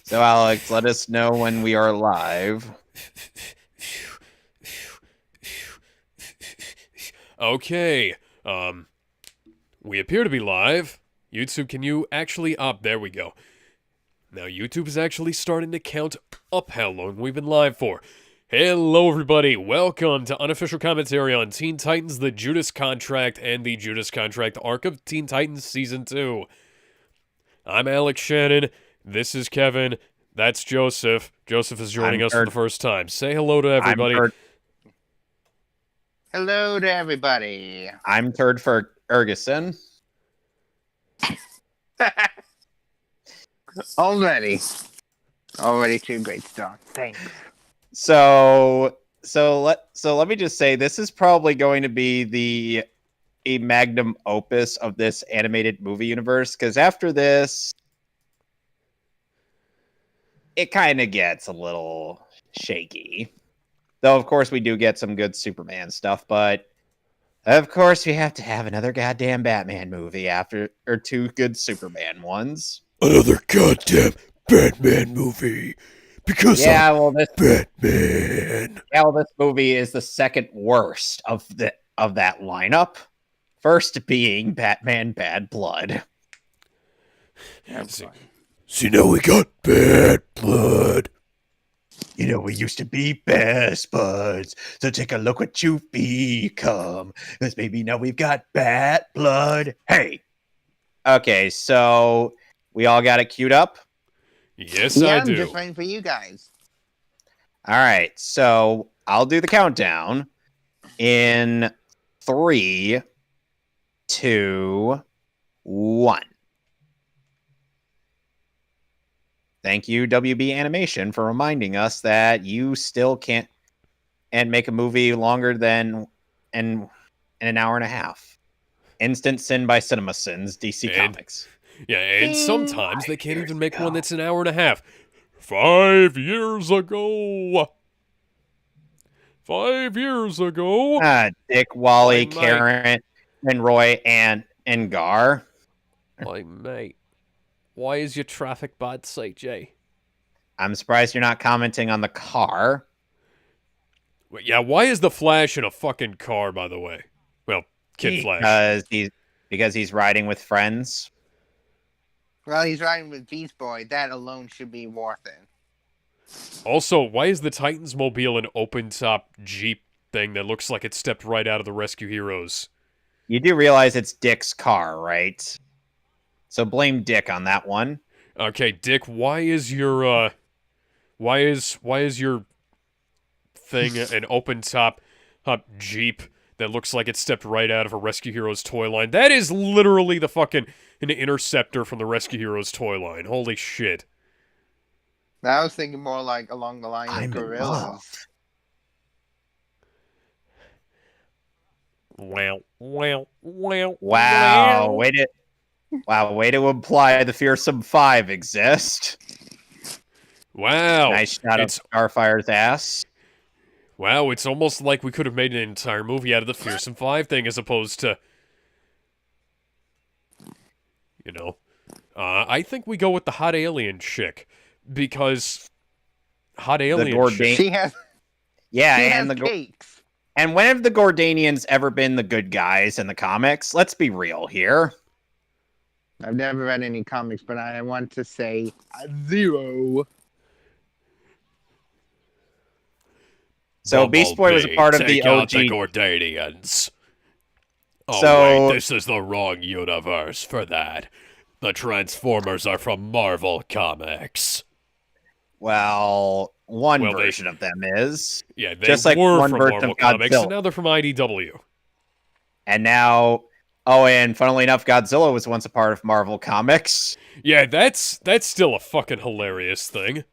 So, Alex, let us know when we are live. Okay, we appear to be live. YouTube, can you actually... there we go. Now, YouTube is actually starting to count up how long we've been live for. Hello, everybody. Welcome to Unofficial Commentary on Teen Titans, the Judas Contract, and the Judas Contract arc of Teen Titans Season 2. I'm Alex Shannon. This is Kevin. That's Joseph. Joseph is joining us for the first time. Say hello to everybody. Hello to everybody. I'm Turd for Ferguson. Already too great start. Thanks. So let me just say, this is probably going to be a magnum opus of this animated movie universe, because after this, it kind of gets a little shaky. Though, of course, we do get some good Superman stuff, but of course, we have to have another goddamn Batman movie after, or two good Superman ones. Another goddamn Batman movie. Because I'm Batman. Yeah, well, this movie is the second worst of that lineup. First being Batman Bad Blood. See, now we got Bad Blood. You know, we used to be best buds, so take a look what you've become. Because maybe now we've got Bad Blood. Hey! Okay, so we all got it queued up? Yes, I do. I'm just waiting for you guys. All right, so I'll do the countdown in 3, 2, 1. Thank you, WB Animation, for reminding us that you still can't and make a movie longer than an hour and a half. Instant Sin by CinemaSins, DC Comics. Yeah, and sometimes they can't even make one that's an hour and a half. 5 years ago. 5 years ago. Dick, Wally, Karen, and Roy, and Gar. My mate. Why is your traffic bad, CJ? I'm surprised you're not commenting on the car. Yeah, why is the Flash in a fucking car, by the way? Well, Kid Flash. Because he's riding with friends. Well, he's riding with Beast Boy. That alone should be worth it. Also, why is the Titans Mobile an open-top Jeep thing that looks like it stepped right out of the Rescue Heroes? You do realize it's Dick's car, right? So blame Dick on that one. Okay, Dick, why is your thing an open-top Jeep that looks like it stepped right out of a Rescue Heroes toy line? That is literally the fucking an Interceptor from the Rescue Heroes toy line. Holy shit. I was thinking more like along the line of gorillas. Wow. Way to imply the fearsome 5 exist. Wow. Nice shot of Starfire's ass. Wow, it's almost like we could have made an entire movie out of the fearsome 5 thing as opposed to... You know. I think we go with the hot alien chick. Because... Hot alien chick... She has... Yeah, she and has cakes. And when have the Gordanians ever been the good guys in the comics? Let's be real here. I've never read any comics, but I want to say 0. So Bumblebee, Beast Boy was a part of the OG. The Gordanians. Oh, so, wait, this is the wrong universe for that. The Transformers are from Marvel Comics. Well, one version of them is. Yeah, they just like were one from version Marvel of Comics, Godzilla. and now they're from IDW. And now... Oh, and funnily enough, Godzilla was once a part of Marvel Comics. Yeah, that's still a fucking hilarious thing.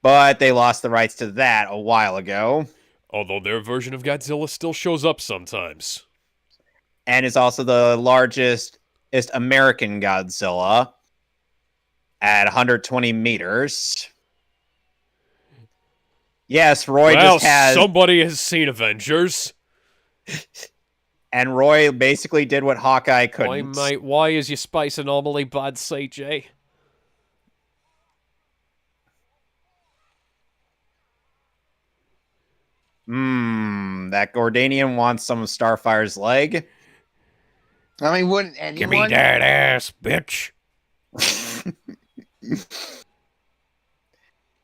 But they lost the rights to that a while ago. Although their version of Godzilla still shows up sometimes. And is also the largest American Godzilla at 120 meters. Yes, Roy just has... somebody has seen Avengers. And Roy basically did what Hawkeye couldn't. Why is your spice anomaly bad, CJ? That Gordanian wants some of Starfire's leg. I mean, wouldn't anyone? Give me that ass, bitch.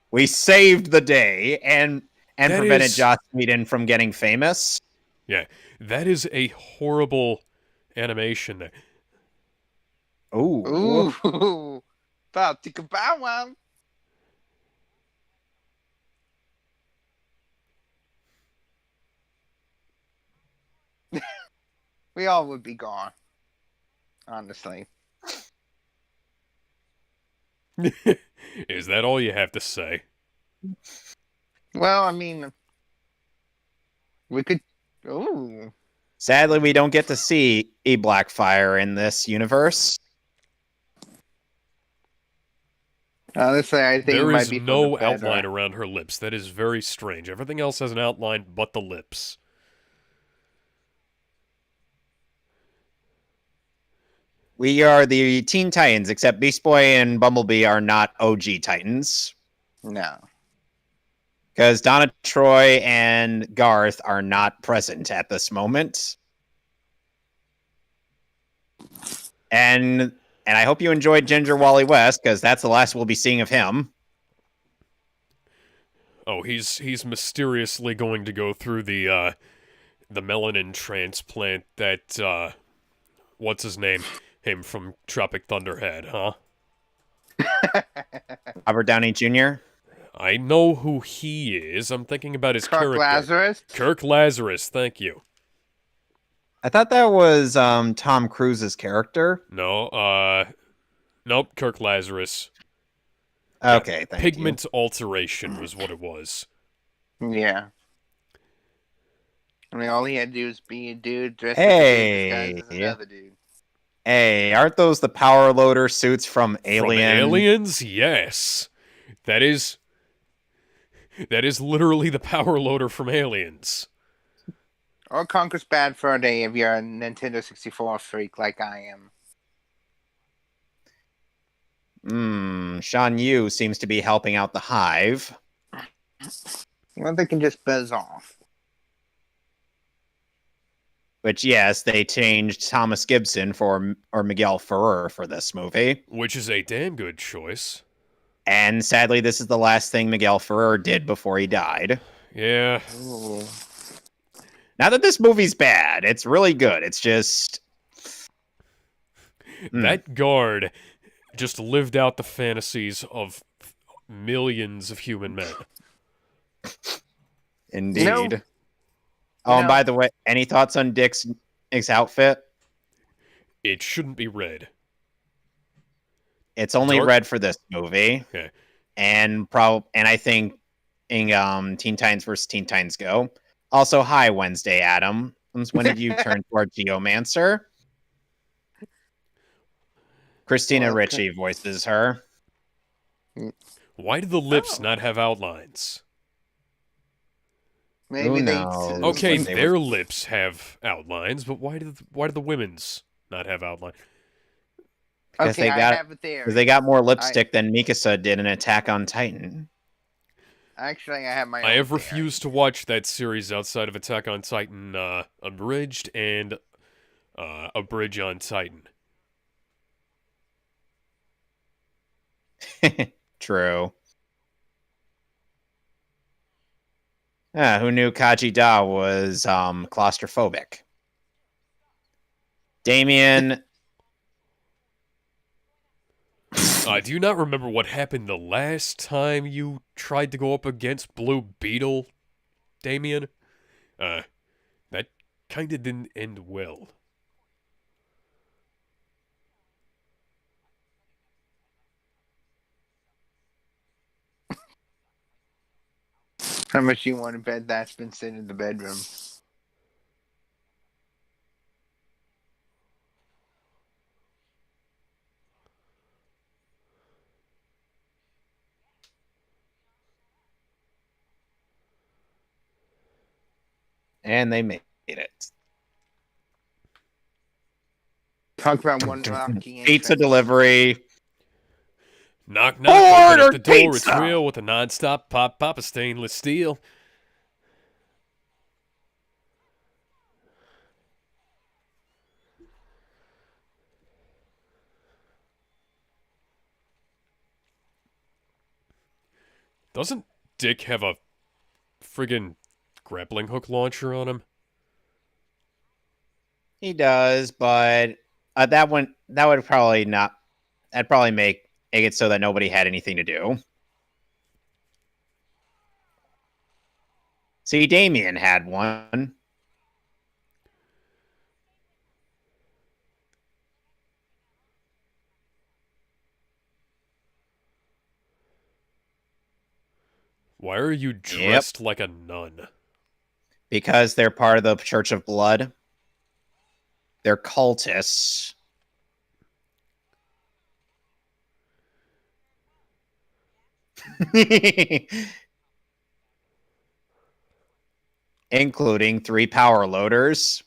We saved the day and That prevented is- Joss Whedon from getting famous. Yeah, that is a horrible animation. Ooh. Ooh. About to bow wow. We all would be gone. Honestly. Is that all you have to say? Well, I mean, we could. Ooh. Sadly, we don't get to see a Blackfire in this universe. Honestly, I think it There might is be for no the better. outline around her lips. That is very strange. Everything else has an outline but the lips. We are the Teen Titans, except Beast Boy and Bumblebee are not OG Titans. No. Because Donna Troy and Garth are not present at this moment. And I hope you enjoyed Ginger Wally West, because that's the last we'll be seeing of him. Oh, he's mysteriously going to go through the melanin transplant that what's his name? Him from Tropic Thunder had, huh? Robert Downey Jr. I know who he is. I'm thinking about his Kirk character. Lazarus. Kirk Lazarus, thank you. I thought that was Tom Cruise's character. No, nope, Kirk Lazarus. Okay, thank Pigment alteration was what it was. Yeah. I mean, all he had to do was be a dude dressed Hey. as a dude disguised as another dude. Hey, aren't those the power loader suits from Alien? From Aliens? Yes. That is literally the power loader from Aliens. Or Conquer's Bad Fur Day if you're a Nintendo 64 freak like I am. Sean Yu seems to be helping out the Hive. Well, they can just buzz off. Which, yes, they changed Thomas Gibson or Miguel Ferrer for this movie. Which is a damn good choice. And sadly, this is the last thing Miguel Ferrer did before he died. Yeah. Ooh. Not that this movie's bad. It's really good. It's just... That guard just lived out the fantasies of millions of human men. Indeed. No. Oh, and by the way, any thoughts on Dick's outfit? It shouldn't be red. It's only red for this movie. Okay. And I think in Teen Titans vs. Teen Titans Go. Also, hi, Wednesday Adam. When did you turn to our Geomancer? Christina Ricci voices her. Why do the lips not have outlines? Maybe they. Okay, their lips have outlines, but why do the women's not have outlines? Because Okay, I have it there. Because they got more lipstick than Mikasa did in Attack on Titan. Actually, I have my. I have refused to watch that series outside of Attack on Titan Unbridged and A Bridge on Titan. True. Who knew Kaji Da was claustrophobic? Damien. Do you not remember what happened the last time you tried to go up against Blue Beetle, Damien? That kinda didn't end well. How much you want to bet that's been sitting in the bedroom? And they made it. Talk about one rocky Pizza entrance. delivery. Knock, knock, open up the door, Pizza! it's real with a non-stop pop of stainless steel. Doesn't Dick have a friggin' grappling hook launcher on him? He does, but that would probably not. That'd probably make it so that nobody had anything to do. See, Damien had one. Why are you dressed like a nun? Because they're part of the Church of Blood. They're cultists. Including 3 power loaders.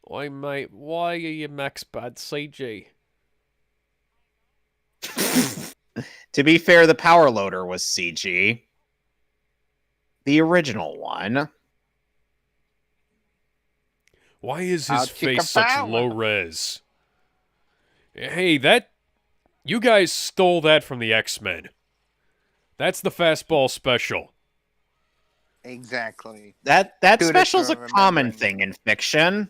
Why, mate, why are you Max Bad CG? To be fair, the power loader was CG. The original one. Why is his face such power. low res? Hey, you guys stole that from the X-Men. That's the fastball special. Exactly. That Kudos special's for a common remembering. thing in fiction.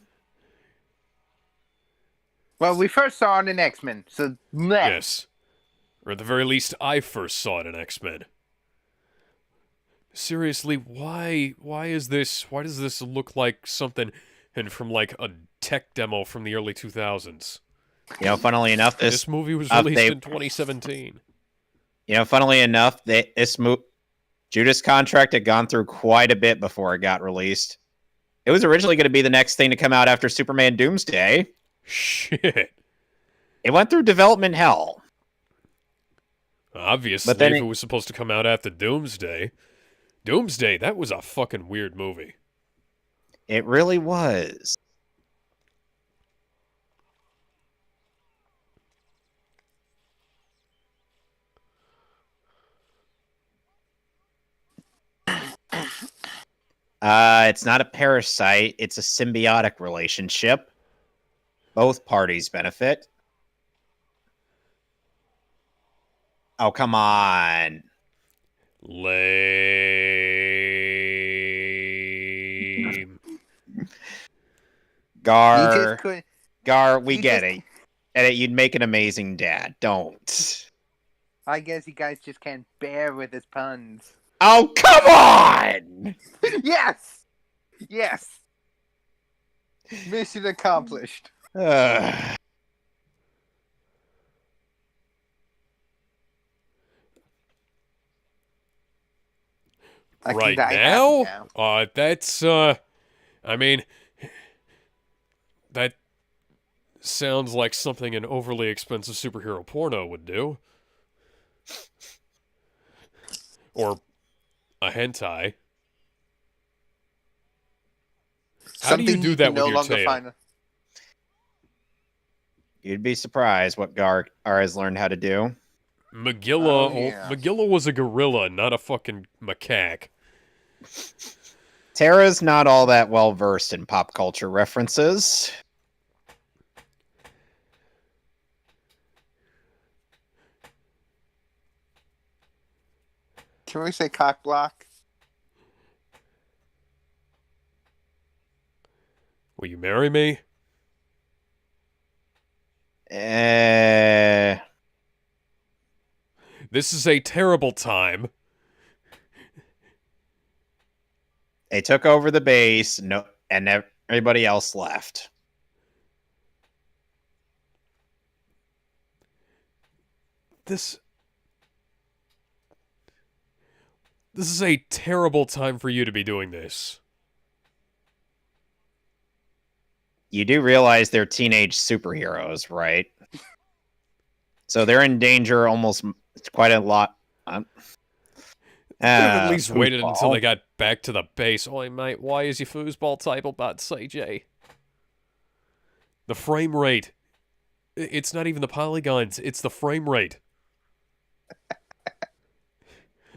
Well, we first saw it in X-Men, so bleh. Yes. Or at the very least, I first saw it in X-Men. Seriously, why does this look like something from like a tech demo from the early 2000s? You know, funnily enough, This movie was released in 2017. You know, funnily enough, Judas contract had gone through quite a bit before it got released. It was originally going to be the next thing to come out after Superman Doomsday. Shit. It went through development hell. Obviously, But then if it was supposed to come out after Doomsday, that was a fucking weird movie. It really was. It's not a parasite. It's a symbiotic relationship. Both parties benefit. Oh, come on. Lame. Gar, we you get just- it. And you'd make an amazing dad. Don't. I guess you guys just can't bear with his puns. Oh, come on! Yes! Yes! Mission accomplished. Ugh. I can Right die happy now? now. That's, I mean, that sounds like something an overly expensive superhero porno would do. Or a hentai. How do you do that with your tail? You'd be surprised what Gar has learned how to do. Megillah, Oh, yeah. Megillah was a gorilla, not a fucking macaque. Tara's not all that well versed in pop culture references. Can we say cock block? Will you marry me? This is a terrible time. They took over the base, and everybody else left. This is a terrible time for you to be doing this. You do realize they're teenage superheroes, right? So they're in danger almost quite a lot. Could have at least waited until foosball. they got back to the base. Oi, mate, why is your foosball table bad, CJ? The frame rate. It's not even the polygons, it's the frame rate.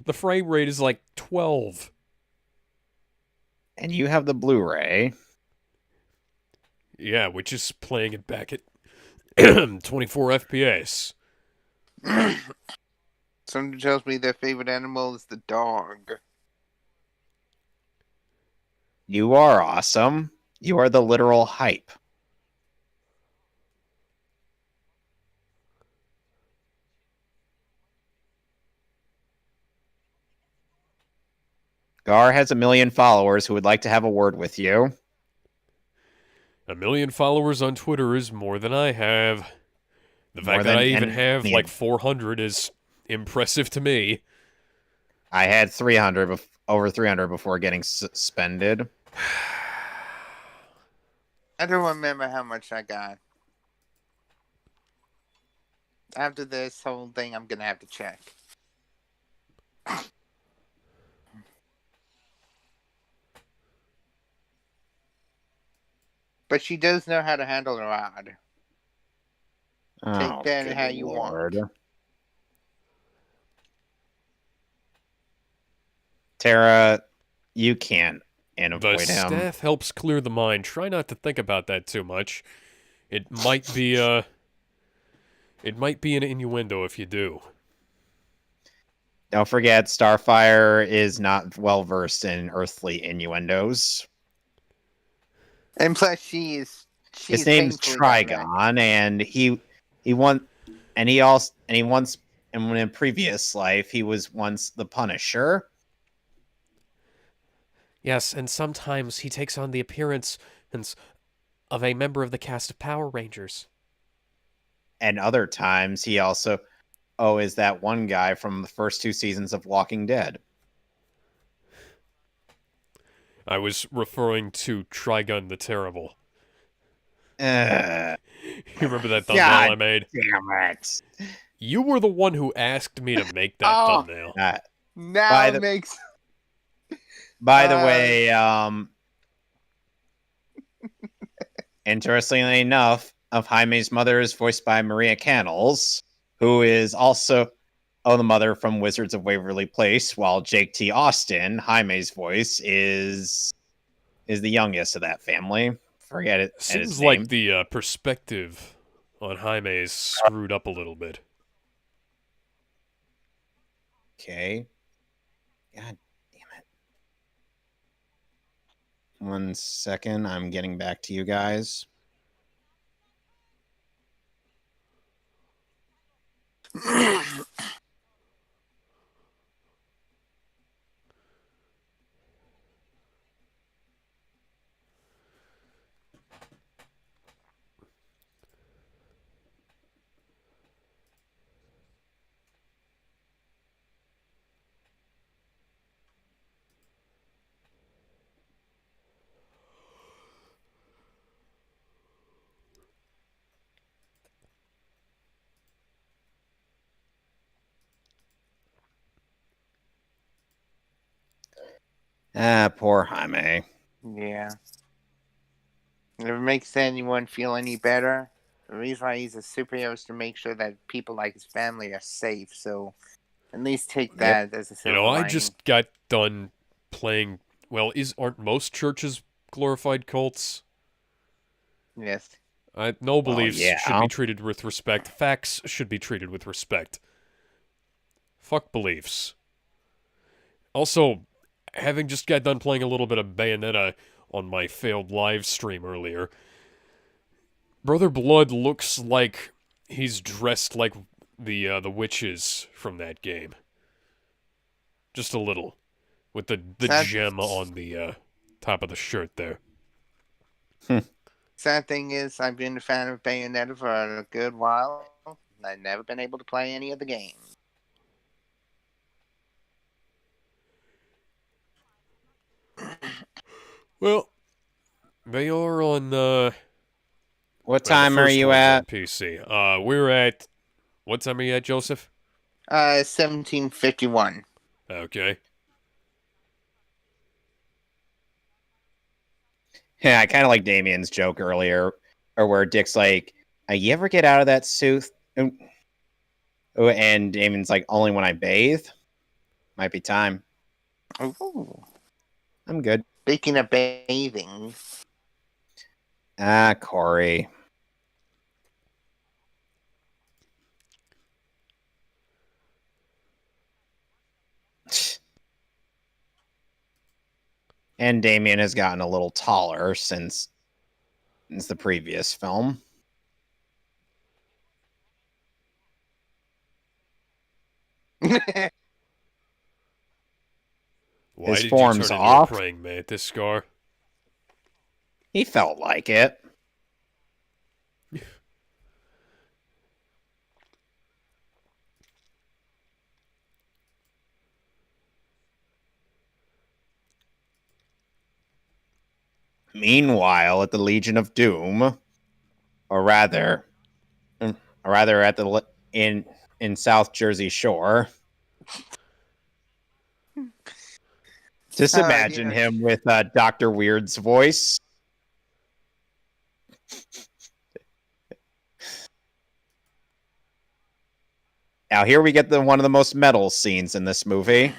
The frame rate is like 12. And you have the Blu-ray. Yeah, which is playing it back at 24 FPS. Someone tells me their favorite animal is the dog. You are awesome. You are the literal hype. Gar has 1 million followers who would like to have a word with you. 1 million followers on Twitter is more than I have. The More fact that than I even any- have like 400 is impressive to me. I had 300, over 300 before getting suspended. I don't remember how much I got. After this whole thing, I'm gonna have to check. But she does know how to handle her rod. Oh, that good how you Lord. want. Tara, you can't The avoid him. staff helps clear the mind. Try not to think about that too much. It might be an innuendo if you do. Don't forget, Starfire is not well versed in earthly innuendos. And plus, she's His name's painfully direct. Trigon, and he once in a previous life he was once the Punisher. Yes, and sometimes he takes on the appearance of a member of the cast of Power Rangers. And other times he also is that one guy from the first 2 seasons of Walking Dead. I was referring to Trigun the Terrible. Uh, You remember that thumbnail I made? damn it. You were the one who asked me to make that Oh. thumbnail. Now By it the- makes. By the way, interestingly enough, of Jaime's mother is voiced by Maria Cannells, who is also the mother from Wizards of Waverly Place, while Jake T. Austin, Jaime's voice, is the youngest of that family. Forget it. Seems like the perspective on Jaime is screwed up a little bit. Okay. God damn it. 1 second. I'm getting back to you guys. Poor Jaime. Yeah. If it makes anyone feel any better, the reason why he's a superhero is to make sure that people like his family are safe. So at least take that as a silver You know, I lining. just got done playing. Well, aren't most churches glorified cults? Yes. No beliefs yeah. should be treated with respect. Facts should be treated with respect. Fuck beliefs. Also, having just got done playing a little bit of Bayonetta on my failed live stream earlier, Brother Blood looks like he's dressed like the witches from that game. Just a little. With the gem on the top of the shirt there. Sad thing is, I've been a fan of Bayonetta for a good while. I've never been able to play any of the games. Well, they are on What the time are first you one's at? on PC. We're at what time are you at, Joseph? 1751. Okay. Yeah, I kind of like Damien's joke earlier, or where Dick's like, "You ever get out of that suit?" And Damien's like, "Only when I bathe. Might be time. Ooh. I'm good." Speaking of bathing, Ah, Corey. And Damien has gotten a little taller since the previous film. Why His did you form's turn into a off. praying mantis, Scar? He felt like it. Meanwhile, at the Legion of Doom, or rather at the in South Jersey Shore, just imagine him with Dr. Weird's voice. Now here we get one of the most metal scenes in this movie.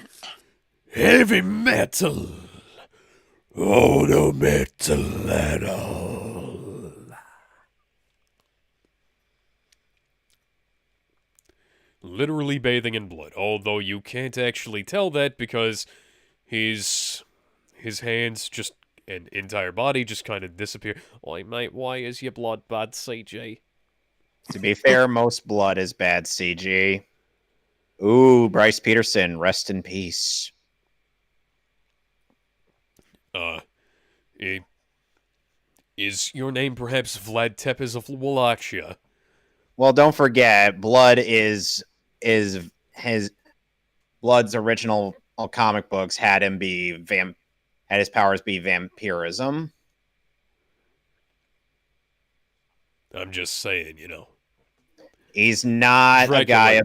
Heavy metal. Oh, no metal at all. Literally bathing in blood, although you can't actually tell that because his hands just and entire body just kind of disappear. Oi, mate, why is your blood bad, CG? To be fair, most blood is bad CG. Ooh, Bryce Peterson, rest in peace. Is your name perhaps Vlad Tepes of Wallachia? Well, don't forget, blood is his Blood's original comic books had him be had his powers be vampirism. I'm just saying, you know. He's not Dracula.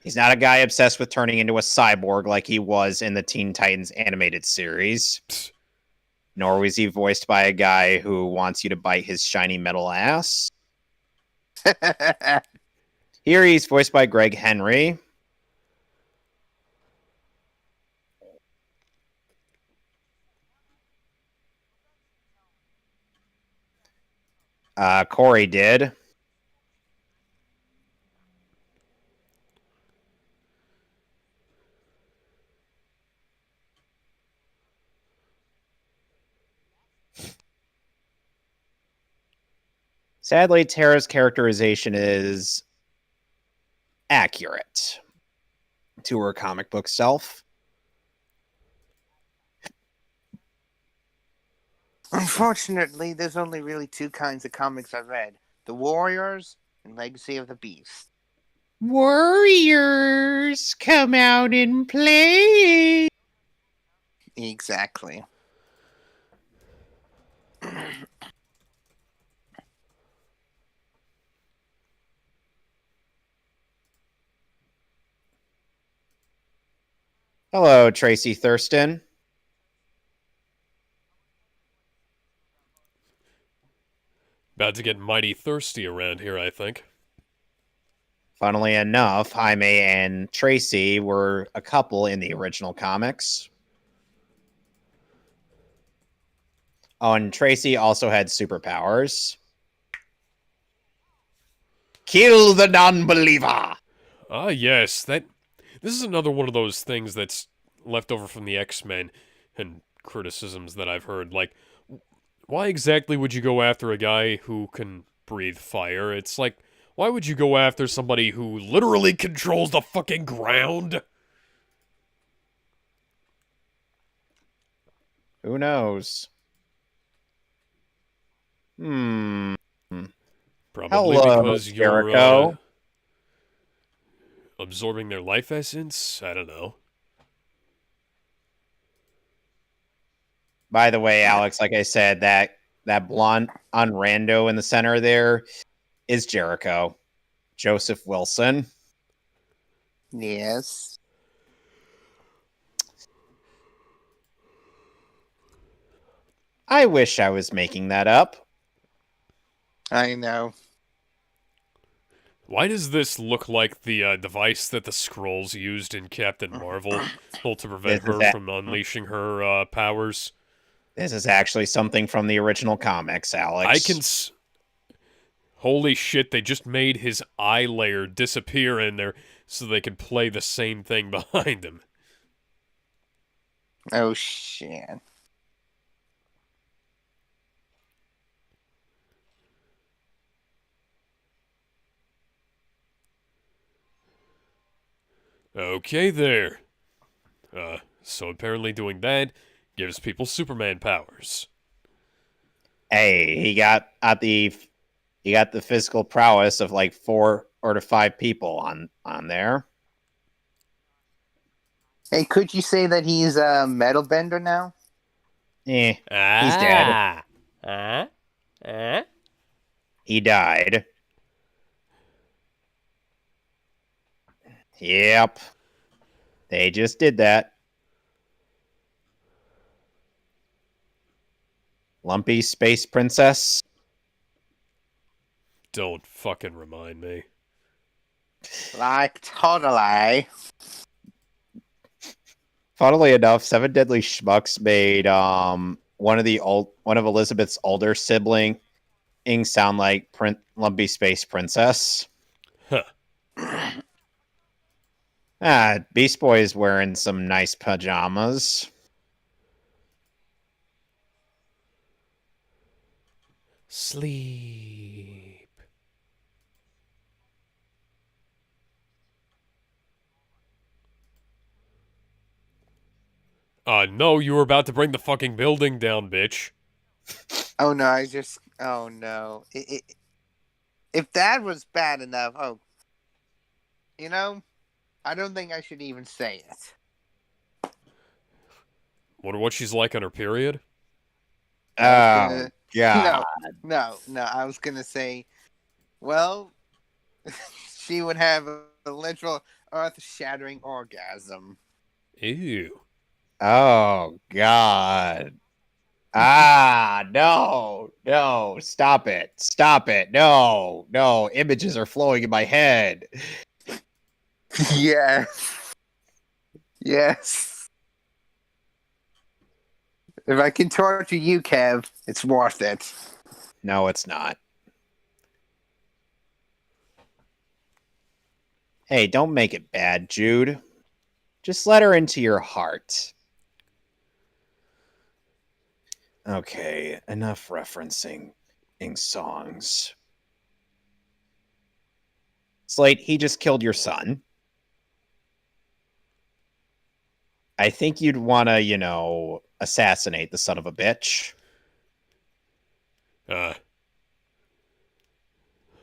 He's not a guy obsessed with turning into a cyborg like he was in the Teen Titans animated series. Psst. Nor was he voiced by a guy who wants you to bite his shiny metal ass. Here he's voiced by Greg Henry. Corey did. Sadly, Tara's characterization is accurate to her comic book self. Unfortunately, there's only really two kinds of comics I've read: The Warriors and Legacy of the Beast. Warriors, come out and play. Exactly. Hello, Tracy Thurston. About to get mighty thirsty around here, I think. Funnily enough, Jaime and Tracy were a couple in the original comics. Oh, and Tracy also had superpowers. Kill the non-believer! Ah, yes, this is another one of those things that's left over from the X-Men and criticisms that I've heard. Like, why exactly would you go after a guy who can breathe fire? It's like, why would you go after somebody who literally controls the fucking ground? Who knows? Probably Hello, because Jericho. you're absorbing their life essence? I don't know. By the way, Alex, like I said, that blonde on rando in the center there is Jericho. Joseph Wilson. Yes. I wish I was making that up. I know. Why does this look like the device that the Skrulls used in Captain Marvel to prevent This is her from unleashing her powers? This is actually something from the original comics, Alex. I can. Holy shit! They just made his eye layer disappear in there so they could play the same thing behind him. Oh shit. Okay, there. So apparently doing that gives people Superman powers. Hey, he got the physical prowess of like 4 or 5 people on there. Hey, could you say that he's a metal bender now? He's dead. He died. Yep. They just did that. Lumpy Space Princess. Don't fucking remind me. Like, totally. Funnily enough, Seven Deadly Schmucks made one of Elizabeth's older siblings sound like Lumpy Space Princess. Huh. Beast Boy is wearing some nice pajamas. Sleep. No, you were about to bring the fucking building down, bitch. Oh no, oh no. If that was bad enough, I don't think I should even say it. Wonder what she's like on her period? Oh, God. No, I was gonna say, well, she would have a literal earth-shattering orgasm. Ew. Oh, God. No, stop it. No, images are flowing in my head. Yes. If I can torture you, Kev, it's worth it. No, it's not. Hey, don't make it bad, Jude. Just let her into your heart. Okay, enough referencing songs. Slate, he just killed your son. I think you'd want to, assassinate the son of a bitch.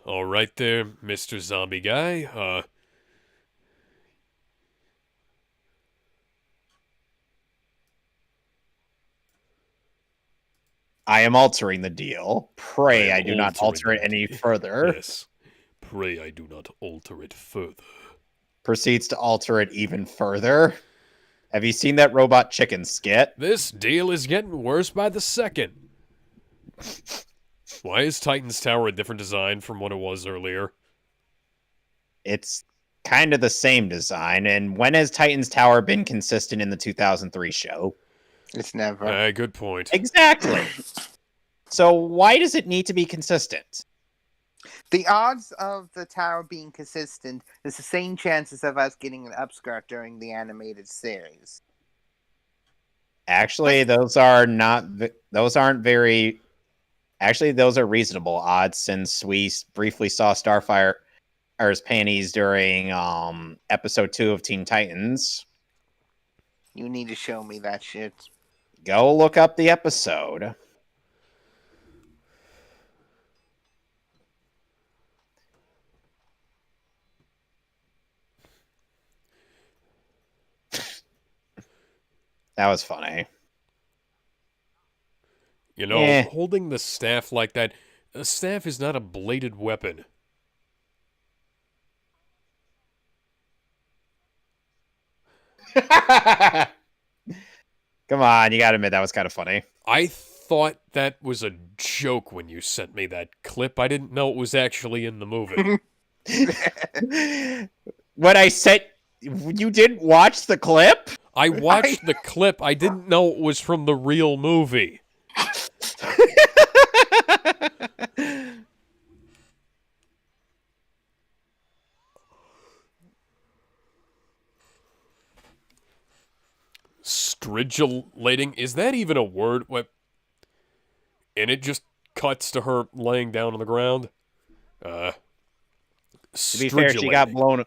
All right there, Mr. Zombie Guy. I am altering the deal. Pray I do not alter it any further. Yes. Pray I do not alter it further. Proceeds to alter it even further. Have you seen that Robot Chicken skit? This deal is getting worse by the second. Why is Titan's Tower a different design from what it was earlier? It's kind of the same design. And when has Titan's Tower been consistent in the 2003 show? It's never. Good point. Exactly. So why does it need to be consistent? The odds of the tower being consistent is the same chances of us getting an upskirt during the animated series. Actually, those aren't very. Actually, those are reasonable odds since we briefly saw Starfire's panties during episode 2 of Teen Titans. You need to show me that shit. Go look up the episode. That was funny. Holding the staff like that, a staff is not a bladed weapon. Come on, you gotta admit that was kind of funny. I thought that was a joke when you sent me that clip. I didn't know it was actually in the movie. When I said you didn't watch the clip? I watched the clip. I didn't know it was from the real movie. Stridulating? Is that even a word? What? And it just cuts to her laying down on the ground. To be fair, she got blown.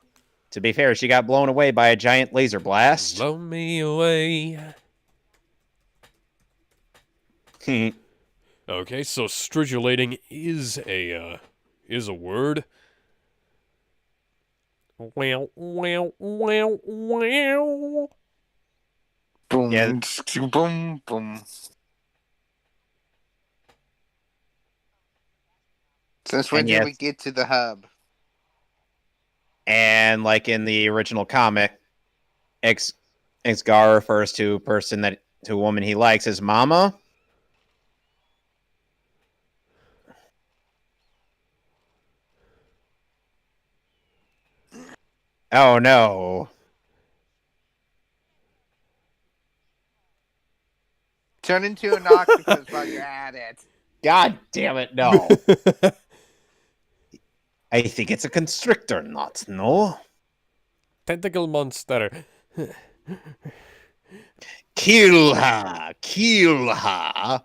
To be fair, she got blown away by a giant laser blast. Blow me away. Okay, so stridulating is a word. Wow, wow, wow, wow. Boom, Yeah. boom, boom. Since when did we get to the hub? And like in the original comic, Gar refers to a woman he likes as Mama. Oh no. Turn into an octopus while you're at it. God damn it, no. I think it's a constrictor knot, no? Tentacle monster. Kill her! Kill her!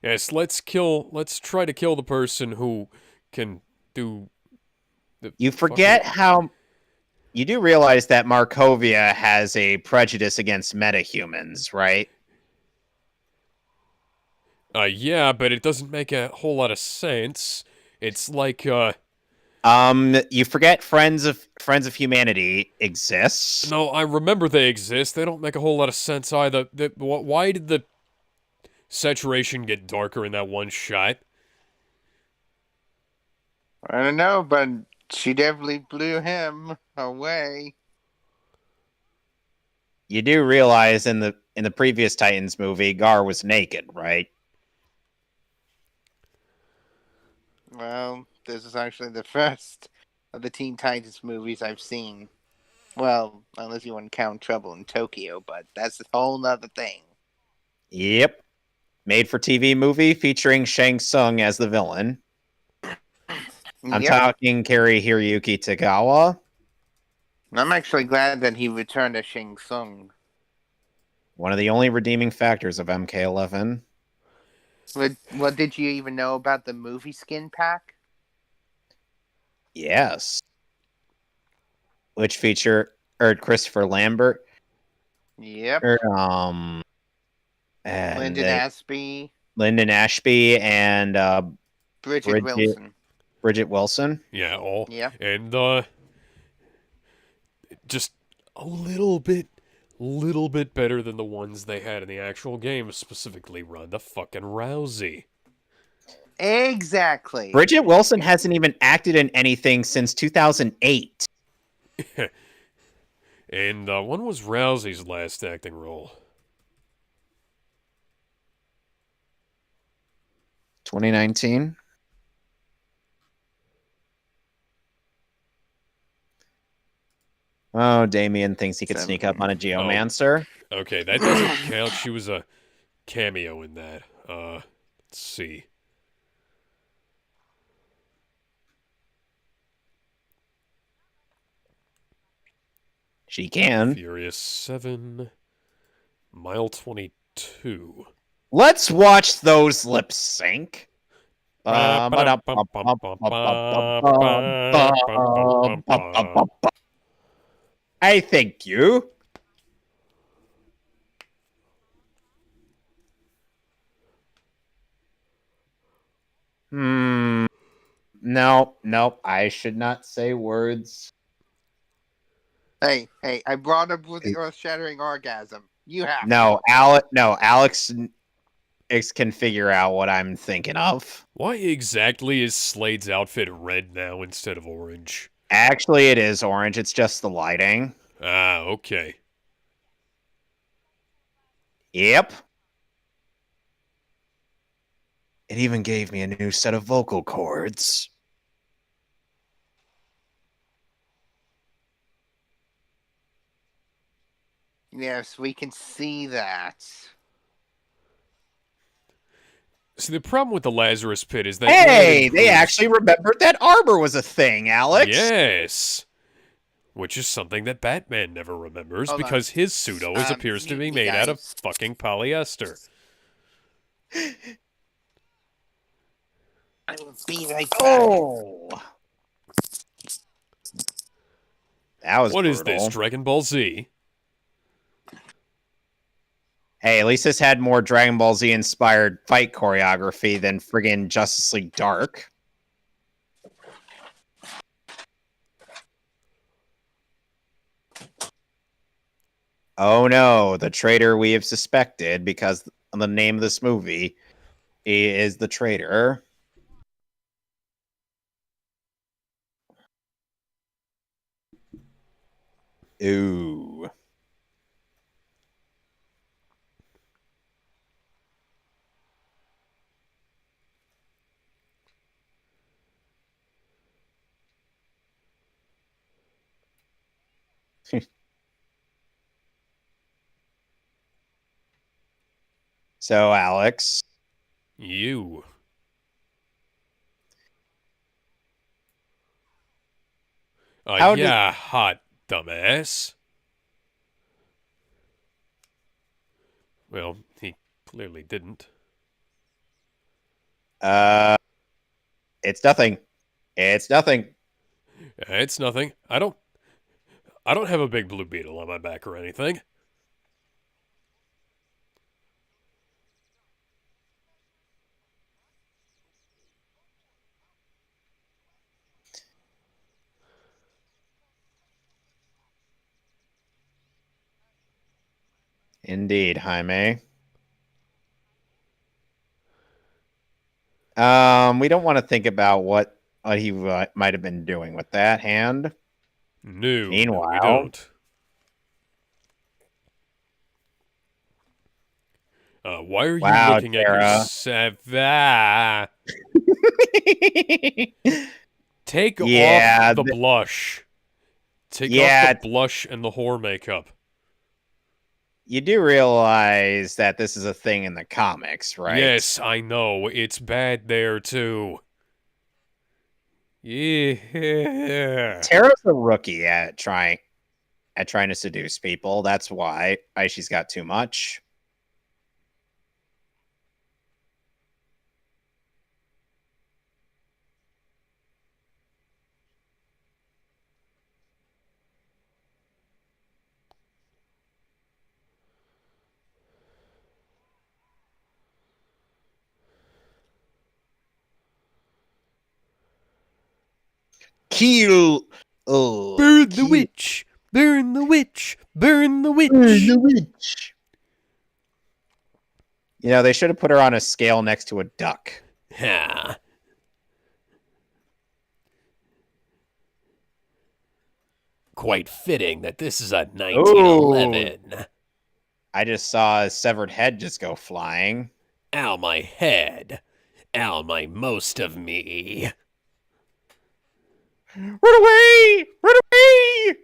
Yes, let's try to kill the person who can do the You forget how... You do realize that Markovia has a prejudice against metahumans, right? Yeah, but it doesn't make a whole lot of sense. It's like, You forget Friends of Humanity exists. No, I remember they exist. They don't make a whole lot of sense either. Why did the saturation get darker in that one shot? I don't know, but she definitely blew him away. You do realize in the previous Titans movie, Gar was naked, right? Well, this is actually the first of the Teen Titans movies I've seen. Well, unless you want to count Trouble in Tokyo, but that's a whole nother thing. Yep. Made for TV movie featuring Shang Tsung as the villain. I'm talking Kari Hiroyuki Tagawa. I'm actually glad that he returned as Shang Tsung. One of the only redeeming factors of MK11. What did you even know about the movie skin pack? Yes. Which featured Christopher Lambert. Yep. And Lyndon Ashby and Bridget Wilson. Bridget Wilson. Yeah, all. Yeah. And just a little bit better than the ones they had in the actual game, specifically Ronda fucking Rousey. Exactly. Bridget Wilson hasn't even acted in anything since 2008. And when was Rousey's last acting role? 2019. Oh, Damien thinks he could sneak up on a Geomancer. Oh. Okay, that doesn't count. She was a cameo in that. Let's see. She can. Furious 7. Mile 22. Let's watch those lip sync. I thank you. No, I should not say words. Hey, I brought up with the earth-shattering orgasm. You have Alex can figure out what I'm thinking of. Why exactly is Slade's outfit red now instead of orange? Actually, it is orange. It's just the lighting. Ah, okay. Yep. It even gave me a new set of vocal cords. Yes, we can see that. See, the problem with the Lazarus Pit is that Hey, they actually remembered that armor was a thing, Alex. Yes. Which is something that Batman never remembers Hold on. because his suit always appears to be made out of fucking polyester. I will be right back. Oh. That was What brutal. is this, Dragon Ball Z? Hey, at least this had more Dragon Ball Z inspired fight choreography than friggin' Justice League Dark. Oh no, the traitor we have suspected because the name of this movie is The Traitor. Ooh. So, Alex. You. Yeah, hot dumbass. Well, he clearly didn't. It's nothing. It's nothing. It's nothing. I don't have a big blue beetle on my back or anything. Indeed, Jaime. We don't want to think about what he might have been doing with that hand. No, Meanwhile, we don't. Why are you looking at your Take off the blush. Take off the blush and the whore makeup. You do realize that this is a thing in the comics, right? Yes, I know. It's bad there, too. Yeah. Tara's a rookie at trying to seduce people. That's why she's got too much. Kill. Oh, burn the witch! Burn the witch! Burn the witch! Burn the witch! You know, they should have put her on a scale next to a duck. Ha. Quite fitting that this is a 1911. Ooh. I just saw a severed head just go flying. Ow, my head. Ow, my most of me. Run away! Run away!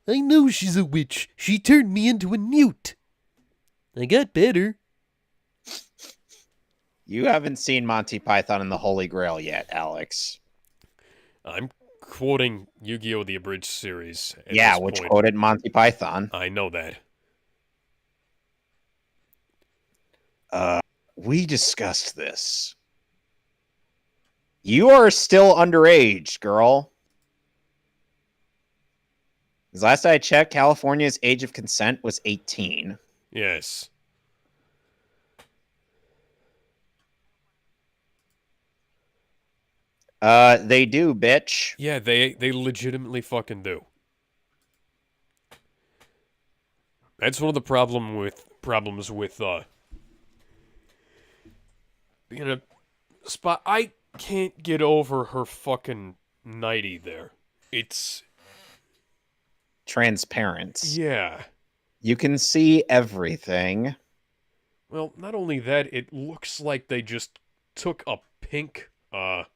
I know she's a witch. She turned me into a newt. I got better. You haven't seen Monty Python and the Holy Grail yet, Alex. I'm quoting Yu-Gi-Oh! The Abridged series. Yeah, which quoted Monty Python. I know that. We discussed this. You are still underage, girl. Because last I checked, California's age of consent was 18. Yes. They do, bitch. Yeah, they legitimately fucking do. That's one of the problems with being a spot. I can't get over her fucking nightie there. It's transparent. Yeah. You can see everything. Well, not only that, it looks like they just took a pink thing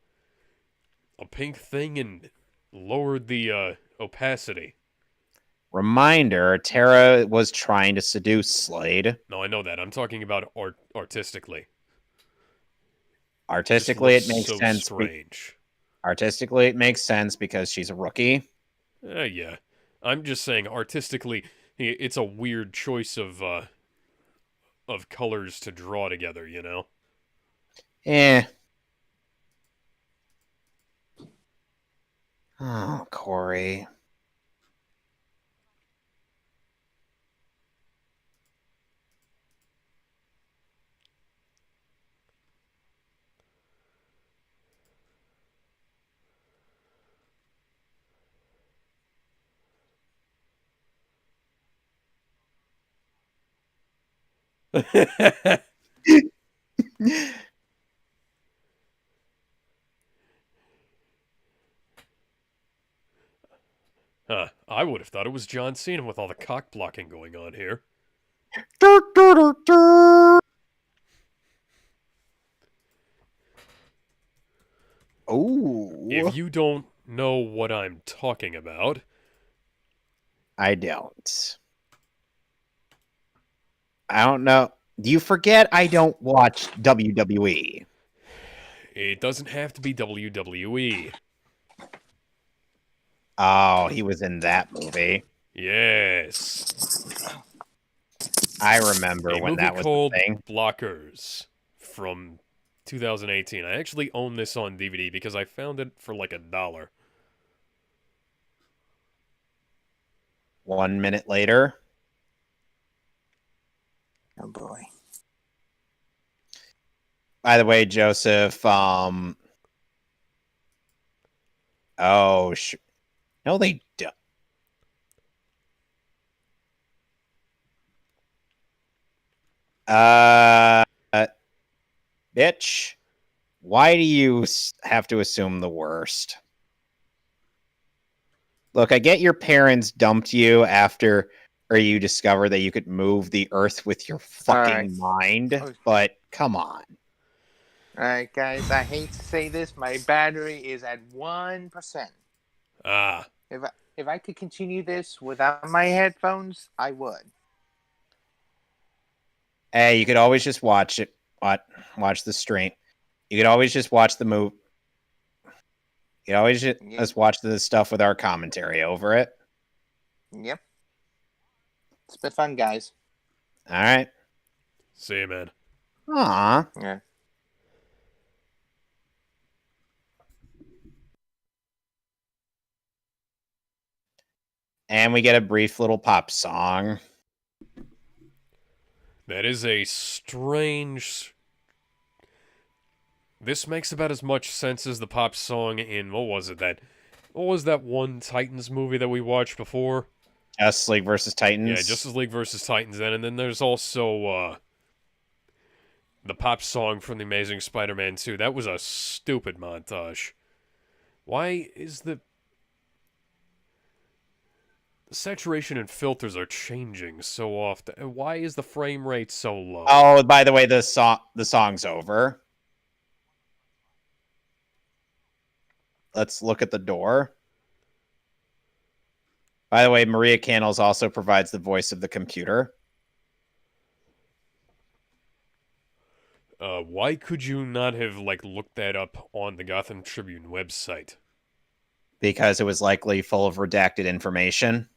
and lowered the opacity. Reminder, Tara was trying to seduce Slade. No, I know that. I'm talking about artistically. It just Artistically, looks it makes so sense. strange. Artistically, it makes sense because she's a rookie. Yeah. I'm just saying, artistically, it's a weird choice of colors to draw together, you know? Eh. Oh, Corey. Huh, I would have thought it was John Cena with all the cock blocking going on here. Oh, If you don't know what I'm talking about, I don't. I don't know. Do you forget I don't watch WWE? it doesn't have to be WWE. Oh, he was in that movie. Yes. I remember A when movie that was the called thing. Blockers from 2018. I actually own this on DVD because I found it for like $1. 1 minute later. Oh boy. By the way, Joseph, oh, no, they don't. Uh, bitch, why do you have to assume the worst? Look, I get your parents dumped you after, or you discover that you could move the earth with your fucking mind, Oh. but come on. Alright, guys, I hate to say this, my battery is at 1%. Ah, If I could continue this without my headphones, I would. Hey, you could always just watch it. Watch the stream. You could always just watch the movie. You could always just watch the stuff with our commentary over it. Yep. It's been fun, guys. All right. see you, man. Aw. Yeah. And we get a brief little pop song. That is a strange. This makes about as much sense as the pop song in what was that one Titans movie that we watched before? Justice League versus Titans. Yeah, Justice League versus Titans then, and then there's also the pop song from The Amazing Spider-Man 2. That was a stupid montage. Why is the saturation and filters are changing so often? Why is the frame rate so low? Oh, by the way, the song's over. Let's look at the door. By the way, Maria Cannels also provides the voice of the computer. Why could you not have looked that up on the Gotham Tribune website? Because it was likely full of redacted information.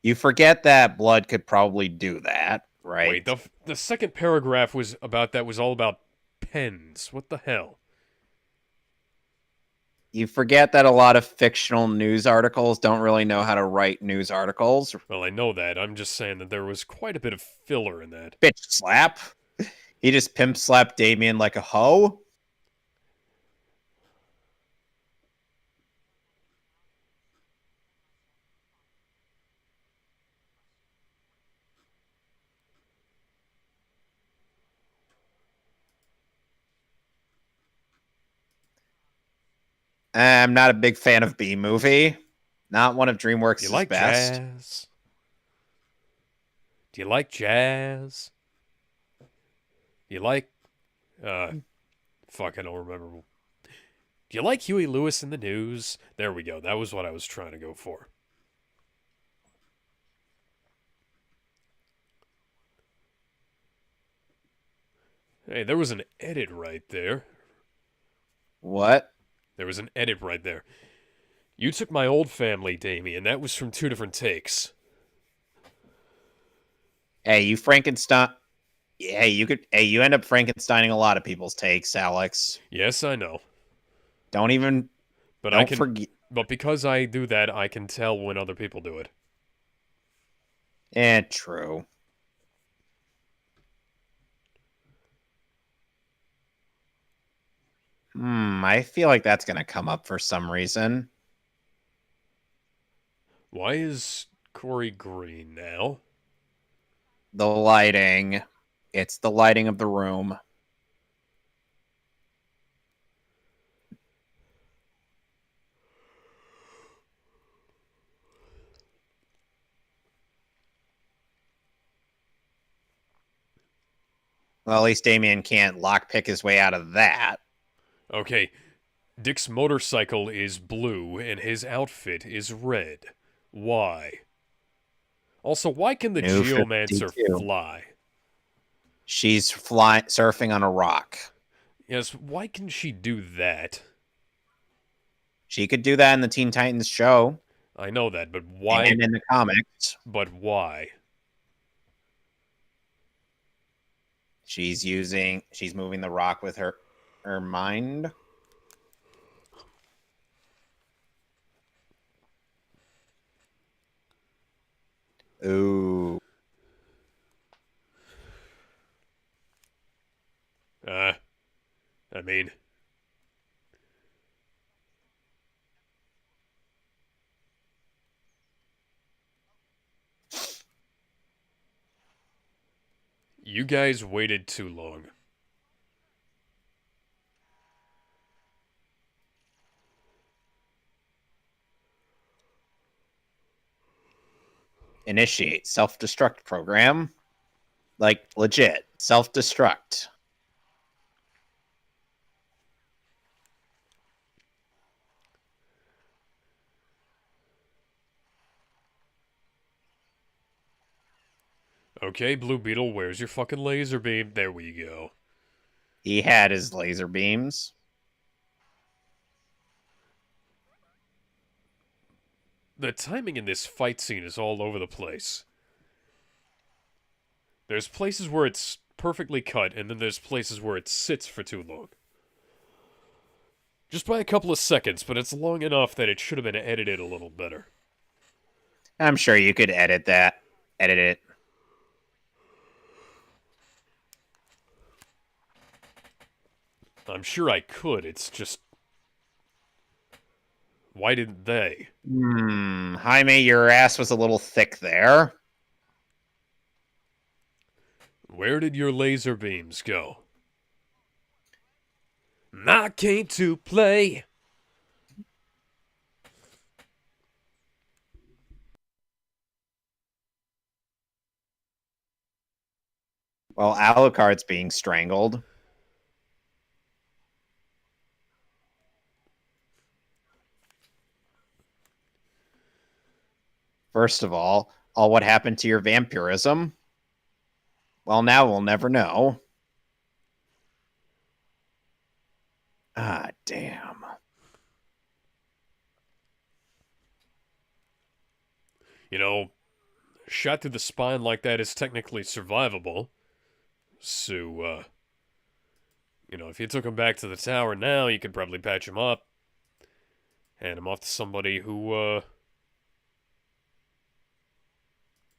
You forget that blood could probably do that, right? Wait, the second paragraph was all about pens. What the hell? You forget that a lot of fictional news articles don't really know how to write news articles. Well, I know that. I'm just saying that there was quite a bit of filler in that. Bitch slap. He just pimp slapped Damien like a hoe. I'm not a big fan of B-Movie. Not one of DreamWorks' You like best. jazz? Do you like jazz? You like, fuck, I don't remember. Do you like Huey Lewis in the News? There we go. That was what I was trying to go for. Hey, there was an edit right there. What? There was an edit right there. You took my old family, Damien. That was from 2 different takes. Hey, you Frankenstein. Hey, you end up Frankensteining a lot of people's takes, Alex. Yes, I know. Don't forget. But because I do that, I can tell when other people do it. True. I feel like that's going to come up for some reason. Why is Corey green now? The lighting. It's the lighting of the room. Well, at least Damien can't lockpick his way out of that. Okay, Dick's motorcycle is blue and his outfit is red. Why? Also, why can the New Geomancer 52. fly? She's surfing on a rock. Yes, why can she do that? She could do that in the Teen Titans show. I know that, but why? And in the comics. But why? She's moving the rock with her mind. Ooh. I mean, you guys waited too long. Initiate self-destruct program. Like, legit. Self-destruct. Okay, Blue Beetle, where's your fucking laser beam? There we go. He had his laser beams. The timing in this fight scene is all over the place. There's places where it's perfectly cut, and then there's places where it sits for too long. Just by a couple of seconds, but it's long enough that it should have been edited a little better. I'm sure you could edit that. Edit it. I'm sure I could, it's just... Why didn't they? Jaime, your ass was a little thick there. Where did your laser beams go? I came to play. Well, Alucard's being strangled. First of all, what happened to your vampirism? Well, now we'll never know. Ah, damn. You know, shot through the spine like that is technically survivable. So, if you took him back to the tower now, you could probably patch him up. Hand him off to somebody who,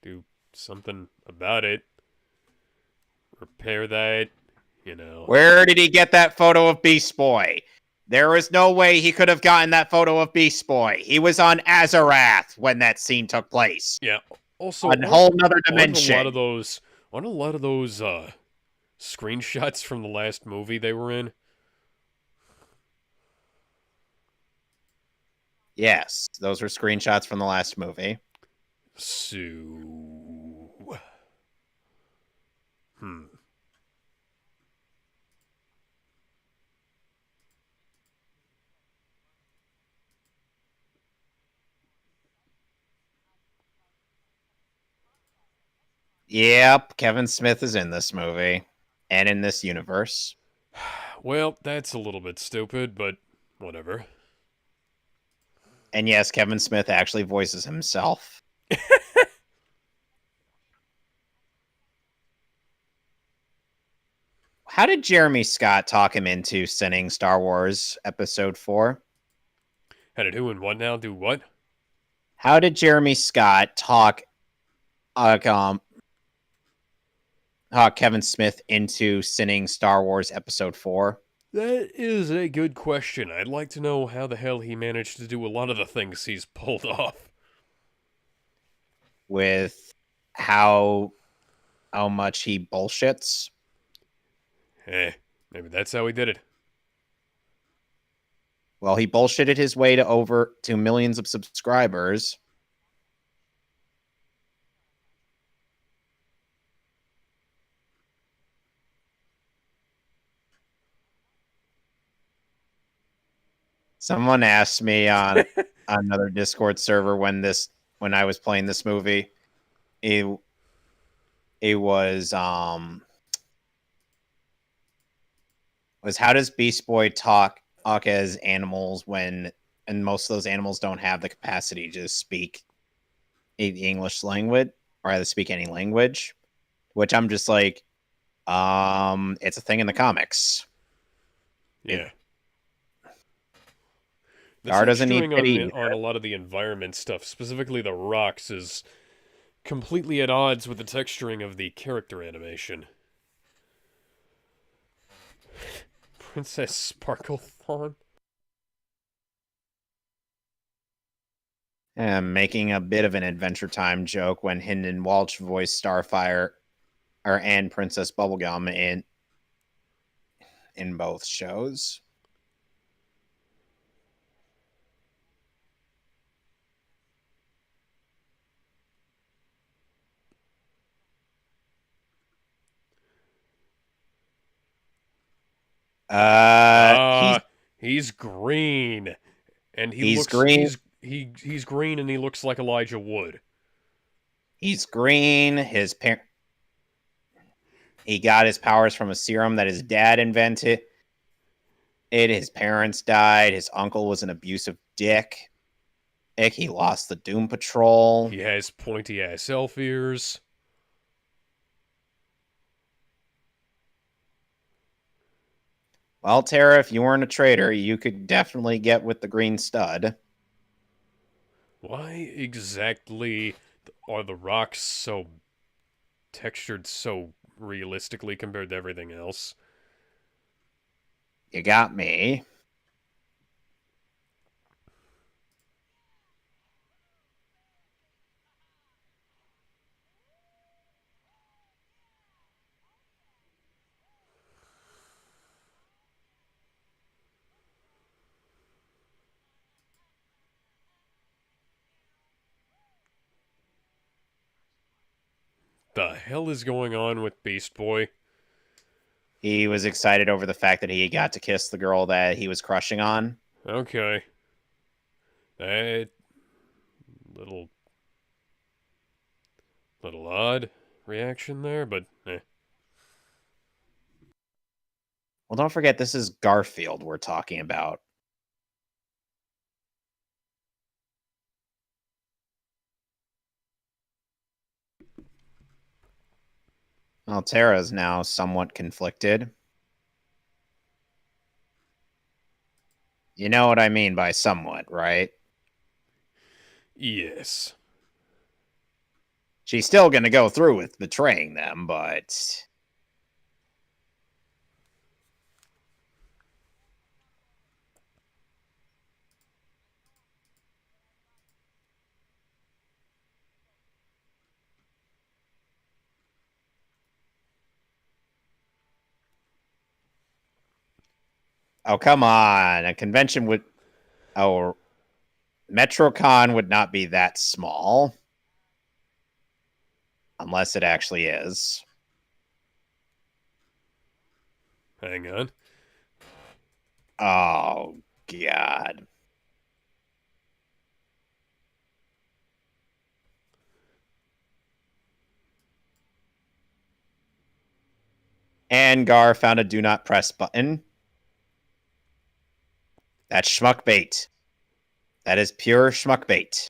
do something about it. Repair that, Where did he get that photo of Beast Boy? There was no way he could have gotten that photo of Beast Boy. He was on Azarath when that scene took place. Yeah. Also, a whole nother dimension. Aren't a lot of those screenshots from the last movie they were in? Yes, those were screenshots from the last movie. So, Yep, Kevin Smith is in this movie and in this universe. Well, that's a little bit stupid, but whatever. And yes, Kevin Smith actually voices himself. How did Jeremy Scott talk him into sending Star Wars Episode 4? How did who and what now do what? How did Jeremy Scott talk Kevin Smith into sending Star Wars Episode 4? That is a good question. I'd like to know how the hell he managed to do a lot of the things he's pulled off. With how much he bullshits. Maybe that's how he did it. Well, he bullshitted his way to millions of subscribers. Someone asked me on another Discord server when I was playing this movie, it was how does Beast Boy talk as animals and most of those animals don't have the capacity to speak the English language or to speak any language, which I'm just like, it's a thing in the comics. Yeah. The Gar doesn't need texturing on a lot of the environment stuff, specifically the rocks, is completely at odds with the texturing of the character animation. Princess Sparklethorn? Making a bit of an Adventure Time joke when Hynden Walsh voiced Starfire and Princess Bubblegum in both shows. He's green, and he's green. He's green, and he looks like Elijah Wood. He's green. He got his powers from a serum that his dad invented. His parents died. His uncle was an abusive dick. He lost the Doom Patrol. He has pointy ass elf ears. Well, Tara, if you weren't a traitor, you could definitely get with the green stud. Why exactly are the rocks so textured so realistically compared to everything else? You got me. The hell is going on with Beast Boy? He was excited over the fact that he got to kiss the girl that he was crushing on. Okay. That little odd reaction there, but eh. Well, don't forget, this is Garfield we're talking about. Well, Tara's now somewhat conflicted. You know what I mean by somewhat, right? Yes. She's still going to go through with betraying them, but... Oh, come on. A convention would... Oh, MetroCon would not be that small. Unless it actually is. Hang on. Oh, God. And Gar found a do not press button. That's schmuck bait. That is pure schmuck bait.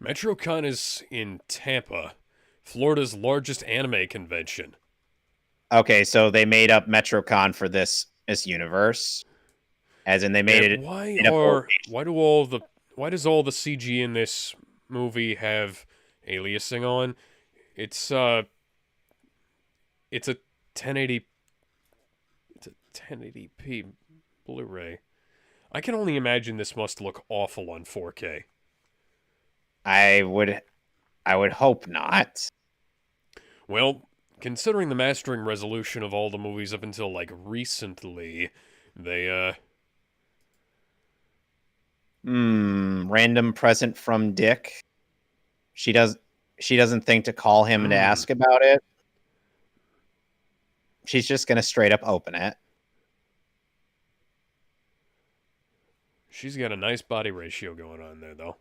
MetroCon is in Tampa, Florida's largest anime convention. Okay, so they made up MetroCon for this universe. As in they made And it made up a why does all the CG in this movie have aliasing on? It's it's a 1080 it's a 1080p Blu-ray. I can only imagine this must look awful on 4K. I would hope not. Well, considering the mastering resolution of all the movies up until like recently, they Random present from Dick. She doesn't think to call him to ask about it. She's just gonna straight up open it. she's got a nice body ratio going on there though.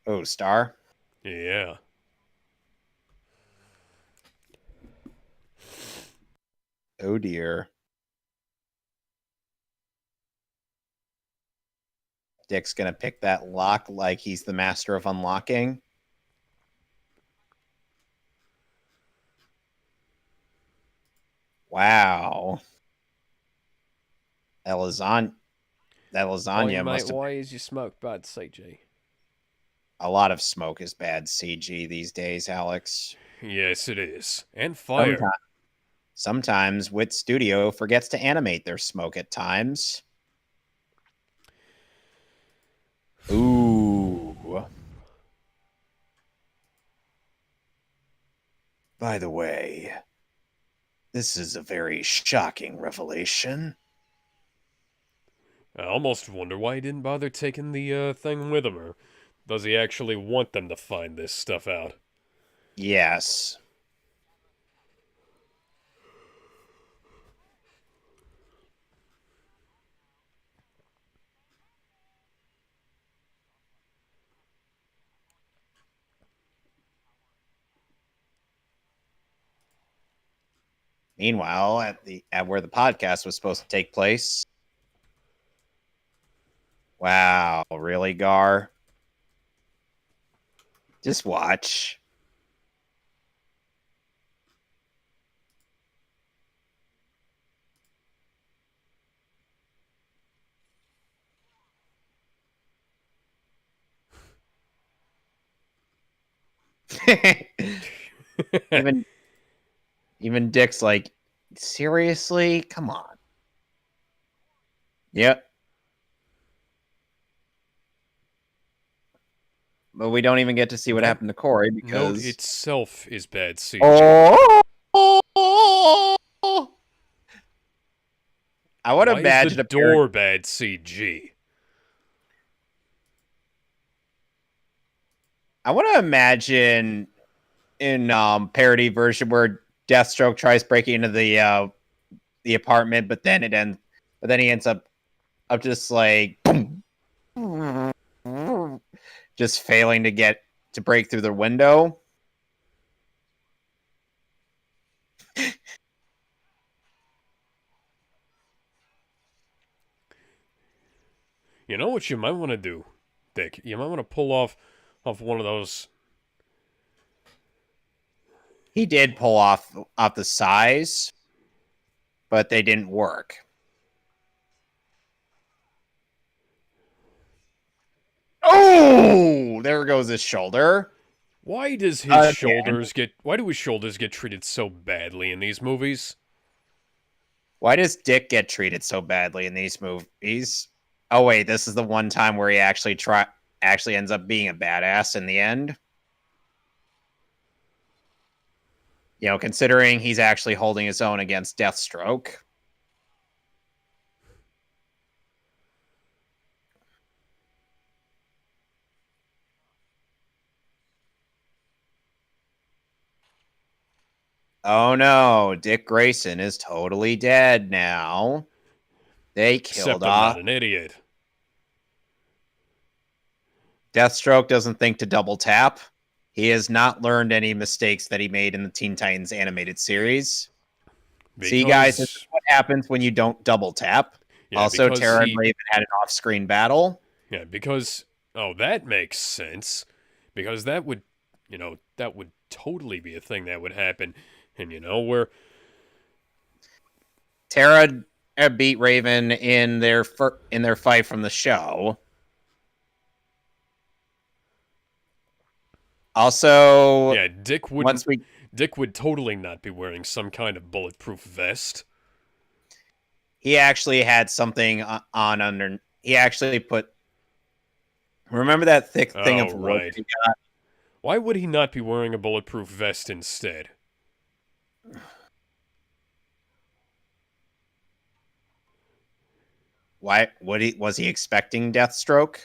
Oh, Star. Yeah. Oh dear. Dick's gonna pick that lock like he's the master of unlocking. Wow. That lasagna must have Why is your smoke bad, CG? a lot of smoke is bad CG these days, Alex. Yes, it is. And fire. Sometimes Wit Studio forgets to animate their smoke at times. Ooh. By the way, this is a very shocking revelation. I almost wonder why he didn't bother taking the thing with him, or does he actually want them to find this stuff out? Yes. Meanwhile, at where the podcast was supposed to take place. Wow, really, Gar? Just watch. even even Dick's like, seriously? Come on. Yep. But we don't even get to see what That happened to Corey Note because itself is bad CG. oh, I would Why is imagine the a parody. door bad CG? I want to imagine in parody version where Deathstroke tries breaking into the apartment, but then he ends up just like just failing to break through the window. You know what you might want to do, Dick? You might want to pull off one of those. He did pull off the size, but they didn't work. Oh, there goes his shoulder. Why do his shoulders get treated so badly in these movies? Why does Dick get treated so badly in these movies? Oh wait, this is the one time where he actually ends up being a badass in the end. You know, considering he's actually holding his own against Deathstroke. Oh no, Dick Grayson is totally dead now. They killed Except I'm off. not an idiot. Deathstroke doesn't think to double tap. He has not learned any mistakes that he made in the Teen Titans animated series. See, guys, this is what happens when you don't double tap. Yeah, Also, because Tara and Raven had an off-screen battle. Yeah, because that makes sense. Because that would, that would totally be a thing that would happen. And where Tara beat Raven in their fight from the show. Also, yeah, Dick would totally not be wearing some kind of bulletproof vest. He actually had something on under. He actually put. Remember that thick thing of wood right. that he got? Why would he not be wearing a bulletproof vest instead? Why? Was he expecting Deathstroke?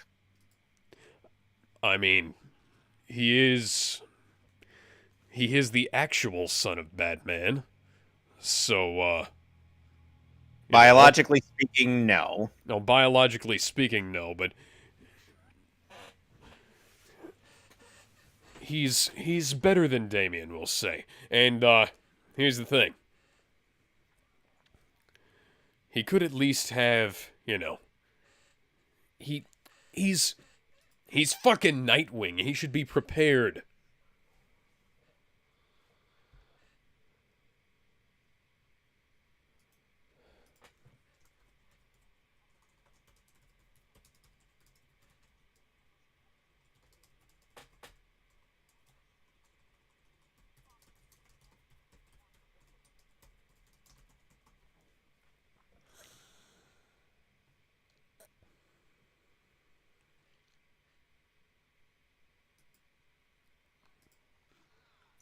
I mean, he is the actual son of Batman. So, Biologically speaking, no. No, biologically speaking, no, but he's better than Damian, we'll say. And here's the thing. He could at least have, he's fucking Nightwing. He should be prepared.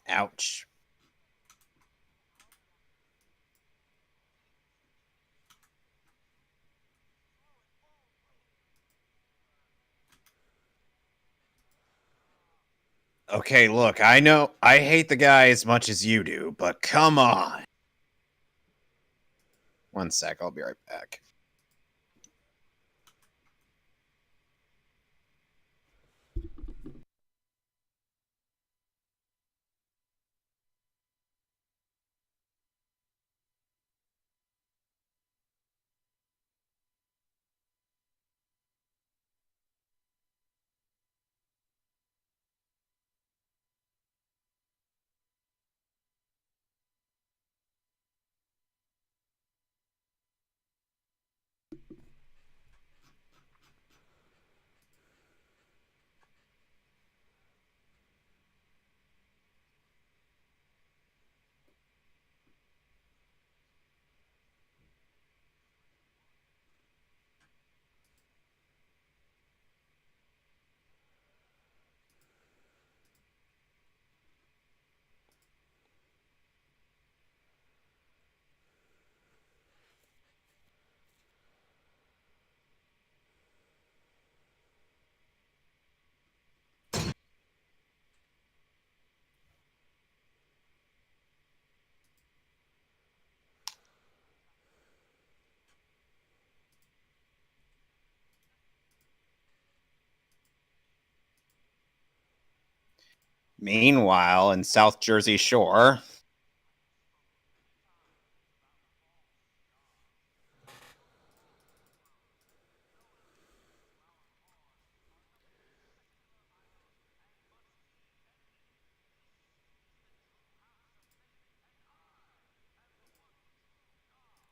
Ouch. Okay, look, I know I hate the guy as much as you do, but come on. One sec, I'll be right back. Meanwhile, in South Jersey Shore,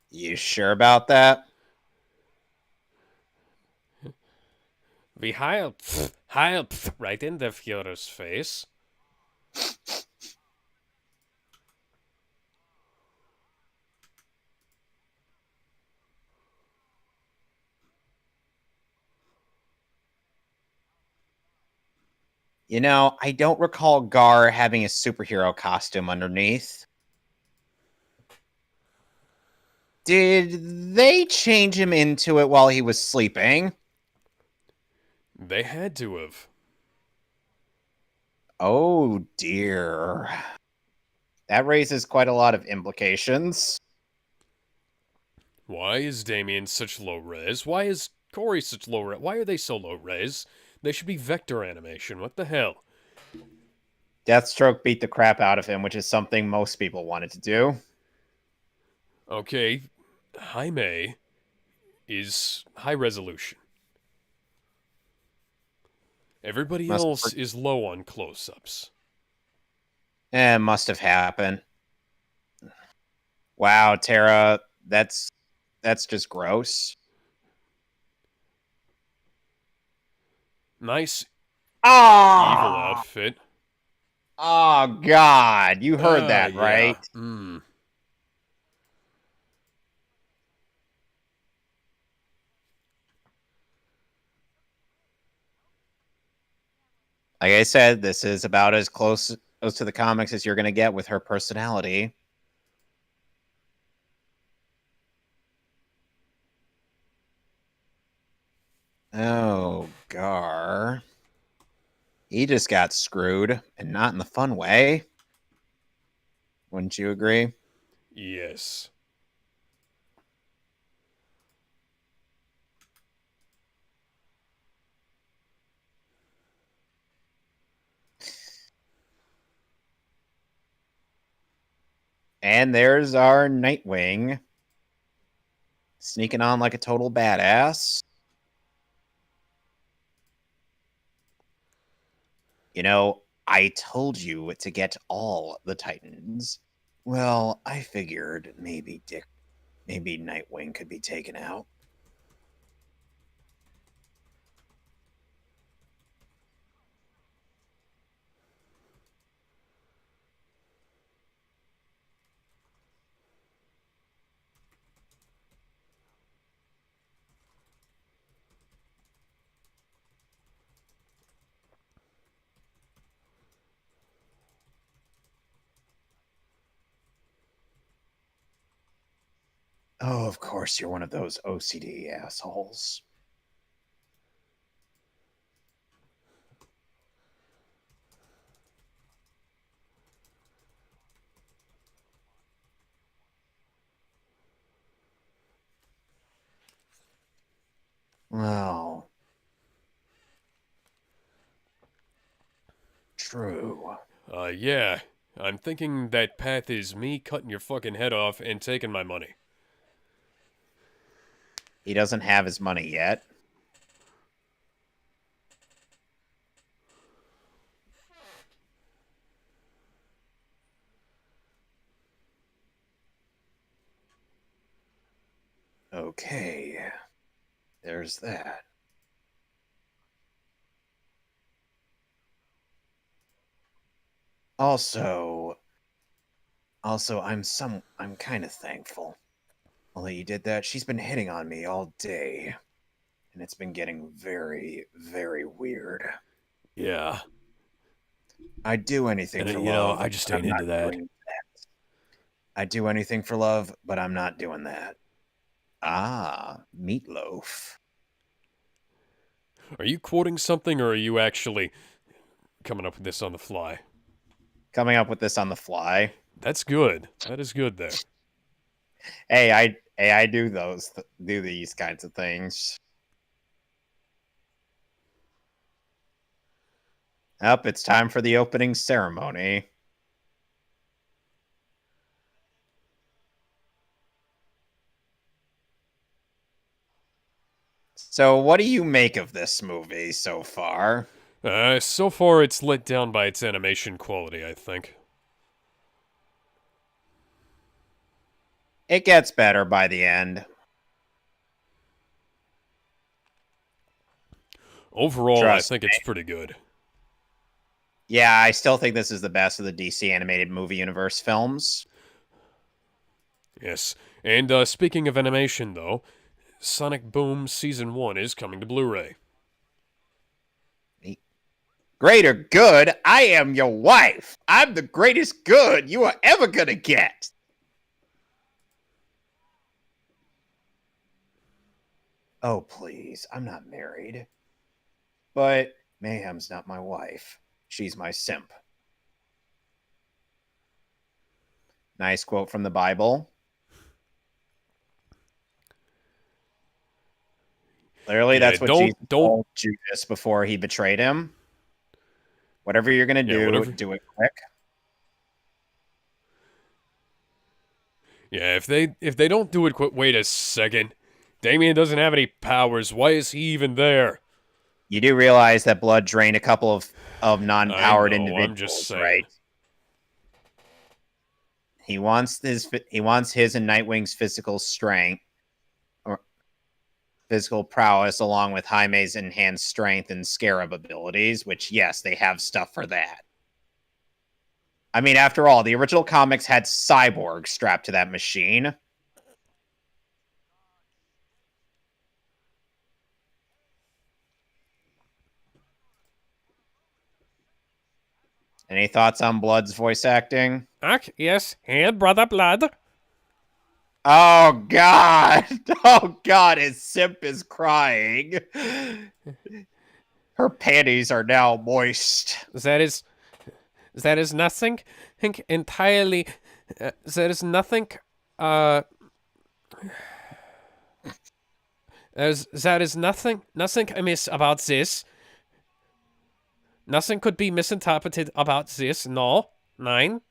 you sure about that? We heiled right in the Führer's face. You know, I don't recall Gar having a superhero costume underneath. Did they change him into it while he was sleeping? They had to have. Oh dear. That raises quite a lot of implications. Why is Damien such low res? Why is Corey such low res? Why are they so low res? They should be vector animation. What the hell? Deathstroke beat the crap out of him, which is something most people wanted to do. Okay, Jaime is high resolution. Everybody else is low on close-ups. Must have happened. Wow, Tara, that's just gross. Nice evil Ah! outfit. Oh, God. You heard that, Yeah. right? Like I said, this is about as close to the comics as you're going to get with her personality. Oh, Gar. He just got screwed, and not in the fun way. Wouldn't you agree? Yes. And there's our Nightwing. Sneaking on like a total badass. You know, I told you to get all the Titans. Well, I figured maybe Nightwing could be taken out. Oh, of course, you're one of those OCD assholes. Well, true. Yeah. I'm thinking that path is me cutting your fucking head off and taking my money. He doesn't have his money yet. Okay. There's that. Also, I'm kind of thankful. Although you did that, she's been hitting on me all day. And it's been getting very, very weird. Yeah. I'd do anything And for you know, love. I just but ain't I'm not into that. doing that. I'd do anything for love, but I'm not doing that. Ah, meatloaf. Are you quoting something or are you actually coming up with this on the fly? Coming up with this on the fly. That's good. That is good there. Hey, I do these kinds of things. Up, it's time for the opening ceremony. So, what do you make of this movie so far? So far it's let down by its animation quality, I think. It gets better by the end. Overall, Trust I think it's pretty good. Yeah, I still think this is the best of the DC animated movie universe films. Yes. And speaking of animation, though, Sonic Boom Season 1 is coming to Blu-ray. Greater good, I am your wife. I'm the greatest good you are ever gonna get. Oh, please, I'm not married. But Mayhem's not my wife. She's my simp. Nice quote from the Bible. Literally, Yeah, that's what Jesus don't. told Judas before he betrayed him. Whatever you're going to Yeah, do, whatever. do it quick. Yeah, if they don't do it quick. Wait a second. Damien doesn't have any powers. Why is he even there? You do realize that blood drained a couple of I non-powered know. individuals, I'm just saying. right? He wants his and Nightwing's physical strength or physical prowess, along with Jaime's enhanced strength and Scarab abilities. Which, yes, they have stuff for that. I mean, after all, the original comics had Cyborg strapped to that machine. Any thoughts on Blood's voice acting? Yes, and Brother Blood. Oh God! Oh God! His simp is crying. Her panties are now moist. That is nothing. Think entirely. There is nothing. There is nothing amiss about this. Nothing could be misinterpreted about this. No, nein.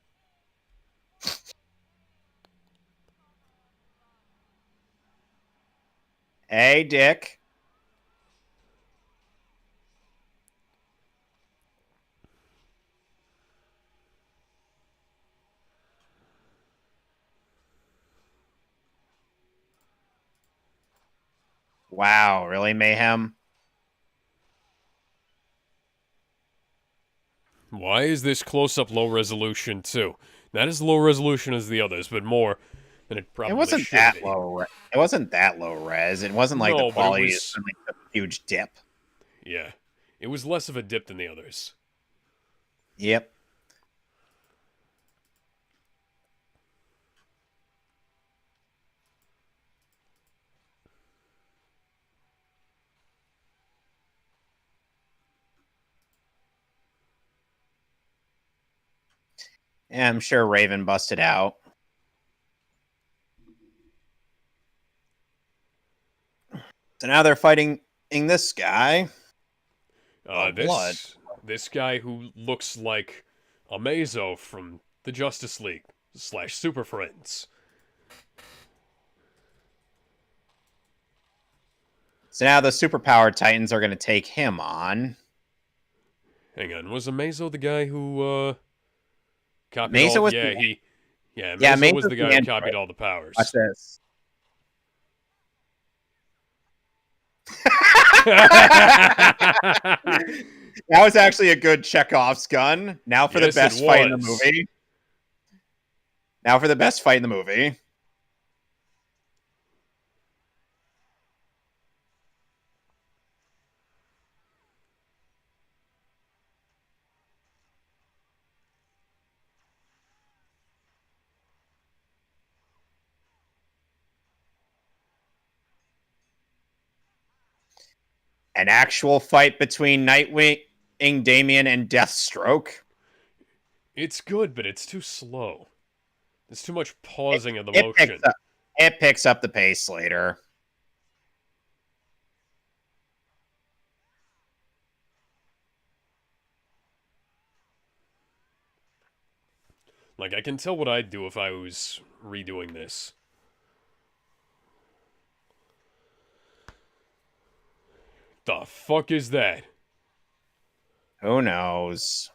Hey, Dick. Wow, really, Mayhem? Why is this close-up low resolution too? Not as low resolution as the others, but more than it probably It wasn't should that be. low. It wasn't that low res. It wasn't like No, the but it quality was- is like a huge dip. Yeah, it was less of a dip than the others. Yep. Yeah, I'm sure Raven busted out. So now they're fighting this guy. Blood. This guy who looks like Amazo from the Justice League / Super Friends. So now the superpowered Titans are going to take him on. Hang on, was Amazo the guy who copied Mesa all? was Yeah, the- Amazo Yeah, was Mesa's the the guy who android. copied all the powers. Watch this. That was actually a good Chekhov's gun. Now for Yes, the best it fight in the was. movie. Now for the best fight in the movie. An actual fight between Nightwing, Damian, and Deathstroke. It's good, but it's too slow. There's too much pausing of the motion. It picks up the pace later. Like, I can tell what I'd do if I was redoing this. The fuck is that? Who knows?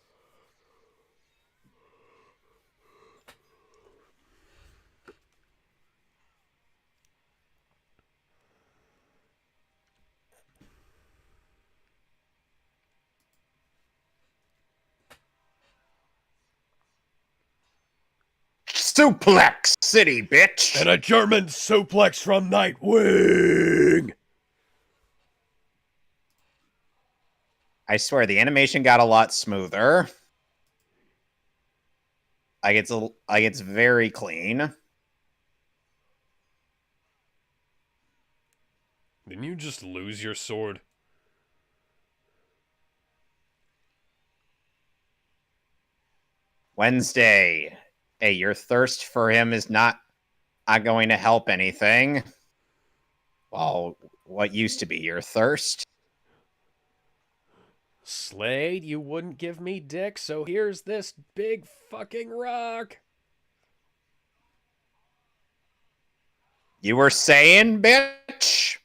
Suplex City, bitch! And a German suplex from Nightwing! I swear, the animation got a lot smoother. Like it's very clean. Didn't you just lose your sword? Wednesday, Hey, your thirst for him is not going to help anything. Well, what used to be your thirst? Slade, you wouldn't give me dick, so here's this big fucking rock. You were saying, bitch?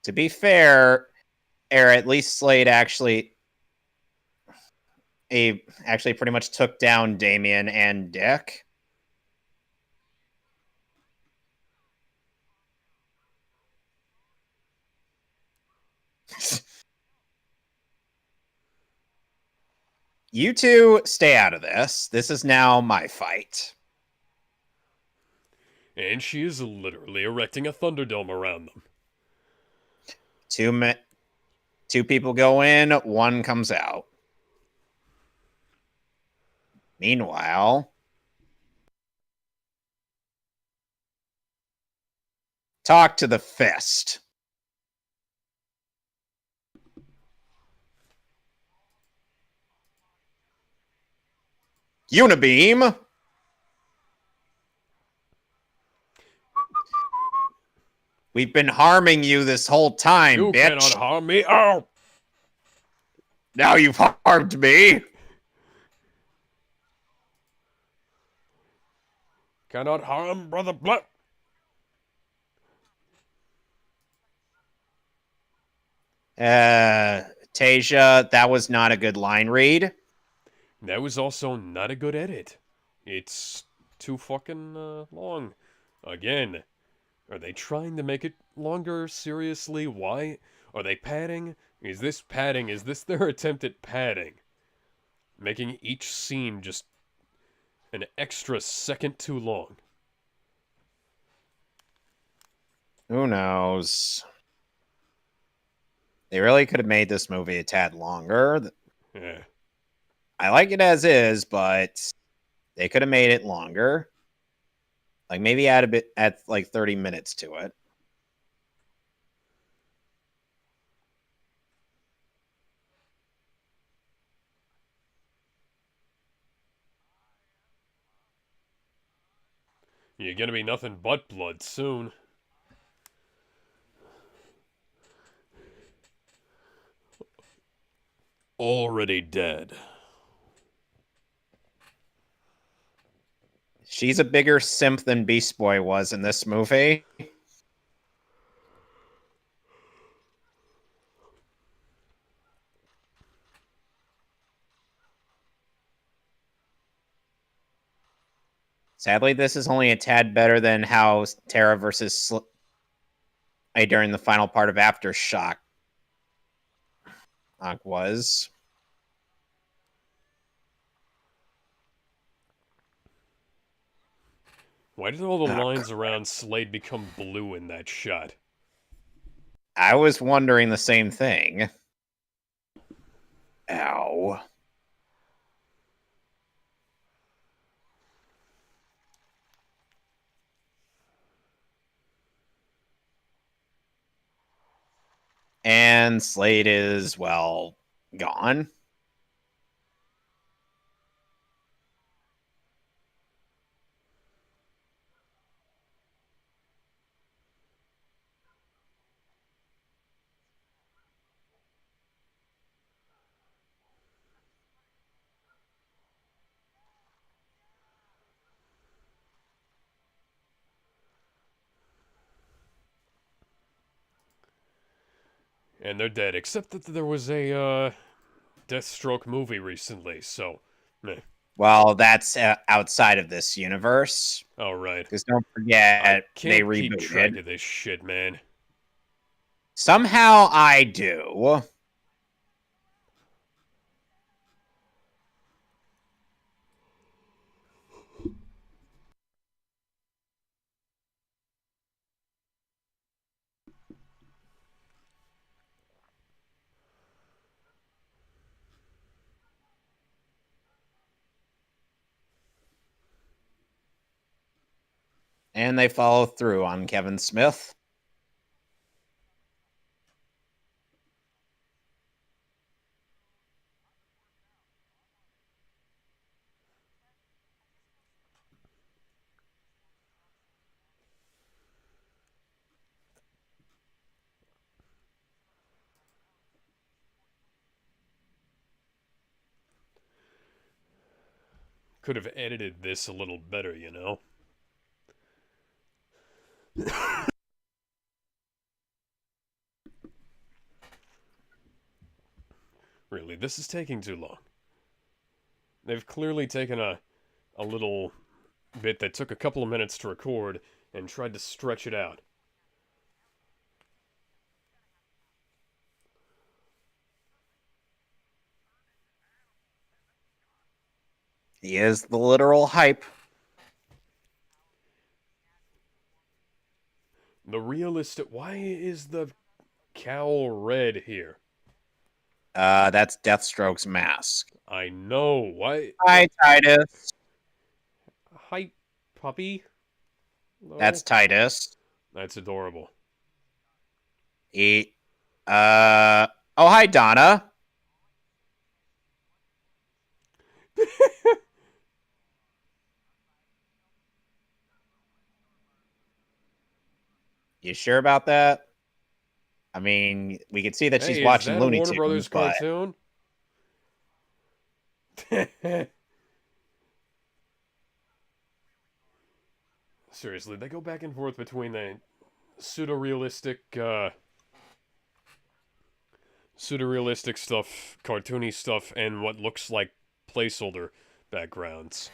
To be fair, at least Slade actually pretty much took down Damien and Dick. You two stay out of this. This is now my fight. And she is literally erecting a Thunderdome around them. Two people go in, one comes out. Meanwhile, talk to the fist. Unibeam. We've been harming you this whole time, You bitch. cannot harm me. Oh! Now you've harmed me. Cannot harm Brother Blood. Tasia, that was not a good line read. That was also not a good edit. It's too fucking long. Again, are they trying to make it longer? Seriously? Why? Are they padding? Is this padding? Is this their attempt at padding? Making each scene just an extra second too long. Who knows? They really could have made this movie a tad longer. Yeah. I like it as is, but they could have made it longer. Like maybe add like 30 minutes to it. You're gonna be nothing but blood soon. Already dead. She's a bigger simp than Beast Boy was in this movie. Sadly, this is only a tad better than how Terra versus during the final part of Aftershock was. Why did all the lines around Slade become blue in that shot? I was wondering the same thing. Ow. And Slade is, well, gone. And they're dead, except that there was a Deathstroke movie recently, so meh. Well, that's outside of this universe. Alright. Because don't I forget, they can't keep track rebooted. of this shit, man. Somehow I do. And they follow through on Kevin Smith. Could have edited this a little better, you know? Really, this is taking too long. They've clearly taken a little bit that took a couple of minutes to record and tried to stretch it out. He is the literal hype. The realistic... Why is the cowl red here? That's Deathstroke's mask. I know. Why? Hi, Titus. Hi, puppy. Hello? That's Titus. That's adorable. He, oh, hi, Donna. You sure about that? I mean, we could see that she's Hey, watching is that Looney a Warner Tunes, Brothers but cartoon? Seriously, they go back and forth between the pseudo-realistic stuff, cartoony stuff, and what looks like placeholder backgrounds.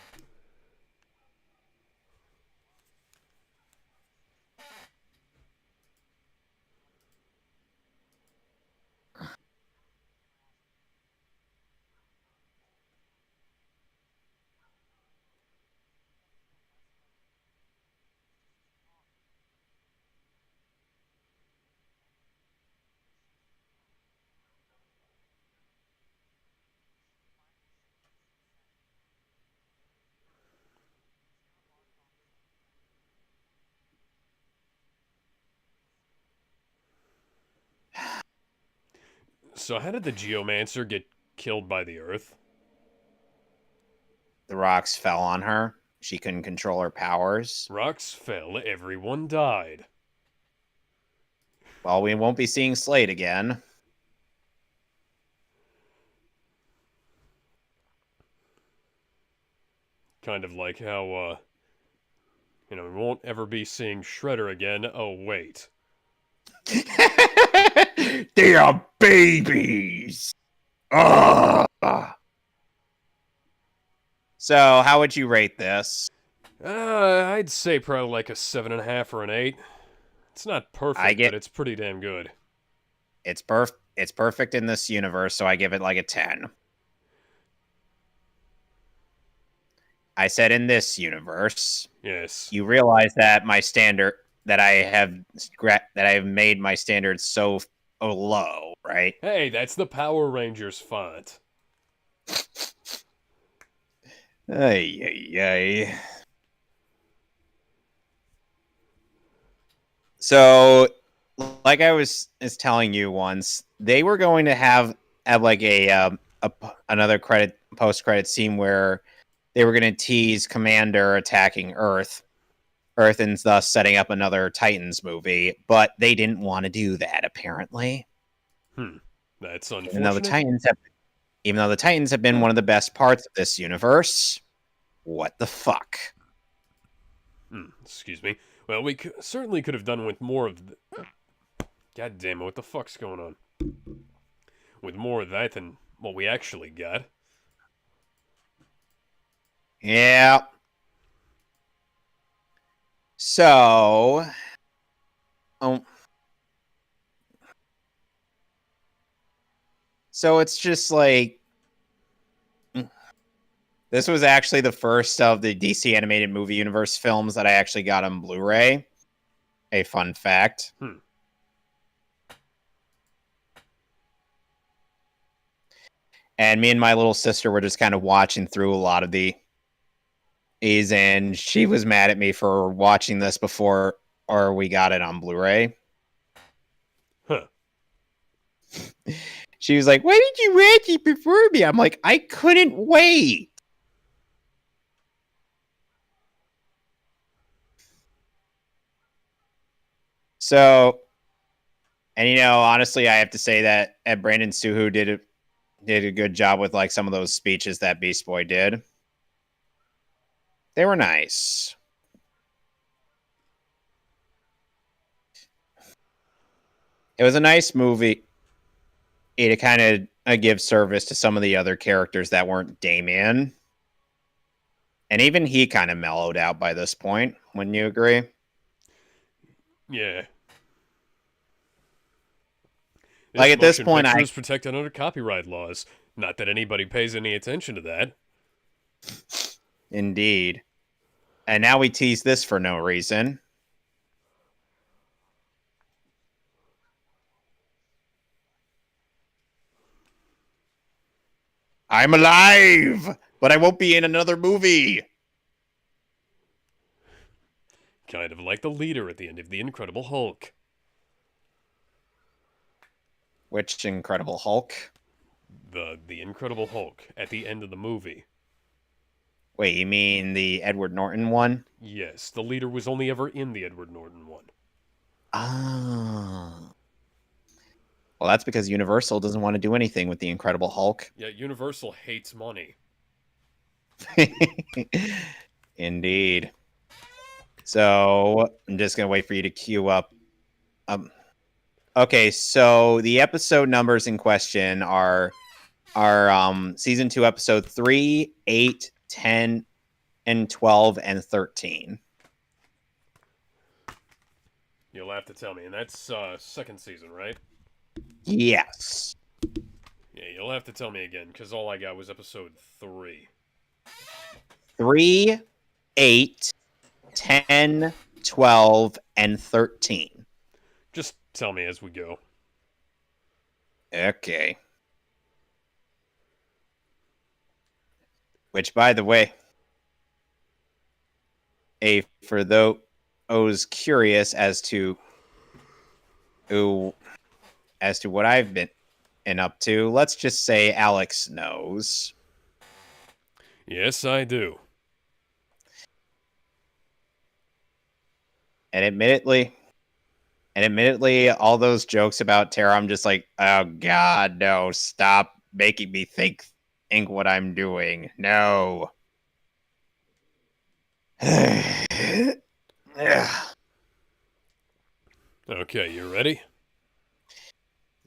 So how did the Geomancer get killed by the Earth? the rocks fell on her. She couldn't control her powers. Rocks fell, everyone died. Well, we won't be seeing Slade again. Kind of like how, we won't ever be seeing Shredder again. Oh, wait. They are babies. Ugh. So, how would you rate this? I'd say probably like a 7.5 or an 8. It's not perfect, but it's pretty damn good. It's perfect in this universe, so I give it like a 10. I said in this universe. Yes. You realize that my standard that I have made my standards so low, right? Hey, that's the Power Rangers font. Ay, ay, ay. So, like I was telling you once, they were going to have like another post credit scene where they were going to tease Commander attacking Earth, and thus setting up another Titans movie, but they didn't want to do that apparently. That's unfortunate. Even though the Titans have been one of the best parts of this universe, what the fuck? Excuse me. Well, we certainly could have done with more of the... God damn it, what the fuck's going on? With more of that than what we actually got. Yeah. So... So it's just like... This was actually the first of the DC Animated Movie Universe films that I actually got on Blu-ray. A fun fact. And me and my little sister were just kind of watching through a lot of the is in. She was mad at me for watching this before, or we got it on Blu-ray. Huh. She was like, "Why did you watch it before me?" I'm like, "I couldn't wait." So, and honestly, I have to say that Brandon Suhu did a good job with like some of those speeches that Beast Boy did. They were nice. It was a nice movie to kind of give service to some of the other characters that weren't Damien. And even he kind of mellowed out by this point. Wouldn't you agree? Yeah. Like, at this point, picture is protected under copyright laws. Not that anybody pays any attention to that. Indeed. And now we tease this for no reason. I'm alive, but I won't be in another movie. Kind of like the leader at the end of The Incredible Hulk. Which Incredible Hulk? The Incredible Hulk at the end of the movie. Wait, you mean the Edward Norton one? Yes, the leader was only ever in the Edward Norton one. Ah. Well, that's because Universal doesn't want to do anything with the Incredible Hulk. Yeah, Universal hates money. Indeed. So I'm just gonna wait for you to queue up. Okay, so the episode numbers in question are season 2, episode 3, 8, 10, and 12, and 13. You'll have to tell me, and that's second season, right? Yes. Yeah, you'll have to tell me again, because all I got was episode 3. 3, 8, 10, 12, and 13. Just tell me as we go. Okay. Which, by the way, for those curious as to what I've been up to, let's just say Alex knows. Yes, I do. And admittedly, all those jokes about Tara, I'm just like, oh God, no! Stop making me think what I'm doing. No. Okay, you ready?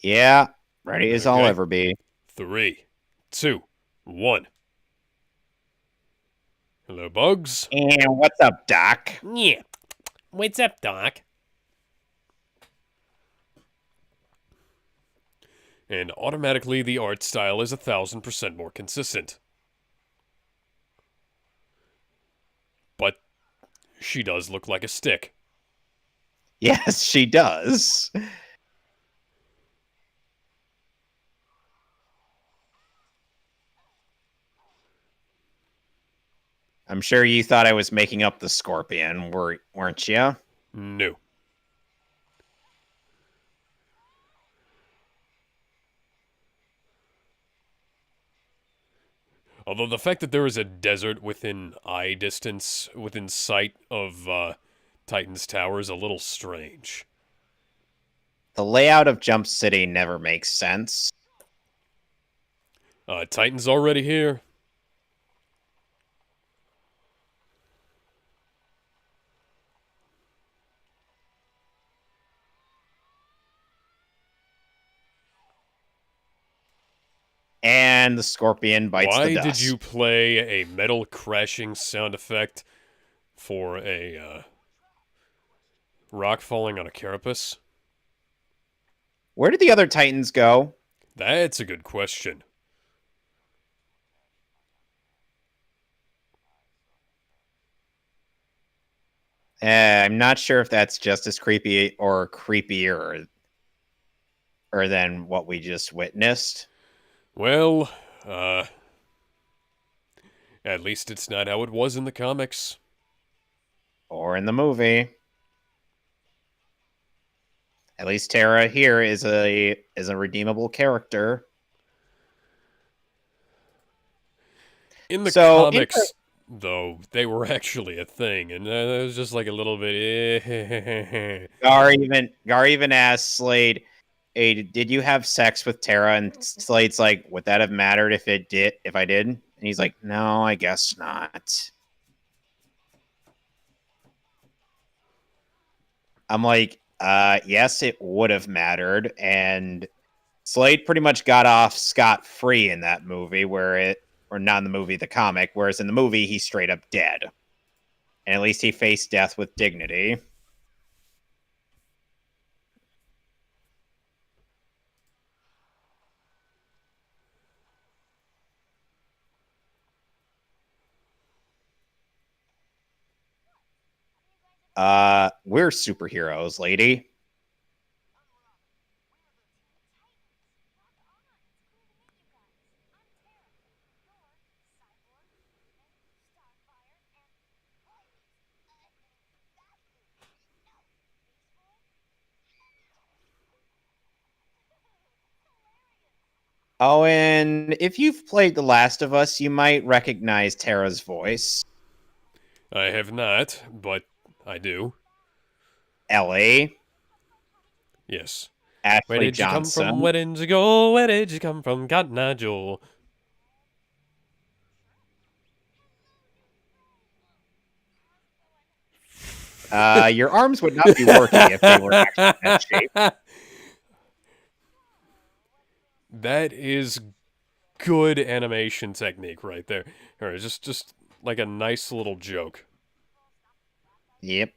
Yeah, ready as I'll Okay. ever be. 3, 2, 1. Hello, Bugs. And what's up, Doc? Yeah. What's up, Doc? And automatically the art style is 1,000% more consistent. But she does look like a stick. Yes, she does. I'm sure you thought I was making up the Scorpion, weren't you? No. Although the fact that there is a desert within eye distance, within sight of Titan's Tower is a little strange. The layout of Jump City never makes sense. Titan's already here. And the Scorpion bites the Why dust. did you play a metal crashing sound effect for a rock falling on a carapace? Where did the other Titans go? That's a good question. I'm not sure if that's just as creepy or creepier than what we just witnessed. Well, At least it's not how it was in the comics. Or in the movie. At least Tara here is a redeemable character. In the So, comics, though, they were actually a thing, and it was just like a little bit. Gar even asked Slade, "Hey, did you have sex with Tara?" And Slade's like, "Would that have mattered if I did?" And he's like, "No, I guess not." I'm like, yes, it would have mattered. And Slade pretty much got off scot-free in that movie, or not in the movie, the comic, whereas in the movie, he's straight up dead. And at least he faced death with dignity. We're superheroes, lady. Oh, and if you've played The Last of Us, you might recognize Tara's voice. I have not, but I do. Ellie. Yes. Where Ashley did you come from? Johnson. Where did you go? Where did you come from? Cotton Eye Joe. Your arms would not be working if they were actually in that shape. That is good animation technique right there. Or just like a nice little joke. Yep.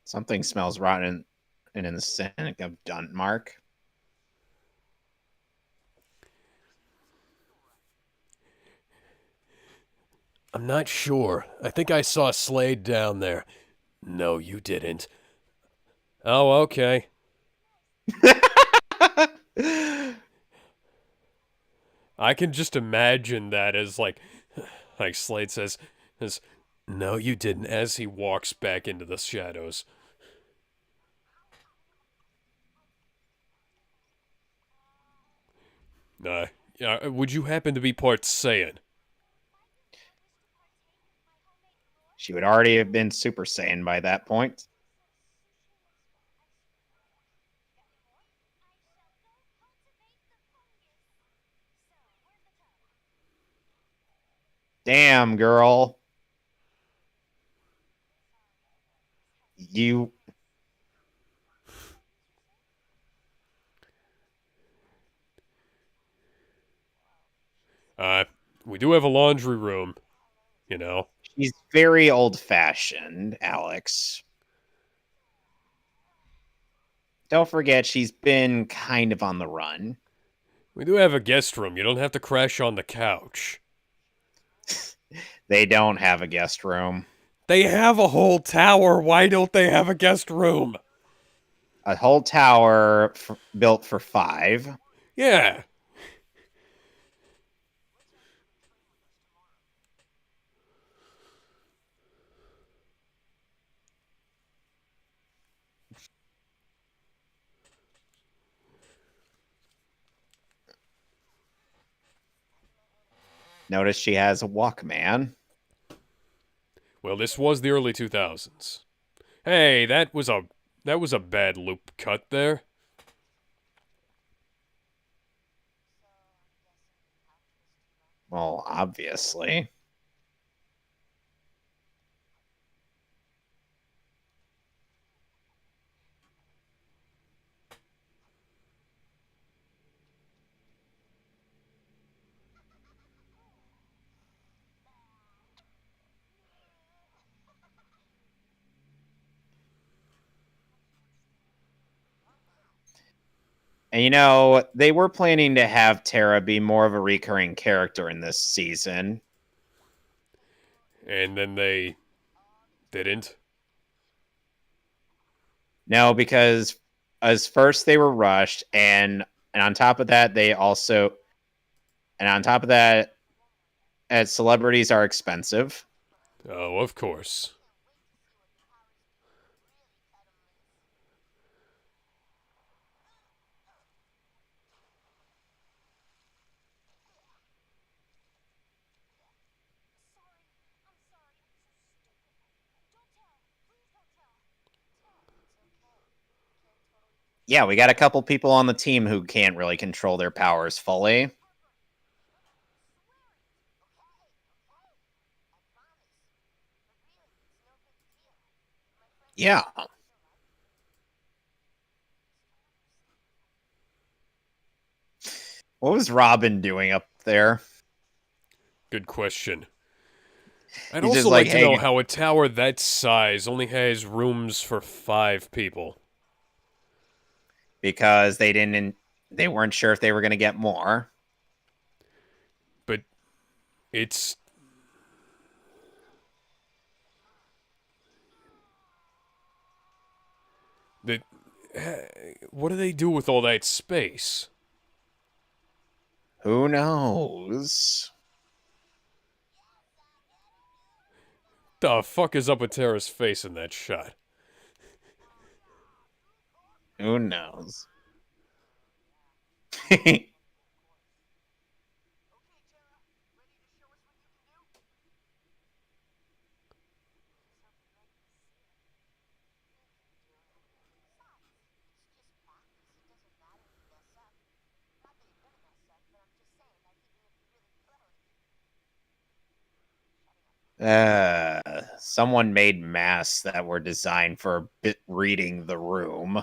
Something smells rotten and in the sink of Duntmark. I'm not sure. I think I saw Slade down there. No, you didn't. Oh, okay. I can just imagine that as like Slade says, as no, you didn't, as he walks back into the shadows. Yeah, would you happen to be part Saiyan? She would already have been Super Saiyan by that point. Damn, girl. You. We do have a laundry room, you know. She's very old-fashioned, Alex. Don't forget, she's been kind of on the run. We do have a guest room. You don't have to crash on the couch. They don't have a guest room. They have a whole tower. Why don't they have a guest room? A whole tower built for 5. Yeah. Notice she has a Walkman. Well, this was the early 2000s. Hey, that was a bad loop cut there. Well, obviously. And they were planning to have Tara be more of a recurring character in this season. And then they didn't. No, because as first they were rushed, and on top of that, as celebrities are expensive. Oh, of course. Yeah, we got a couple people on the team who can't really control their powers fully. Yeah. What was Robin doing up there? Good question. I'd He's also just like like, to know hey, how a tower that size only has rooms for 5 people. because they weren't sure if they were going to get more. But it's... What do they do with all that space? Who knows? The fuck is up with Tara's face in that shot? Who knows? Someone made masks that were designed for reading the room.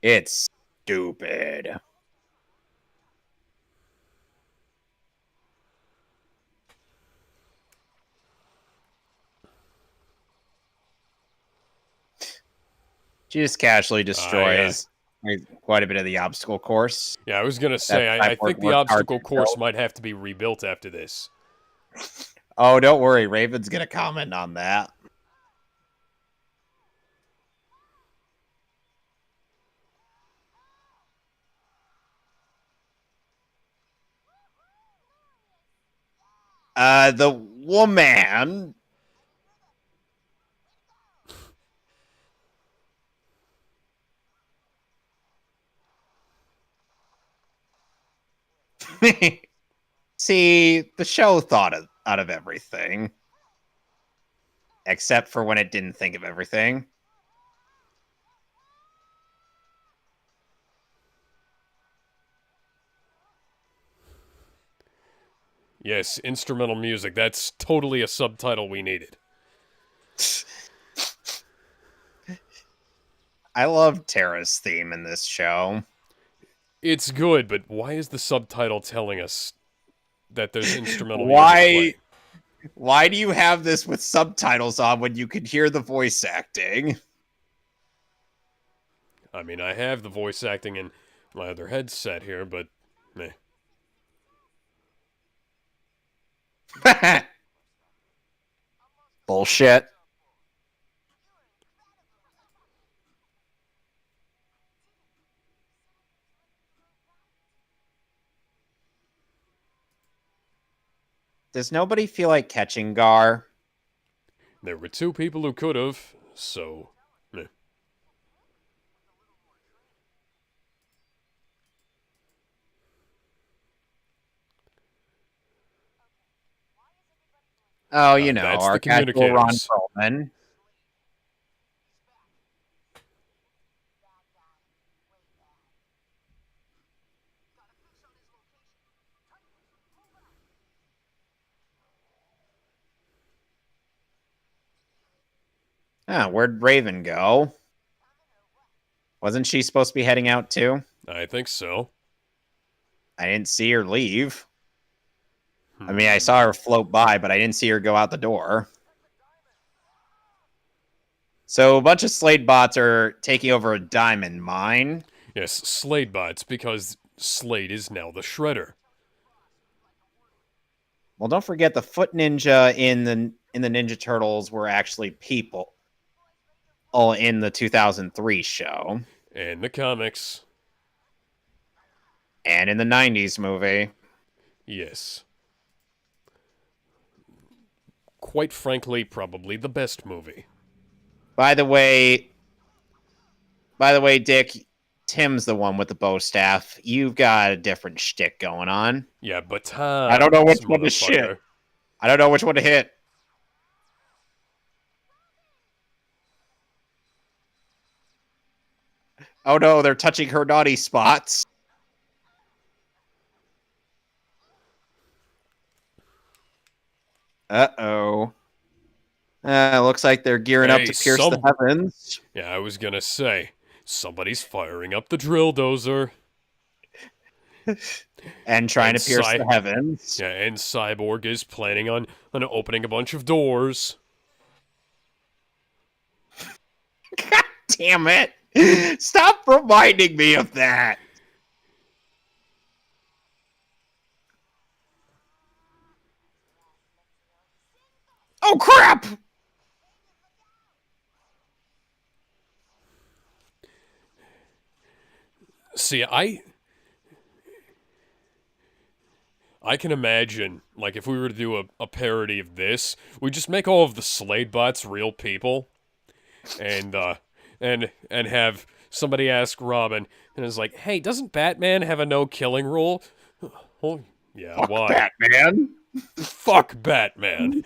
It's stupid. She just casually destroys quite a bit of the obstacle course. Yeah, I was gonna say, I think the obstacle course might have to be rebuilt after this. Oh, don't worry. Raven's going to comment on that. The woman. See, the show thought out of everything. Except for when it didn't think of everything. Yes, instrumental music. That's totally a subtitle we needed. I love Tara's theme in this show. It's good, but why is the subtitle telling us that there's instrumental music playing? Why do you have this with subtitles on when you could hear the voice acting? I mean, I have the voice acting in my other headset here, but meh. Bullshit. Does nobody feel like catching Gar? There were 2 people who could have, so meh. Oh, That's our the casual Ron communicators. Perlman. Where'd Raven go? Wasn't she supposed to be heading out too? I think so. I didn't see her leave. I mean, I saw her float by, but I didn't see her go out the door. So a bunch of Slade bots are taking over a diamond mine. Yes, Slade bots, because Slade is now the Shredder. Well, don't forget the Foot Ninja in the Ninja Turtles were actually people. All in the 2003 show. And the comics. And in the 90s movie. Yes. Quite frankly, probably the best movie. By the way, Dick, Tim's the one with the bow staff. You've got a different shtick going on. Yeah, but I don't know which one to shit. I don't know which one to hit. Oh no, they're touching her naughty spots. Uh-oh. Looks like they're gearing up to pierce the heavens. Yeah, I was gonna say, somebody's firing up the drill dozer. And trying to pierce the heavens. Yeah, and Cyborg is planning on opening a bunch of doors. God damn it! Stop reminding me of that! Oh crap! See, I can imagine, like, if we were to do a parody of this, we just make all of the Slade bots real people, and have somebody ask Robin, and it's like, hey, doesn't Batman have a no-killing rule? Oh, yeah, Fuck why? Batman. Fuck Batman.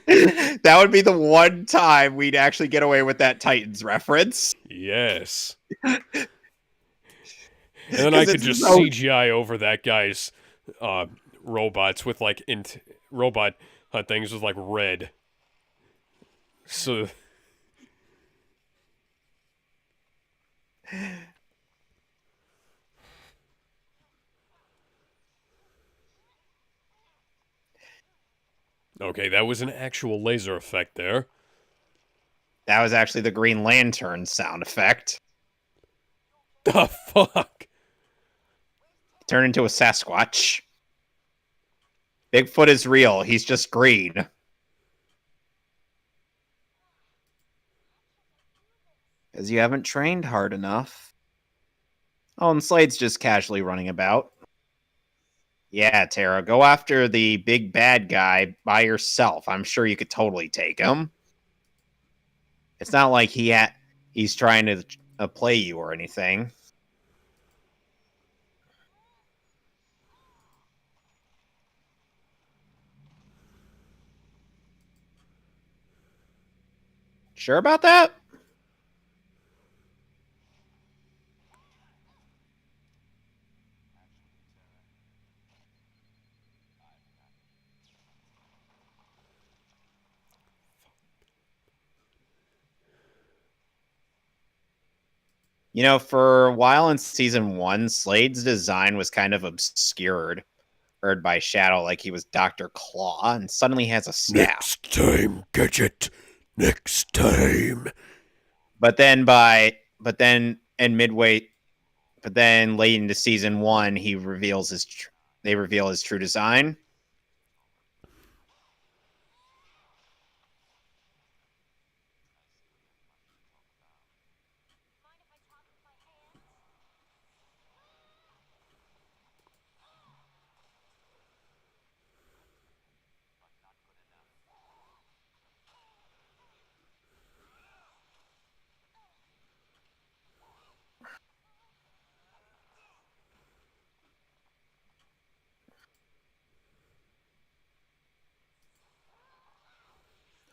That would be the one time we'd actually get away with that Titans reference. Yes. And then I could just CGI over that guy's robots with like robot things with like red. So okay, that was an actual laser effect there. That was actually the Green Lantern sound effect. The fuck? Turn into a Sasquatch. Bigfoot is real. He's just green. Because you haven't trained hard enough. Oh, and Slade's just casually running about. Yeah, Tara, go after the big bad guy by yourself. I'm sure you could totally take him. It's not like he's trying to play you or anything. Sure about that? You know, for a while in season 1, Slade's design was kind of obscured by Shadow, like he was Dr. Claw, and suddenly he has a staff. Next time, Gadget. Next time. But then late into season 1, they reveal his true design.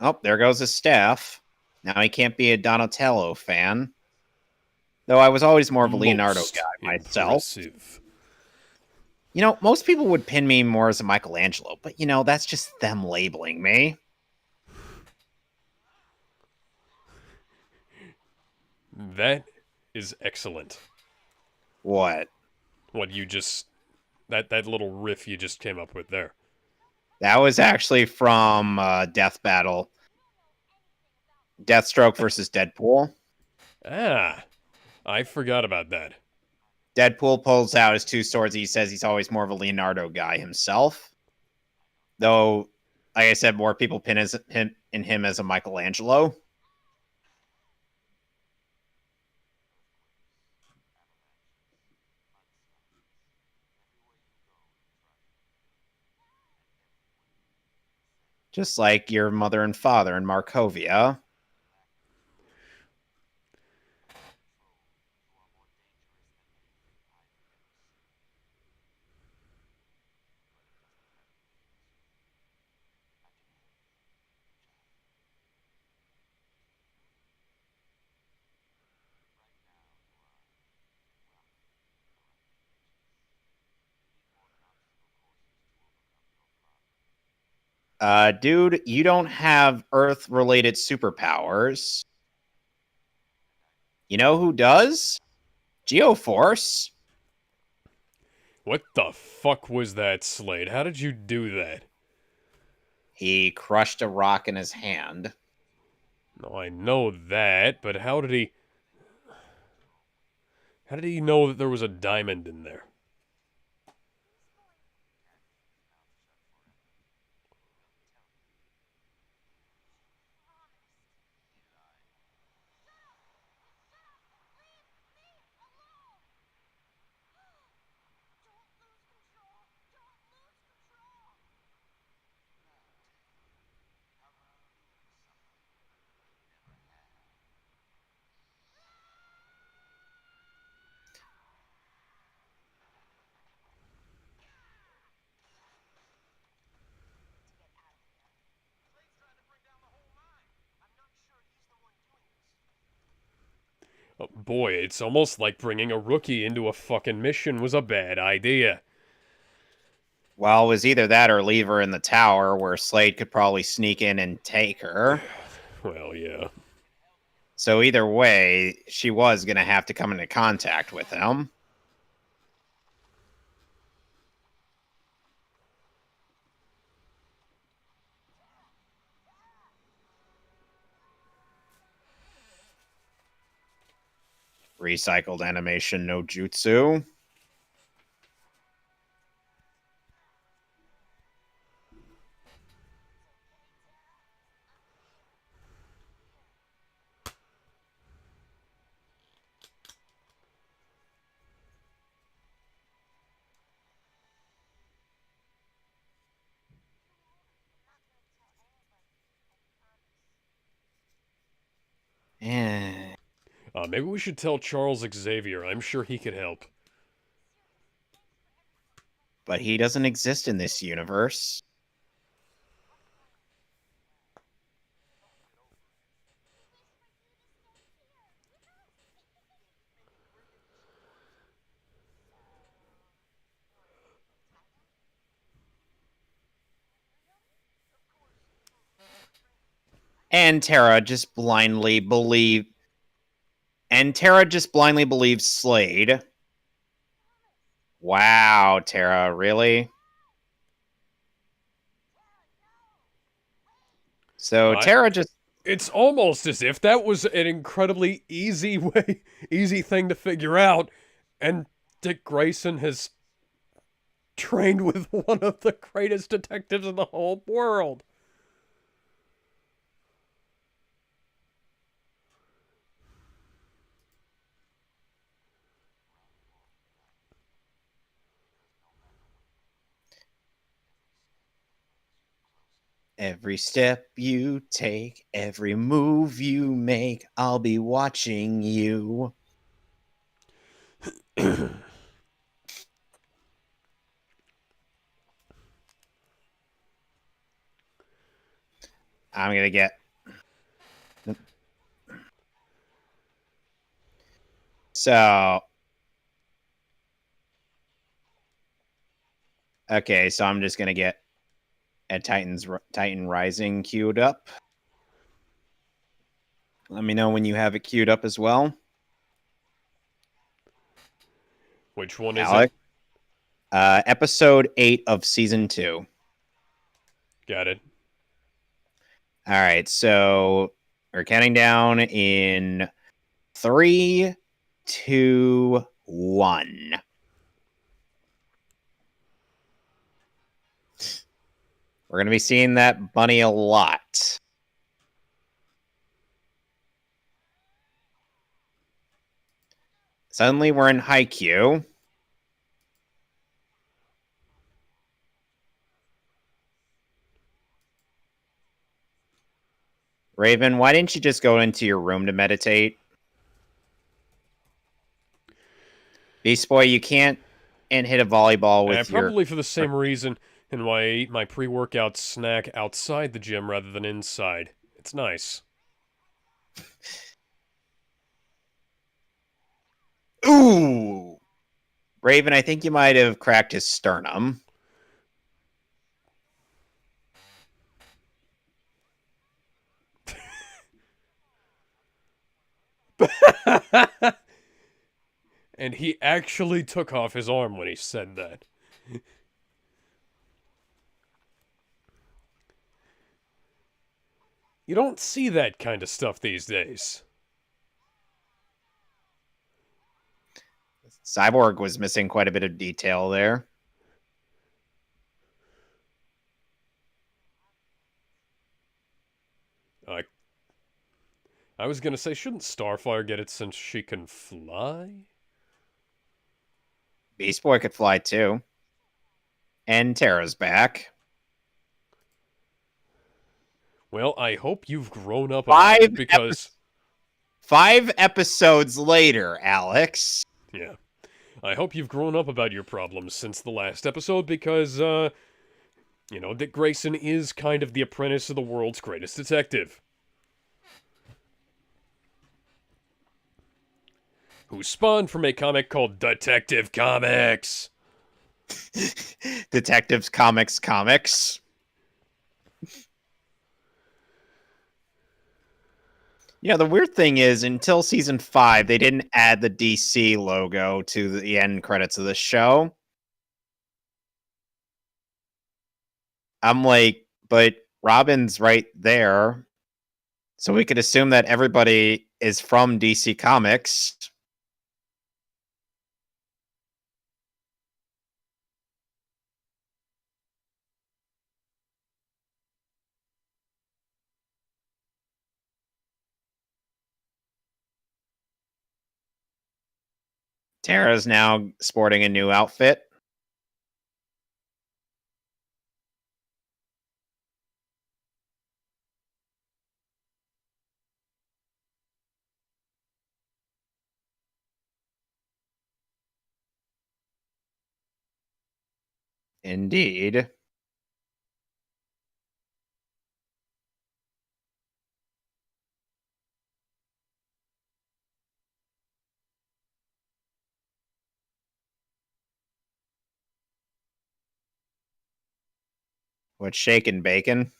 Oh, there goes his staff. Now he can't be a Donatello fan. Though I was always more of a Leonardo guy myself. Impressive. You know, most people would pin me more as a Michelangelo, but you know, that's just them labeling me. That is excellent. What? What you just that little riff you just came up with there. That was actually from Death Battle. Deathstroke versus Deadpool. Ah. I forgot about that. Deadpool pulls out his two swords. He says he's always more of a Leonardo guy himself. Though, like I said, more people pin him as a Michelangelo. Just like your mother and father in Markovia. Dude, you don't have Earth-related superpowers. You know who does? Geoforce. What the fuck was that, Slade? How did you do that? He crushed a rock in his hand. No, I know that, but how did he... How did he know that there was a diamond in there? Oh, boy, it's almost like bringing a rookie into a fucking mission was a bad idea. Well, it was either that or leave her in the tower where Slade could probably sneak in and take her. Well, yeah. So either way, she was going to have to come into contact with him. Recycled animation no jutsu. Eh. Maybe we should tell Charles Xavier. I'm sure he could help. But he doesn't exist in this universe. And Tara just blindly believes Slade. Wow, Tara, really? So Tara just... It's almost as if that was an incredibly easy thing to figure out, and Dick Grayson has trained with one of the greatest detectives in the whole world. Every step you take, every move you make, I'll be watching you. I'm going to get... So... Okay, so I'm just going to get a Titan Rising queued up. Let me know when you have it queued up as well. Which one is Alec? it? Episode 8 of Season 2. Got it. All right, so we're counting down in 3, 2, 1. We're going to be seeing that bunny a lot. Suddenly we're in Haikyuu. Raven, why didn't you just go into your room to meditate? Beast Boy, you can't hit a volleyball with your... Probably for the same reason and why I ate my pre-workout snack outside the gym rather than inside. It's nice. Ooh! Raven, I think you might have cracked his sternum. And he actually took off his arm when he said that. You don't see that kind of stuff these days. Cyborg was missing quite a bit of detail there. I was gonna say, shouldn't Starfire get it since she can fly? Beast Boy could fly too. And Terra's back. Well, I hope you've grown up Five about it because... 5 episodes later, Alex. Yeah. I hope you've grown up about your problems since the last episode because, you know, Dick Grayson is kind of the apprentice of the world's greatest detective. Who spawned from a comic called Detective Comics. Detectives Comics. Yeah, the weird thing is, until season 5, they didn't add the DC logo to the end credits of the show. I'm like, but Robin's right there. So we could assume that everybody is from DC Comics. Tara's now sporting a new outfit. Indeed. What's shaking, bacon?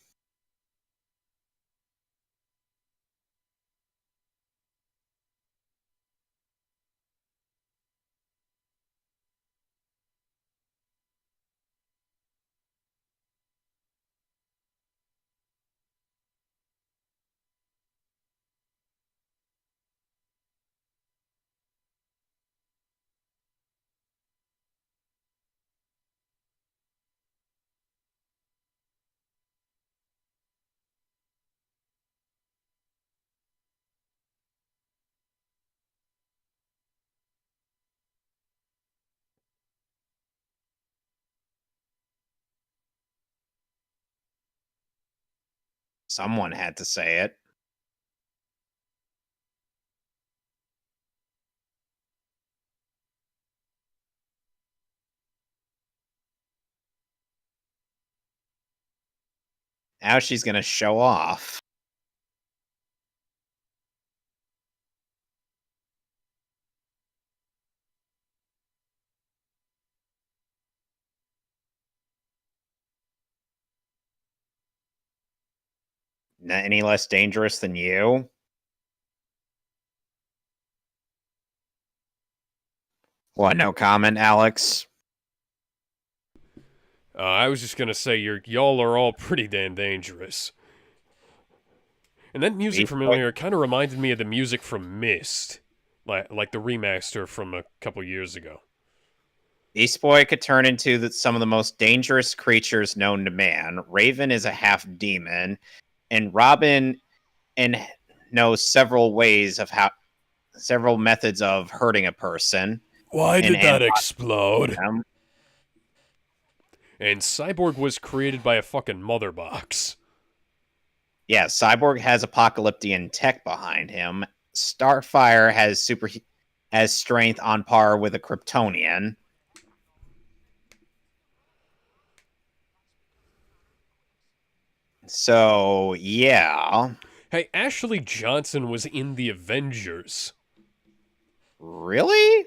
Someone had to say it. Now she's going to show off. Not any less dangerous than you? What, no comment, Alex? I was just gonna say, y'all are all pretty damn dangerous. And that music from earlier kind of reminded me of the music from Myst. like the remaster from a couple years ago. Beast Boy could turn into some of the most dangerous creatures known to man. Raven is a half demon, and Robin knows several methods of hurting a person. Why and did that analyzing explode? them. And Cyborg was created by a fucking mother box. Yeah, Cyborg has apocalyptic tech behind him. Starfire has strength on par with a Kryptonian. So, yeah. Hey, Ashley Johnson was in the Avengers. Really?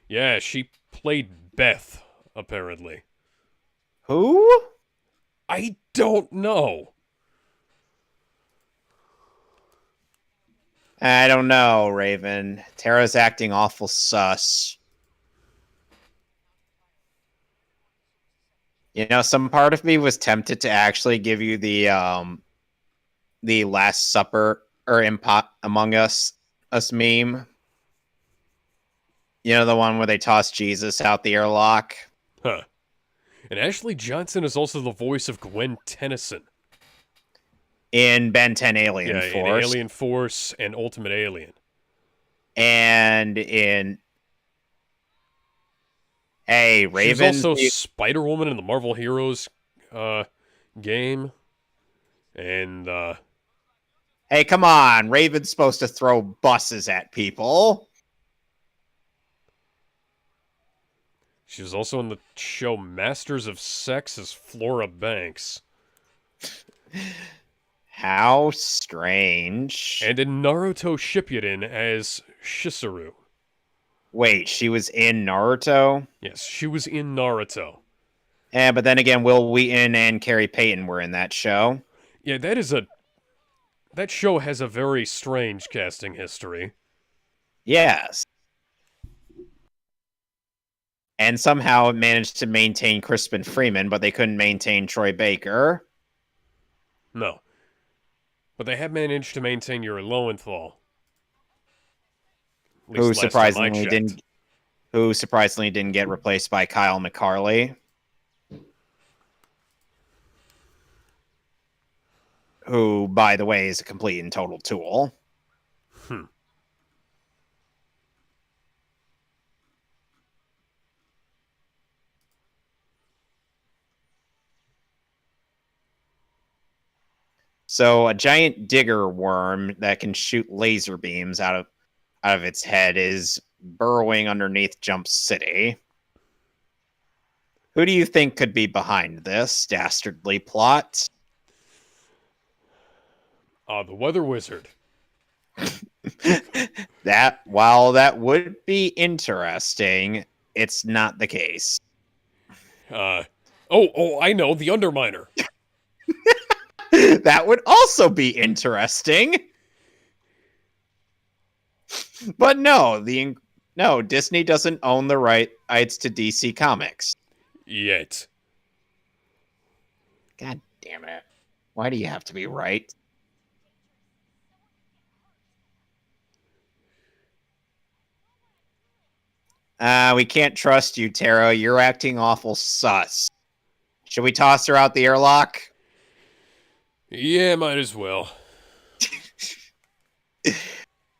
Yeah, she played Beth, apparently. Who? I don't know. I don't know, Raven. Tara's acting awful sus. You know, some part of me was tempted to actually give you the Last Supper or Among Us meme. You know, the one where they toss Jesus out the airlock? Huh. And Ashley Johnson is also the voice of Gwen Tennyson. In Ben 10 Alien In Force. Alien Force and Ultimate Alien. And in... Hey, Raven... She's also Spider-Woman in the Marvel Heroes game. And, Hey, come on. Raven's supposed to throw buses at people. she was also in the show Masters of Sex as Flora Banks. How strange. And in Naruto Shippuden as Shizuru. Wait, she was in Naruto? Yes, she was in Naruto. Yeah, but then again, Will Wheaton and Carrie Payton were in that show. Yeah, that show has a very strange casting history. Yes. And somehow it managed to maintain Crispin Freeman, but they couldn't maintain Troy Baker. No. But they have managed to maintain Yuri Lowenthal. Who surprisingly didn't get replaced by Kyle McCarley. Who, by the way, is a complete and total tool. So a giant digger worm that can shoot laser beams out of its head is burrowing underneath Jump City. Who do you think could be behind this dastardly plot? The Weather Wizard. While that would be interesting, it's not the case. I know, the Underminer. That would also be interesting. But no, Disney doesn't own the rights to DC Comics. Yet. God damn it. Why do you have to be right? We can't trust you, Tara. You're acting awful sus. Should we toss her out the airlock? Yeah, might as well.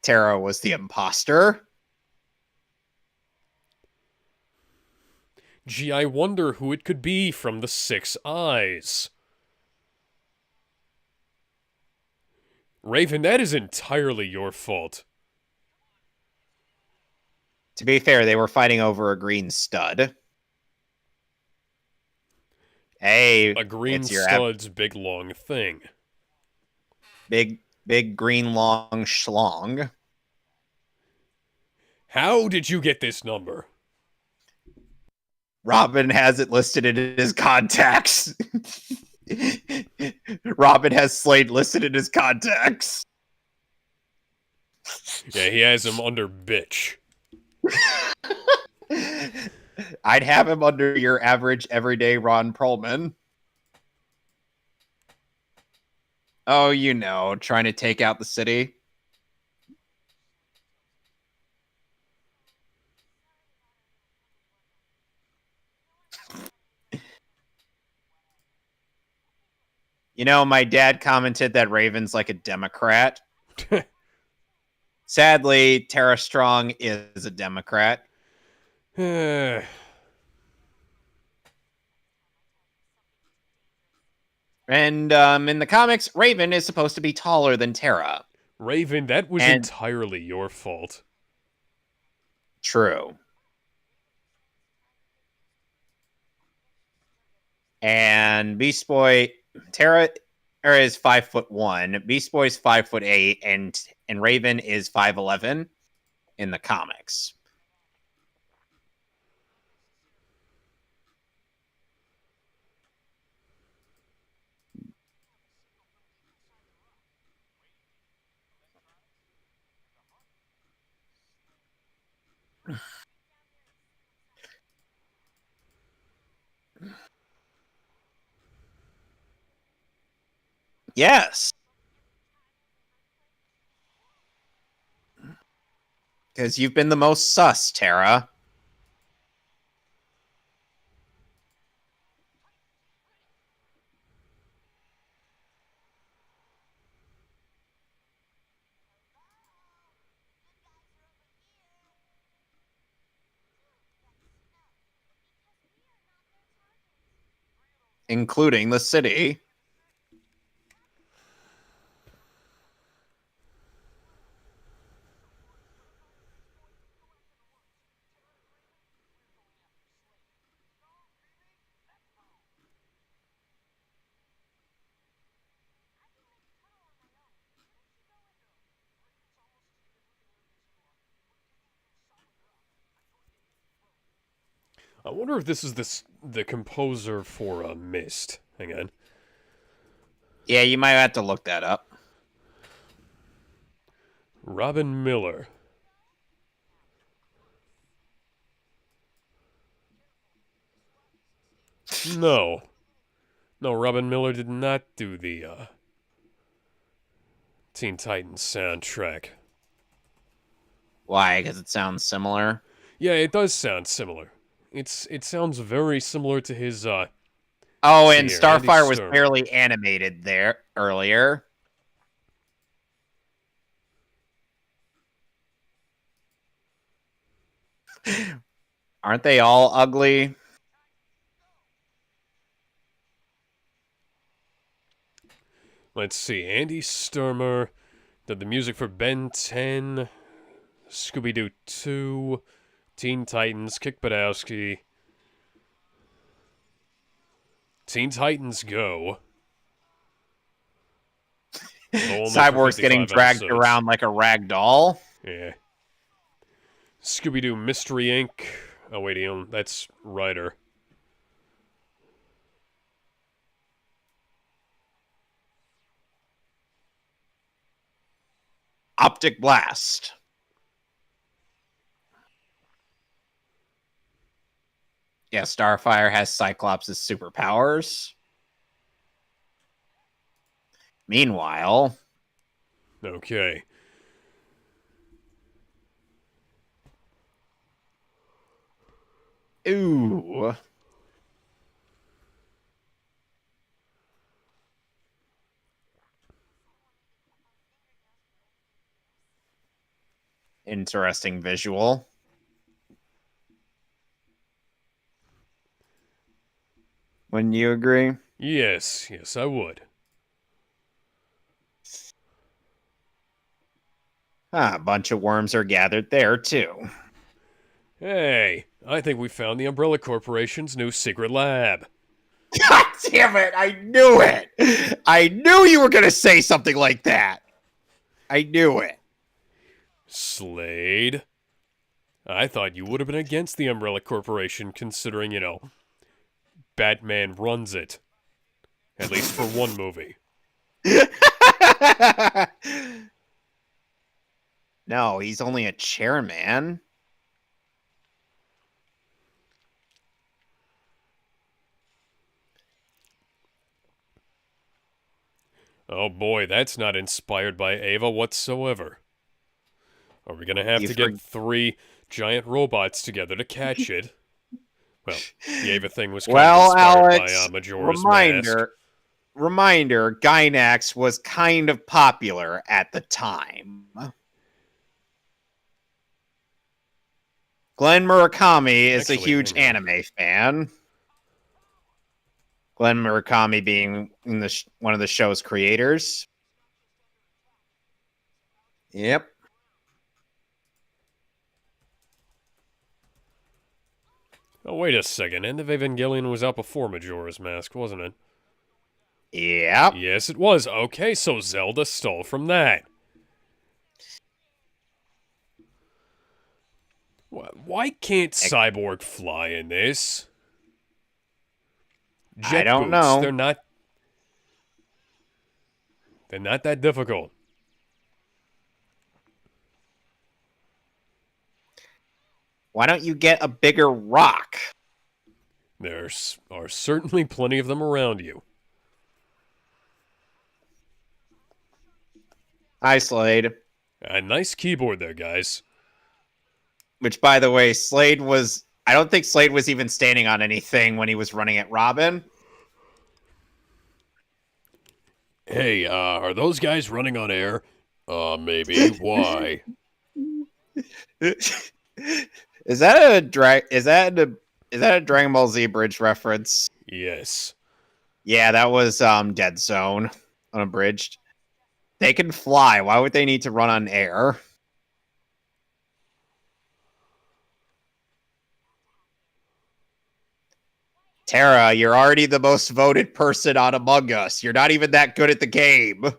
Tara was the imposter. Gee, I wonder who it could be from the 6 Eyes. Raven, that is entirely your fault. To be fair, they were fighting over a green stud. Hey, A green it's your stud's big long thing. big green long schlong. How did you get this number? Robin has it listed in his contacts. Robin has Slade listed in his contacts. Yeah, he has him under bitch. I'd have him under your average everyday Ron Perlman. Oh, you know, trying to take out the city. You know, my dad commented that Raven's like a Democrat. Sadly, Tara Strong is a Democrat. And in the comics, Raven is supposed to be taller than Tara. Raven, that was And- entirely your fault. True. And Beast Boy, Tara is 5'1". Beast Boy is 5'8", and Raven is 5'11" in the comics. Yes. Because you've been the most sus, Tara. Including the city. I wonder if this is the composer for Mist. Hang on. Yeah, you might have to look that up. Robin Miller. No. No, Robin Miller did not do the Teen Titans soundtrack. Why? Because it sounds similar. Yeah, it does sound similar. It sounds very similar to his Oh, see and here, Starfire Andy was Sturm. barely animated there earlier. Aren't they all ugly? Let's see. Andy Sturmer did the music for Ben 10, Scooby-Doo 2, Teen Titans, Kick Buttowski, Teen Titans Go. All meant for Cyborg's getting 55 dragged episodes. around like a rag doll. Yeah. Scooby-Doo Mystery Inc. Oh, wait, that's Ryder. Optic Blast. Yeah, Starfire has Cyclops' superpowers. Meanwhile, Okay. ooh. Interesting visual. Wouldn't you agree? Yes, I would. Ah, a bunch of worms are gathered there, too. Hey, I think we found the Umbrella Corporation's new secret lab. God damn it! I knew it! I knew you were going to say something like that! I knew it. Slade? I thought you would have been against the Umbrella Corporation considering, Batman runs it. At least for one movie. No, he's only a chairman. Oh boy, that's not inspired by Ava whatsoever. Are we gonna have You to get 3 giant robots together to catch it? Well, the Ava thing was kind of Well, inspired Alex, by Majora's Mask. reminder. reminder, Gynax was kind of popular at the time. Glenn Murakami is a huge anime fan. Glenn Murakami being one of the show's creators. Yep. Oh, wait a second. End of Evangelion was out before Majora's Mask, wasn't it? Yep. Yes, it was. Okay, so Zelda stole from that. Why can't Cyborg fly in this? Jet I don't boots, know. They're not that difficult. Why don't you get a bigger rock? There are certainly plenty of them around you. Hi, Slade. A nice keyboard there, guys. Which, by the way, Slade was... I don't think Slade was even standing on anything when he was running at Robin. Hey, are those guys running on air? Maybe. Why? Is that a Dragon Ball Z bridge reference? Yes. Yeah, that was Dead Zone unabridged. They can fly. Why would they need to run on air? Tara, you're already the most voted person on Among Us. You're not even that good at the game.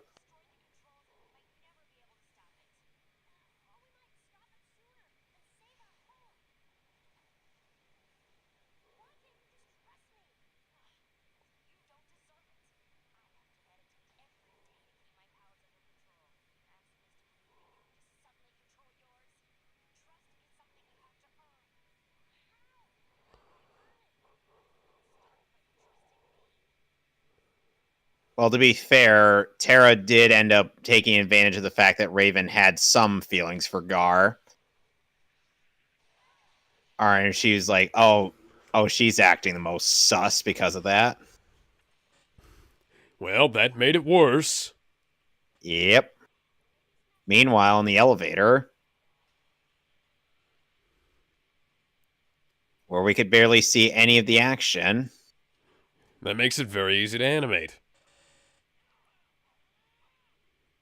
Well, to be fair, Tara did end up taking advantage of the fact that Raven had some feelings for Gar. And she was like, oh, she's acting the most sus because of that. Well, that made it worse. Yep. Meanwhile, in the elevator, where we could barely see any of the action. That makes it very easy to animate.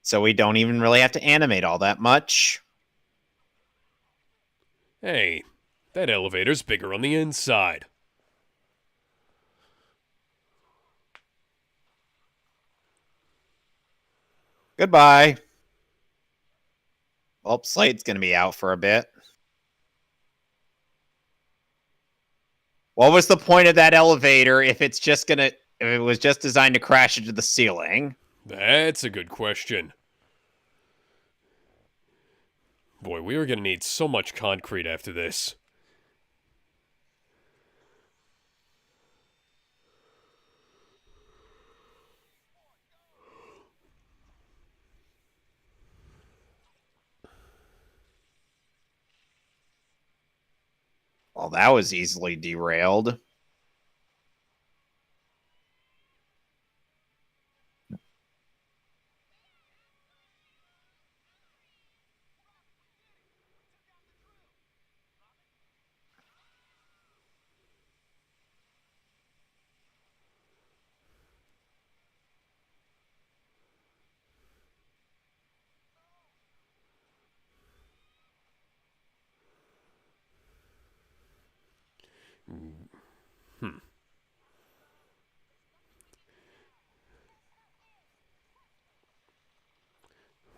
So we don't even really have to animate all that much. Hey, that elevator's bigger on the inside. Goodbye. Well, Slade's going to be out for a bit. What was the point of that elevator if it was just designed to crash into the ceiling? That's a good question. Boy, we are going to need so much concrete after this. Well, that was easily derailed.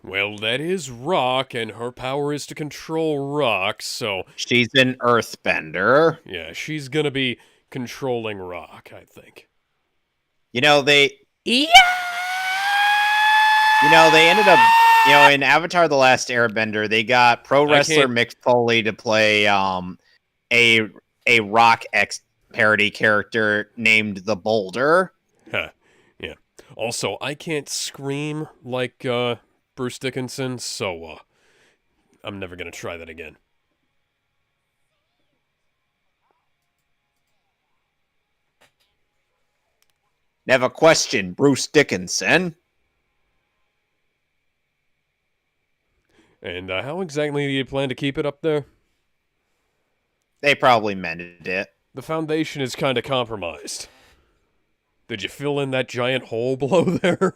Well, that is rock, and her power is to control rock, so... She's an earthbender. Yeah, she's gonna be controlling rock, I think. They Yeah! They ended up, in Avatar The Last Airbender, they got pro wrestler Mick Foley to play a rock X parody character named the Boulder. Huh. Yeah. Also, I can't scream like Bruce Dickinson, so I'm never gonna try that again. Never question Bruce Dickinson. And how exactly do you plan to keep it up there? They probably mended it. The foundation is kind of compromised. Did you fill in that giant hole below there?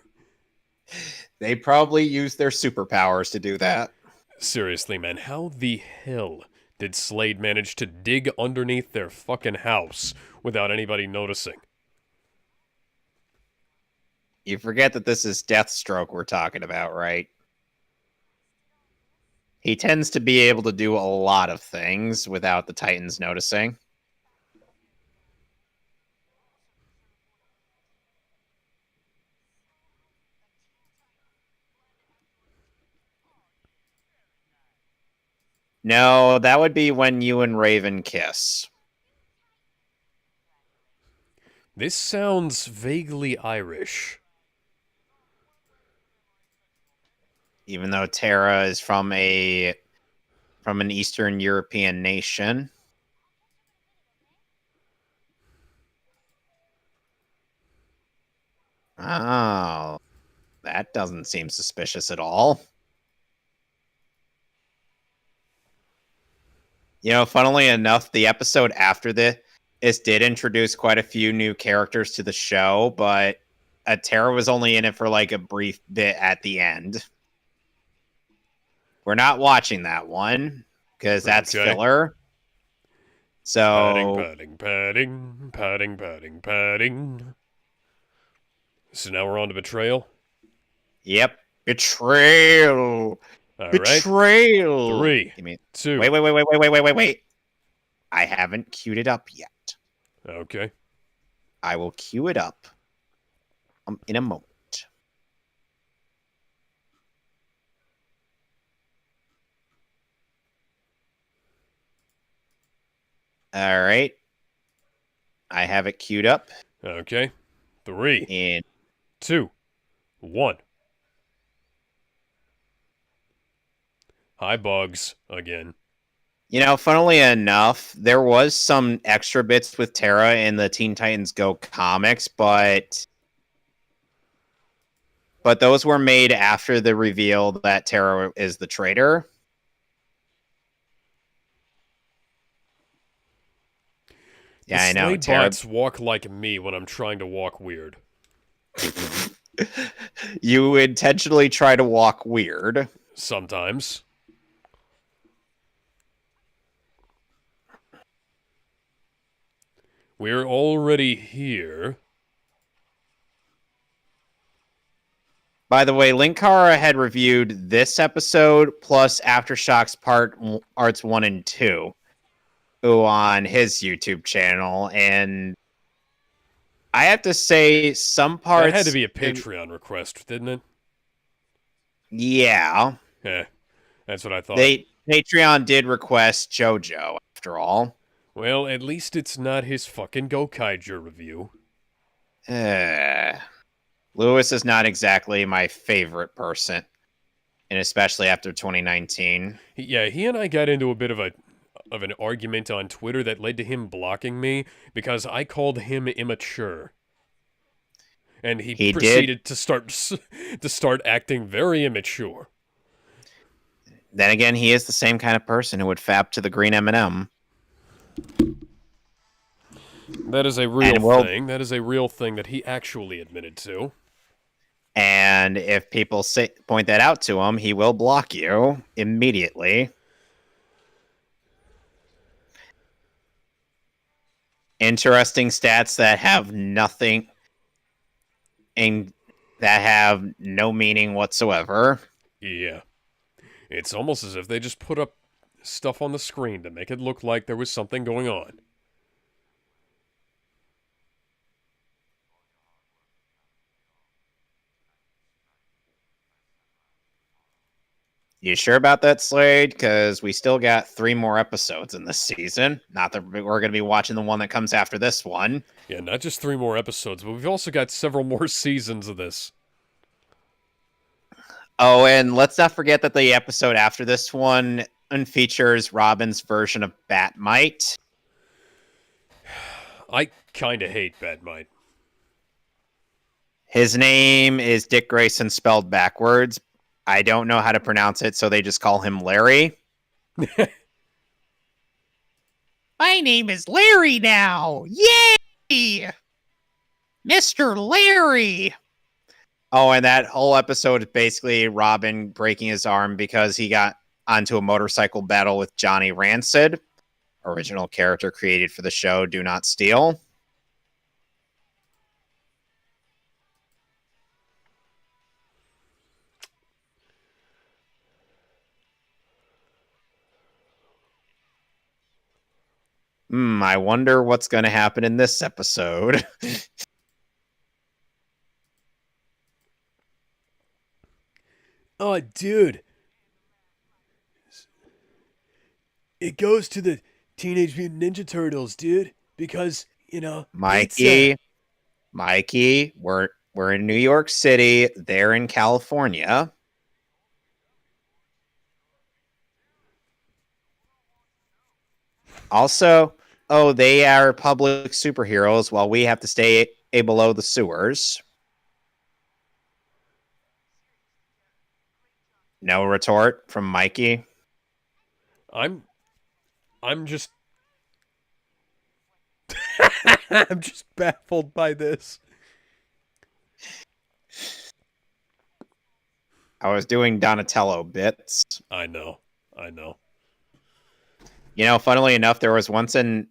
They probably used their superpowers to do that. Seriously, man, how the hell did Slade manage to dig underneath their fucking house without anybody noticing? You forget that this is Deathstroke we're talking about, right? He tends to be able to do a lot of things without the Titans noticing. No, that would be when you and Raven kiss. This sounds vaguely Irish. Even though Tara is from an Eastern European nation. Oh, that doesn't seem suspicious at all. You know, funnily enough, the episode after this did introduce quite a few new characters to the show, but Tara was only in it for like a brief bit at the end. We're not watching that one because that's Okay. filler. So padding. So now we're on to betrayal. Yep, betrayal. All right. Betrayal. 3, Give me 2. Wait. I haven't queued it up yet. Okay. I will queue it up in a moment. All right. I have it queued up. Okay. 3, And 2, 1. Hi, Bugs, again. you know, funnily enough, there was some extra bits with Tara in the Teen Titans Go comics, but those were made after the reveal that Tara is the traitor. Yeah, I know. Slade Tara, bots walk like me when I'm trying to walk weird. you intentionally try to walk weird. Sometimes. We're already here. By the way, Linkara had reviewed this episode plus Aftershocks Arts 1 and 2 on his YouTube channel, and I have to say some parts... That had to be a Patreon request, didn't it? Yeah. Yeah, that's what I thought. Patreon did request JoJo, after all. Well, at least it's not his fucking Gokaiger review. Lewis is not exactly my favorite person, and especially after 2019. Yeah, he and I got into a bit of an argument on Twitter that led to him blocking me because I called him immature. And he proceeded to start acting very immature. Then again, he is the same kind of person who would fap to the green M&M. That is a real thing. That is a real thing that he actually admitted to. And if people point that out to him, he will block you immediately. Interesting stats that have nothing and that have no meaning whatsoever. Yeah. It's almost as if they just put up stuff on the screen to make it look like there was something going on. You sure about that, Slade? Because we still got 3 more episodes in this season. Not that we're going to be watching the one that comes after this one. Yeah, not just 3 more episodes, but we've also got several more seasons of this. Oh, and let's not forget that the episode after this one features Robin's version of Batmite. I kind of hate Batmite. His name is Dick Grayson spelled backwards. I don't know how to pronounce it, so they just call him Larry. My name is Larry now. Yay! Mr. Larry. Oh, and that whole episode is basically Robin breaking his arm because he got onto a motorcycle battle with Johnny Rancid, original character created for the show Do Not Steal. I wonder what's going to happen in this episode. Oh, dude. It goes to the Teenage Mutant Ninja Turtles, dude. Because, Mikey, we're in New York City. They're in California. Also, they are public superheroes while we have to stay below the sewers. No retort from Mikey. I'm just I'm just baffled by this. I was doing Donatello bits. I know. Funnily enough, there was once a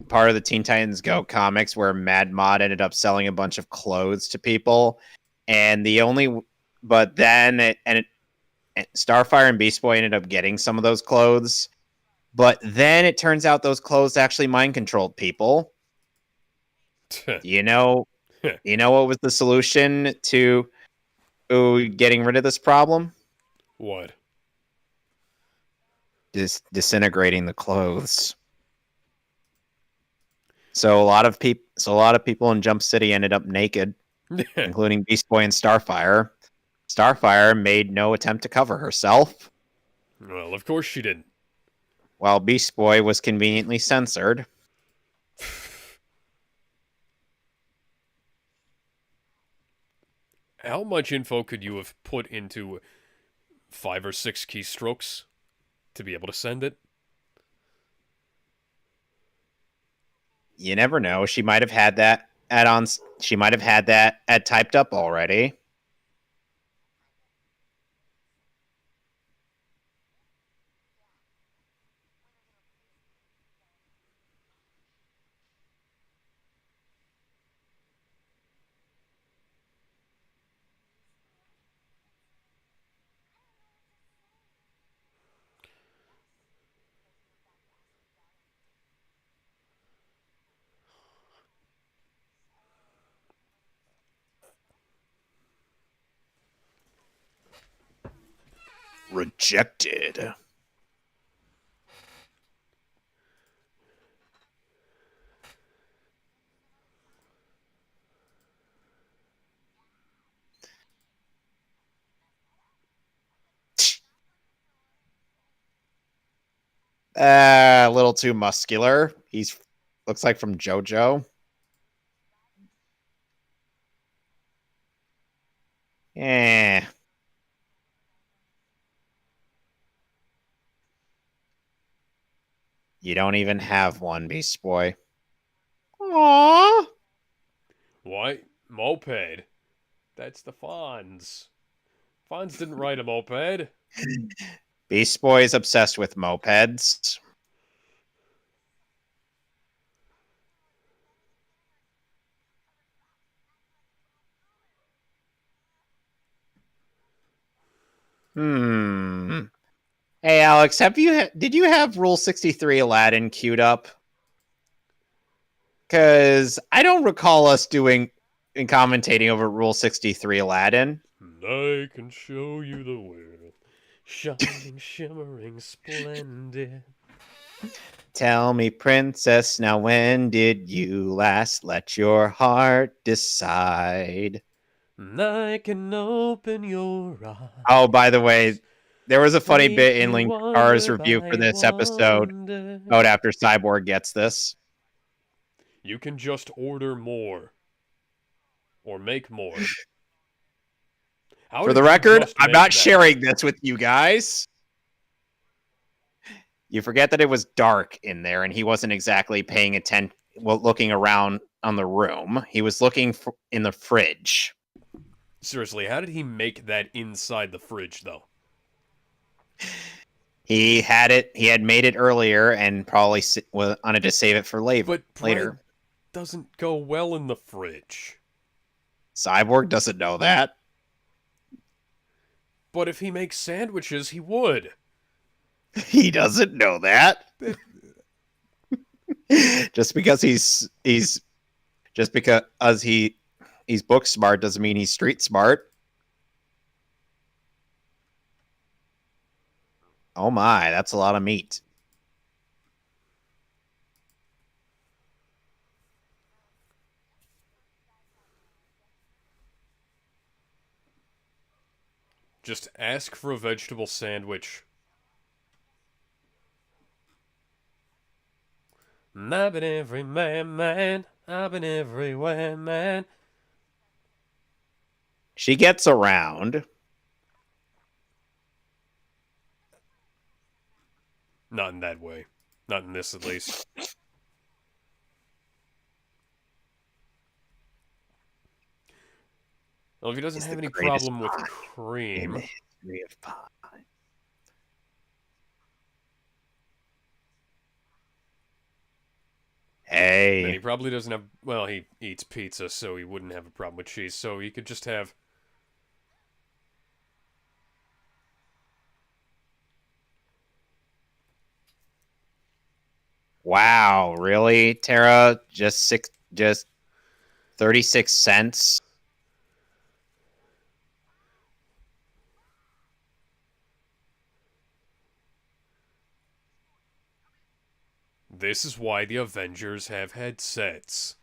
part of the Teen Titans Go comics where Mad Mod ended up selling a bunch of clothes to people, and Starfire and Beast Boy ended up getting some of those clothes, but then it turns out those clothes actually mind controlled people. You know what was the solution to getting rid of this problem? What? Disintegrating the clothes. So a lot of people in Jump City ended up naked, including Beast Boy and Starfire. Starfire made no attempt to cover herself. Well, of course she didn't. While Beast Boy was conveniently censored. How much info could you have put into 5 or 6 keystrokes to be able to send it? You never know. She might have had that add-ons. She might have had that typed up already. Rejected. A little too muscular. He's looks like from JoJo. You don't even have one, Beast Boy. Aww. Why? Moped. That's the Fonz. Fonz didn't ride a moped. Beast Boy is obsessed with mopeds. Hey, Alex, did you have Rule 63 Aladdin queued up? Because I don't recall us doing and commentating over Rule 63 Aladdin. I can show you the world, shining, shimmering, splendid. Tell me, princess, now when did you last let your heart decide? I can open your eyes. Oh, by the way, there was a funny bit in Link Car's review for this episode. Out after Cyborg gets this. You can just order more. or make more. How For did the he record, just I'm make not that? sharing this with you guys. You forget that it was dark in there, and he wasn't exactly paying attention, looking around on the room. He was looking in the fridge. Seriously, how did he make that inside the fridge, though? He had it. He had made it earlier, and probably wanted to save it for later. But bread doesn't go well in the fridge. Cyborg doesn't know that. But if he makes sandwiches, he would. He doesn't know that. Just because he's book smart doesn't mean he's street smart. Oh my, that's a lot of meat. Just ask for a vegetable sandwich. I've been every man. I've been everywhere, man. She gets around. Not in that way. Not in this, at least. Well, if he doesn't have any problem with cream... Of pie. Hey. Then he probably doesn't have... Well, he eats pizza, so he wouldn't have a problem with cheese. So he could just have... Wow, really, Tara? Just 36 cents? This is why the Avengers have headsets.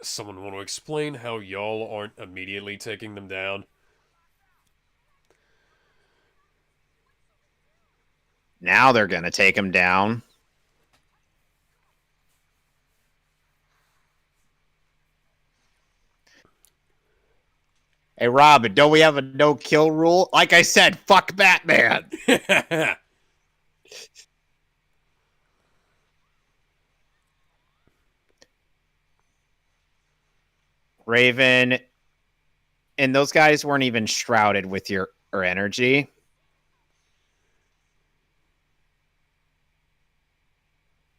Someone want to explain how y'all aren't immediately taking them down? Now they're gonna take him down. Hey, Robin, don't we have a no-kill rule? Like I said, fuck Batman! Raven, and those guys weren't even shrouded with your energy.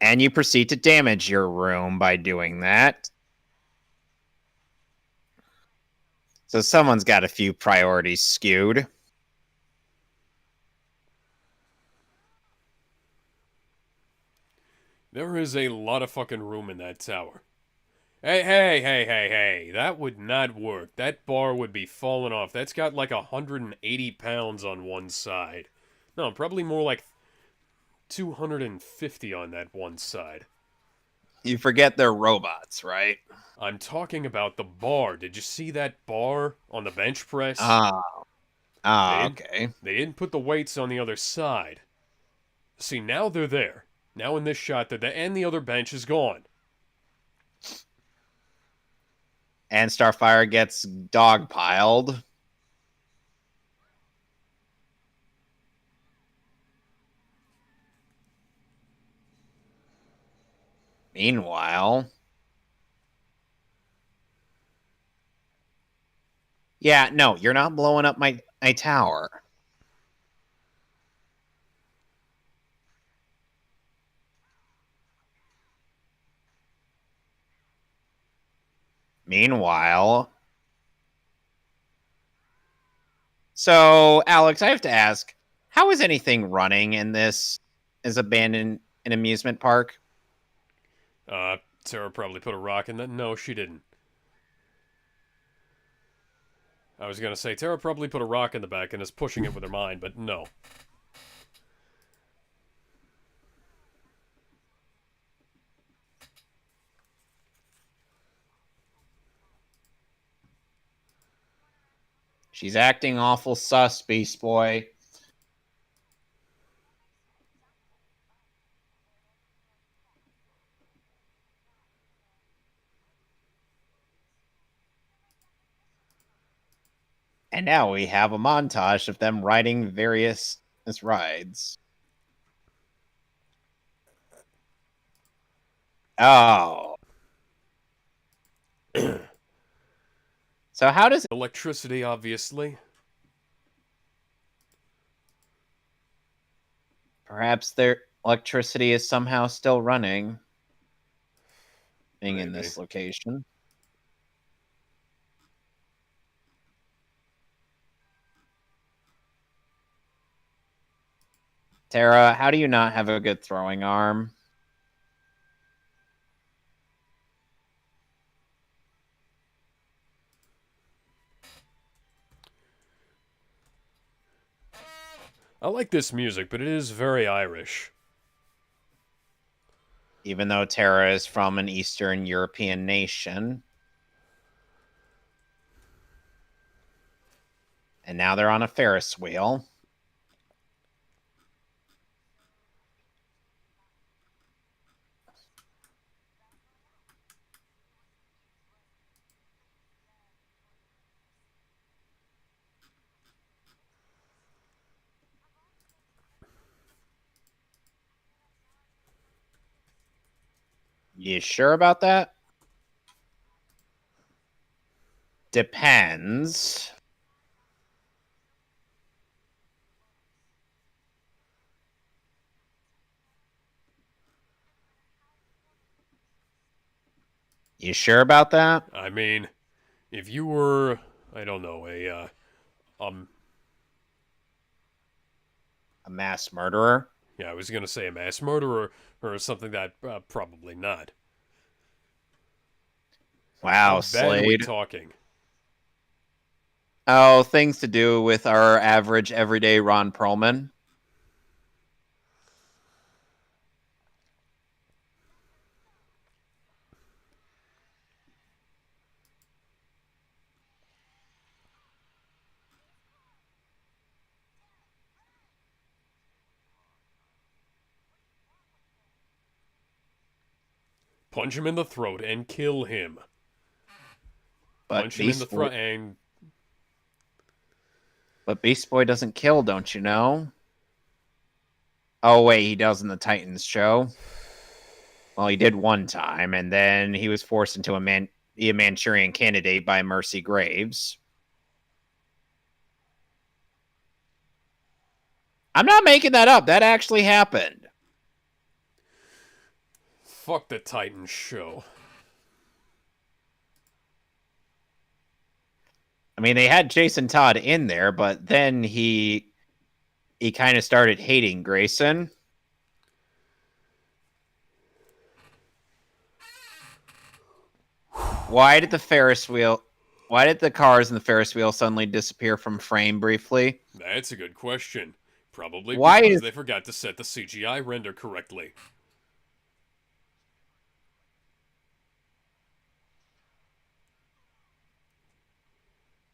And you proceed to damage your room by doing that. So someone's got a few priorities skewed. There is a lot of fucking room in that tower. Hey, that would not work. That bar would be falling off. That's got like 180 pounds on one side. No, probably more like 250 on that one side. You forget they're robots, right? I'm talking about the bar. Did you see that bar on the bench press? Okay. They didn't put the weights on the other side. See, now they're there. Now in this shot, they're there, and the other bench is gone. And Starfire gets dogpiled. Meanwhile... Yeah, no, you're not blowing up my tower. Meanwhile... So, Alex, I have to ask, how is anything running in this abandoned an amusement park? Sarah probably put a rock in that. No, she didn't. I was gonna say, Tara probably put a rock in the back and is pushing it with her mind, but no. She's acting awful sus, Beast Boy. And now we have a montage of them riding various rides. Oh. So how does Electricity, obviously. perhaps their electricity is somehow still running being in Maybe. this location? Tara, how do you not have a good throwing arm? I like this music, but it is very Irish. Even though Tara is from an Eastern European nation. And now they're on a Ferris wheel. You sure about that? Depends. You sure about that? I mean, if you were, I don't know, A mass murderer? yeah, I was gonna say a mass murderer or something that, probably not. Wow, How bad are we Slade. talking? Oh, things to do with our average everyday Ron Perlman. Punch him in the throat and kill him. But Punch him in the throat and... Beast Boy doesn't kill, don't you know? Oh, wait, he does in the Titans show. Well, he did one time, and then he was forced into a Manchurian Candidate by Mercy Graves. I'm not making that up. That actually happened. Fuck the Titans show. I mean, they had Jason Todd in there, but then he kind of started hating Grayson. Why did the cars in the Ferris wheel suddenly disappear from frame briefly? That's a good question. Probably Why because is- they forgot to set the CGI render correctly.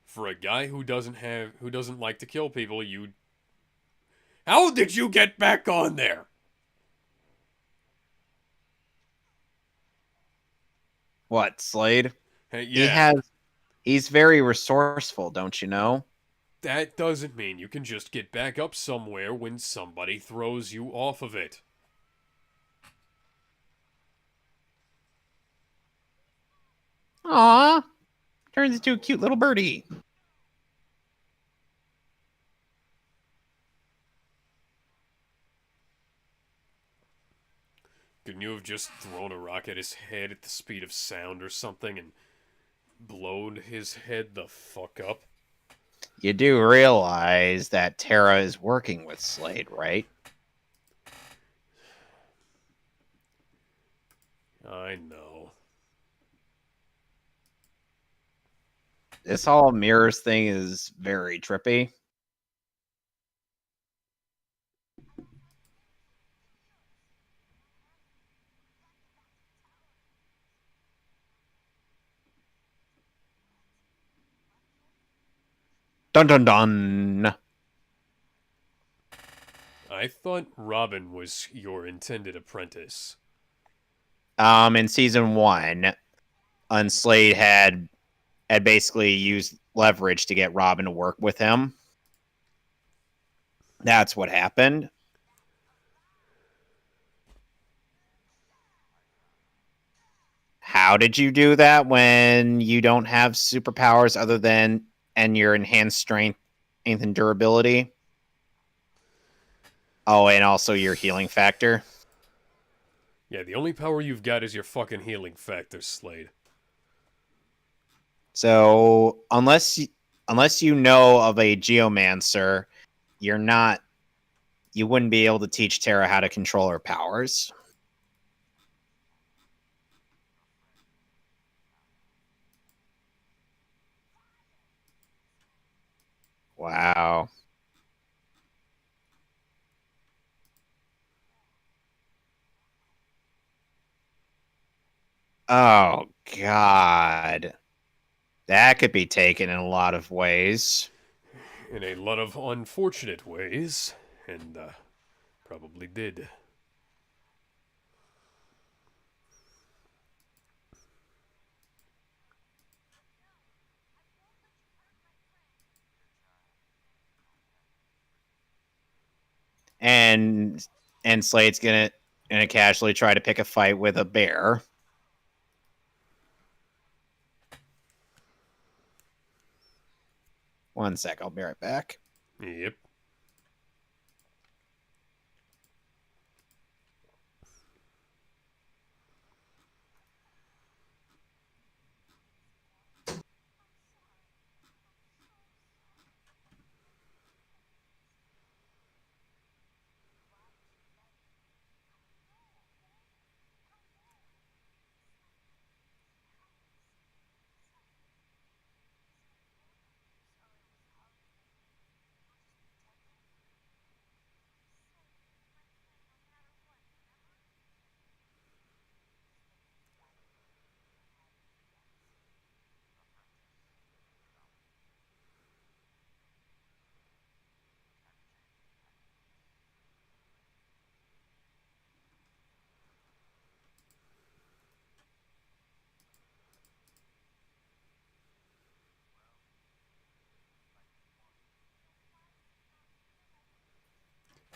For a guy who doesn't like to kill people, How did you get back on there? What, Slade? Hey, yeah. He's very resourceful, don't you know? That doesn't mean you can just get back up somewhere when somebody throws you off of it. Aw, turns into a cute little birdie. Couldn't you have just thrown a rock at his head at the speed of sound or something and blown his head the fuck up? You do realize that Tara is working with Slade, right? I know. This whole mirrors thing is very trippy. Dun dun dun. I thought Robin was your intended apprentice. In season 1, Unslade had basically used leverage to get Robin to work with him. That's what happened. How did you do that when you don't have superpowers other than and your enhanced strength and durability? Oh, and also your healing factor. Yeah, the only power you've got is your fucking healing factor, Slade. So unless you know of a geomancer, you wouldn't be able to teach Terra how to control her powers. Wow. Oh, God. That could be taken in a lot of ways. In a lot of unfortunate ways, and probably did. And Slade's gonna casually try to pick a fight with a bear. One sec, I'll be right back. Yep.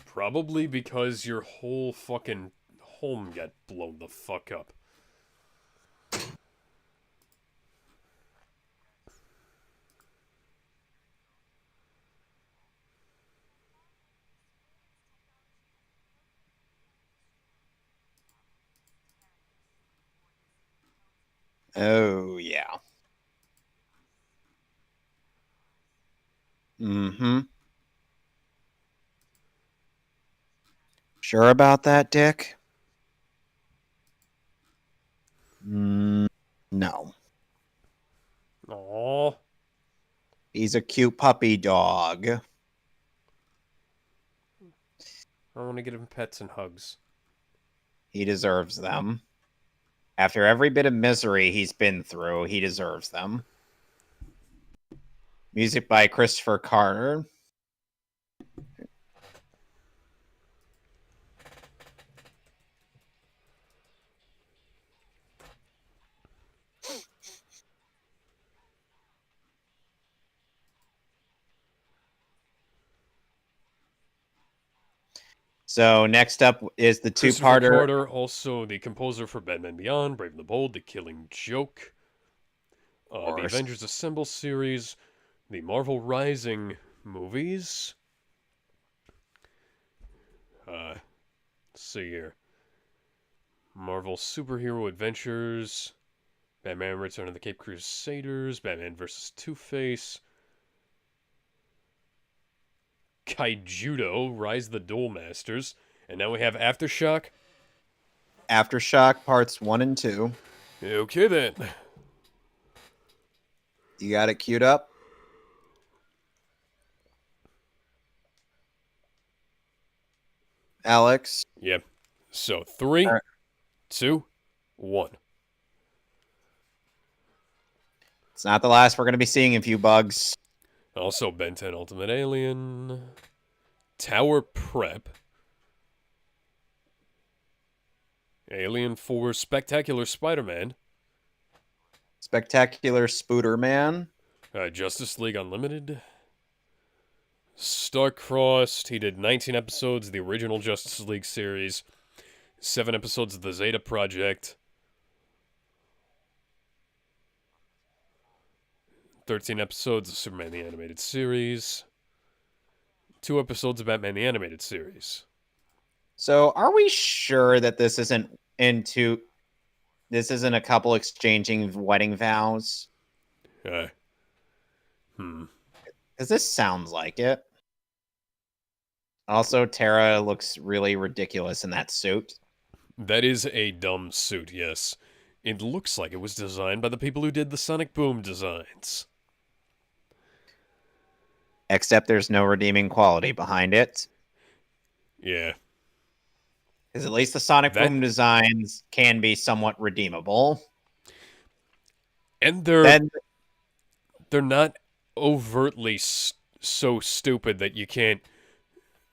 Probably because your whole fucking home got blown the fuck up. Oh, yeah. Mm-hmm. Sure about that, Dick? No. Aww. He's a cute puppy dog. I want to get him pets and hugs. He deserves them. After every bit of misery he's been through, he deserves them. Music by Christopher Carter. So next up is the Christopher two-parter. Carter, also the composer for Batman Beyond, Brave and the Bold, The Killing Joke, the Avengers Assemble series, the Marvel Rising movies. Let's see here. Marvel Superhero Adventures, Batman Return of the Cape Crusaders, Batman vs. Two-Face, Kaijudo, Rise of the Duel Masters, and now we have Aftershock. Aftershock parts 1 and 2. Okay then. You got it queued up? Alex? Yep. So 3, All right. 2, 1. It's not the last we're going to be seeing of you, Bugs. Also, Ben 10 Ultimate Alien. Tower Prep. Alien 4 Spectacular Spider-Man. Spectacular Spooderman. Justice League Unlimited. Starcrossed. He did 19 episodes of the original Justice League series. 7 episodes of the Zeta Project. 13 episodes of Superman the Animated Series. 2 episodes of Batman the Animated Series. So are we sure that this isn't a couple exchanging wedding vows? Because this sounds like it. Also, Tara looks really ridiculous in that suit. That is a dumb suit, yes. It looks like it was designed by the people who did the Sonic Boom designs. Except there's no redeeming quality behind it. Yeah. Because at least the Sonic Boom designs can be somewhat redeemable. And they're not overtly so stupid that you can't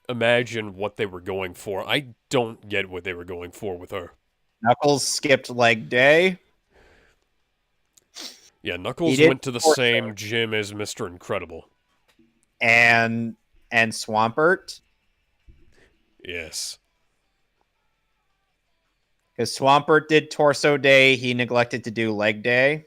imagine what they were going for. I don't get what they were going for with her. Knuckles skipped leg day. Yeah, Knuckles went to the same gym as Mr. Incredible. And Swampert. Yes. Because Swampert did torso day, he neglected to do leg day.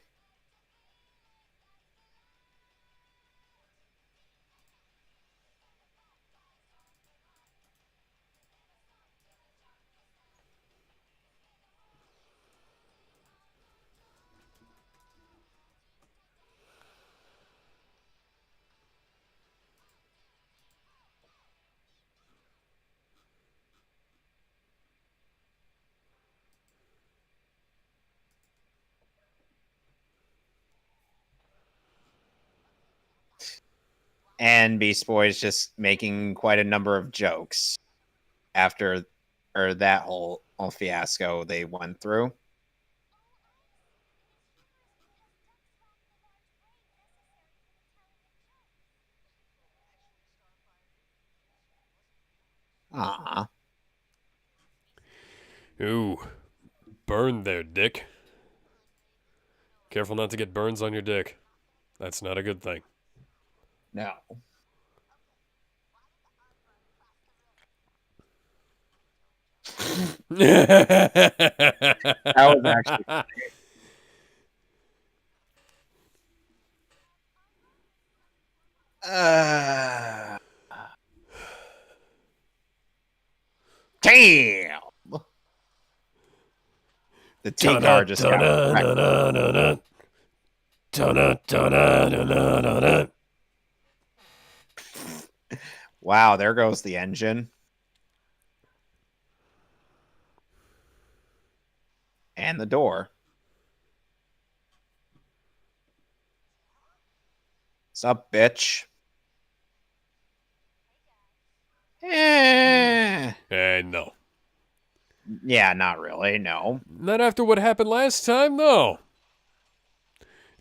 And Beast Boy is just making quite a number of jokes after that whole fiasco they went through. Ah. Ooh. Burn there, dick. Careful not to get burns on your dick. That's not a good thing. No. That was actually funny. Damn. The T car just got Wow, there goes the engine. And the door. What's up, bitch? No. Yeah, not really, no. Not after what happened last time, no.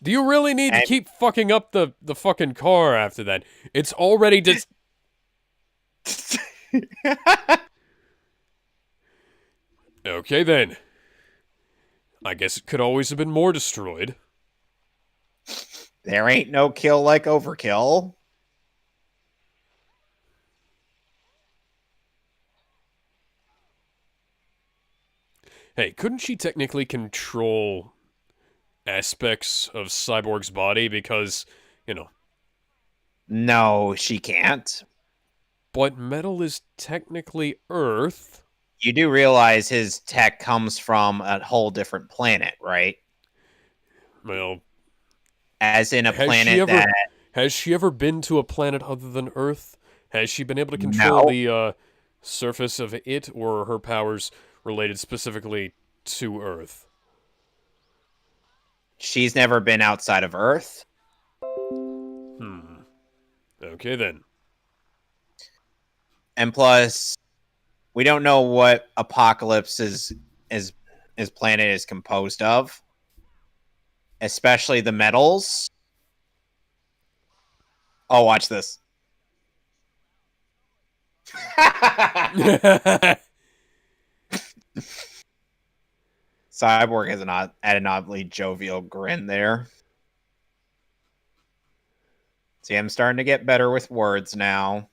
Do you really need to keep fucking up the fucking car after that? It's already just... Okay, then. I guess it could always have been more destroyed. There ain't no kill like overkill. Hey, couldn't she technically control aspects of Cyborg's body because, you know... No, she can't. But metal is technically Earth. You do realize his tech comes from a whole different planet, right? Well... As in a planet that... Has she ever been to a planet other than Earth? Has she been able to control the surface of it, or are her powers related specifically to Earth? She's never been outside of Earth. Okay then. And plus, we don't know what Apocalypse is his planet is composed of, especially the metals. Oh, watch this. Cyborg has an oddly jovial grin there. See, I'm starting to get better with words now.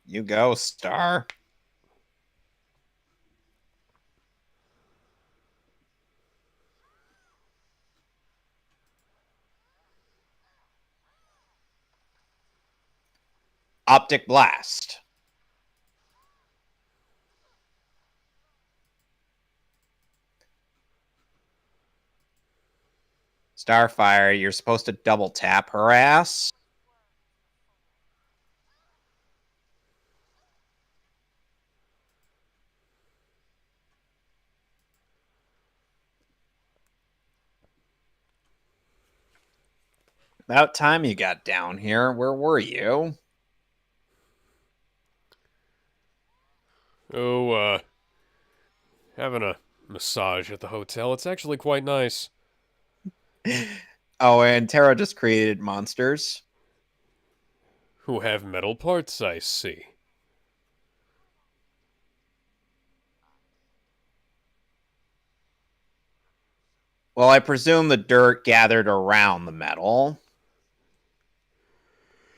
You go, Star. Optic Blast. Starfire, you're supposed to double tap her ass. About time you got down here. Where were you? Oh, having a massage at the hotel. It's actually quite nice. Oh, and Tara just created monsters. Who have metal parts, I see. Well, I presume the dirt gathered around the metal.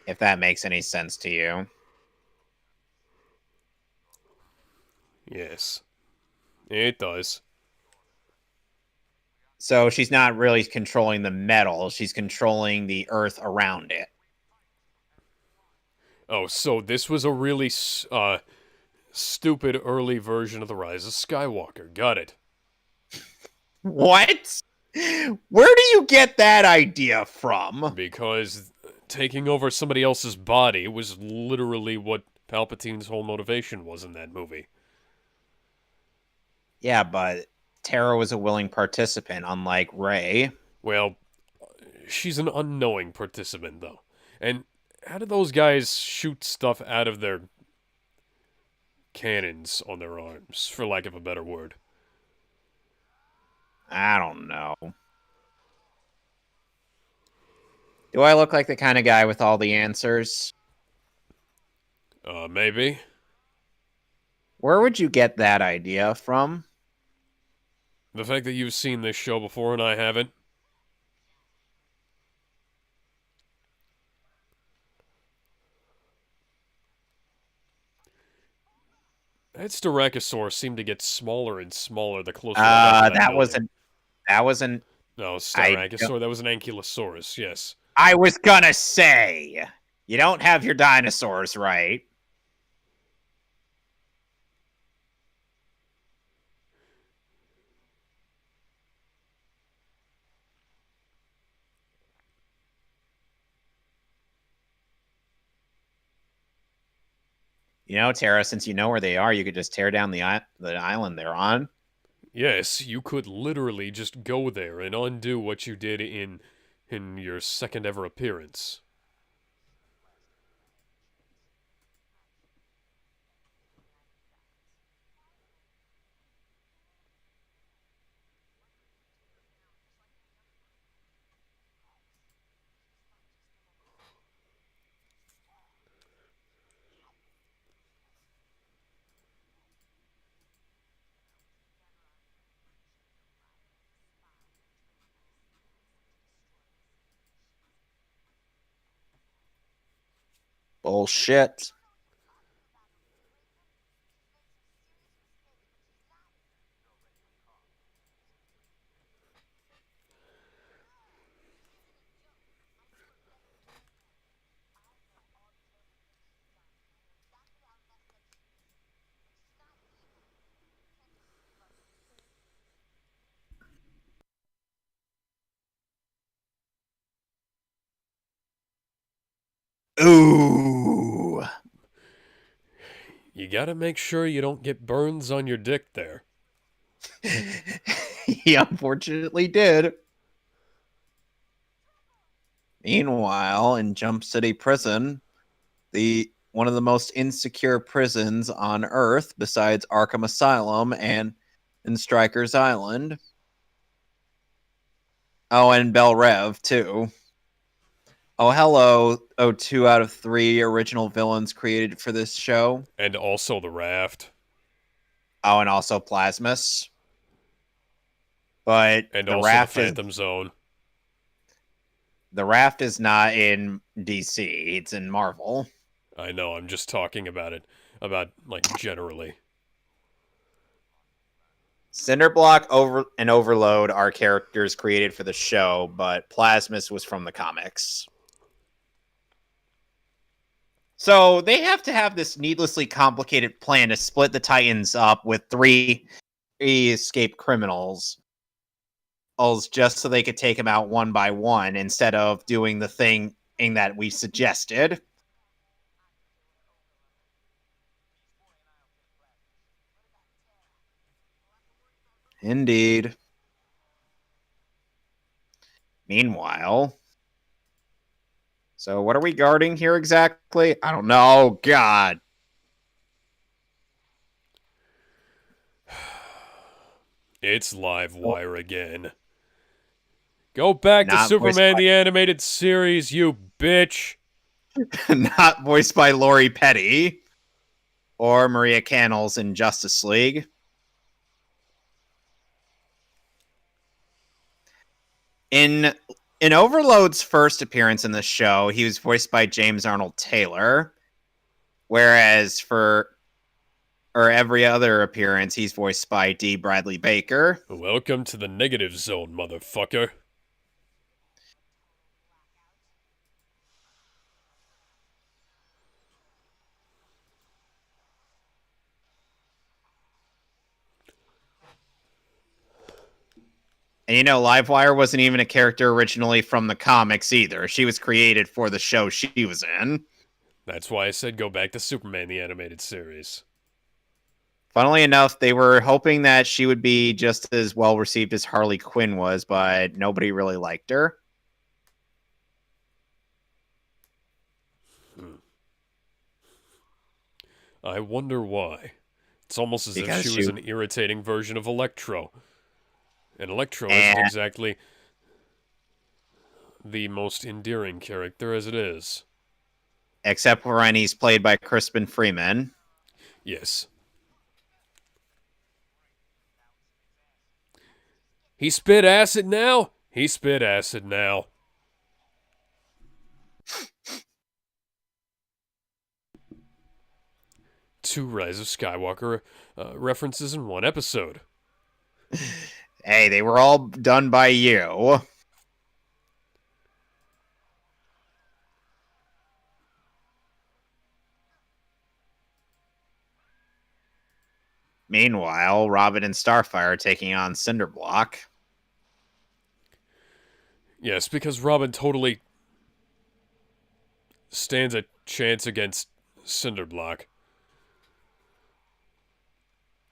If that makes any sense to you. Yes. It does. So she's not really controlling the metal, she's controlling the earth around it. Oh, so this was a really, stupid early version of The Rise of Skywalker. Got it. What? Where do you get that idea from? Because taking over somebody else's body was literally what Palpatine's whole motivation was in that movie. Yeah, but Tara was a willing participant, unlike Rey. Well, she's an unknowing participant, though. And how did those guys shoot stuff out of their cannons on their arms, for lack of a better word? I don't know. Do I look like the kind of guy with all the answers? Maybe. Where would you get that idea from? The fact that you've seen this show before and I haven't. That Styracosaurus seemed to get smaller and smaller the closer I got to that building. That wasn't. No, Styracosaur. That was an Ankylosaurus, yes. I was gonna say, you don't have your dinosaurs right. You know, Tara, since you know where they are, you could just tear down the island they're on. Yes, you could literally just go there and undo what you did in your second ever appearance. Bullshit. Ooh. You gotta make sure you don't get burns on your dick there. He unfortunately did. Meanwhile, in Jump City Prison, one of the most insecure prisons on Earth, besides Arkham Asylum and Stryker's Island. Oh, and Bell Rev, too. Oh, hello. Oh, 2 out of 3 original villains created for this show. And also the Raft. Oh, and also Plasmus. But And the also Raft the Phantom Zone. The Raft is not in DC. It's in Marvel. I know, I'm just talking about it. About, like, generally. Cinderblock and Overload are characters created for the show, but Plasmus was from the comics. So they have to have this needlessly complicated plan to split the Titans up with 3 escaped criminals, just so they could take them out one by one instead of doing the thing that we suggested. Indeed. Meanwhile, so what are we guarding here exactly? I don't know. God. It's Livewire again. Go back to Not Superman the Animated Series, you bitch! Not voiced by Lori Petty or Maria Cannells in Justice League. In Overload's first appearance in the show, he was voiced by James Arnold Taylor, whereas for every other appearance, he's voiced by D. Bradley Baker. Welcome to the negative zone, motherfucker. And Livewire wasn't even a character originally from the comics either. She was created for the show she was in. That's why I said go back to Superman the Animated Series. Funnily enough, they were hoping that she would be just as well received as Harley Quinn was, but nobody really liked her. I wonder why. It's almost as if she was an irritating version of Electro. And Electro isn't exactly the most endearing character as it is. Except for when he's played by Crispin Freeman. Yes. He spit acid now? He spit acid now. Two Rise of Skywalker references in one episode. Hey, they were all done by you. Meanwhile, Robin and Starfire are taking on Cinderblock. Yes, because Robin totally stands a chance against Cinderblock.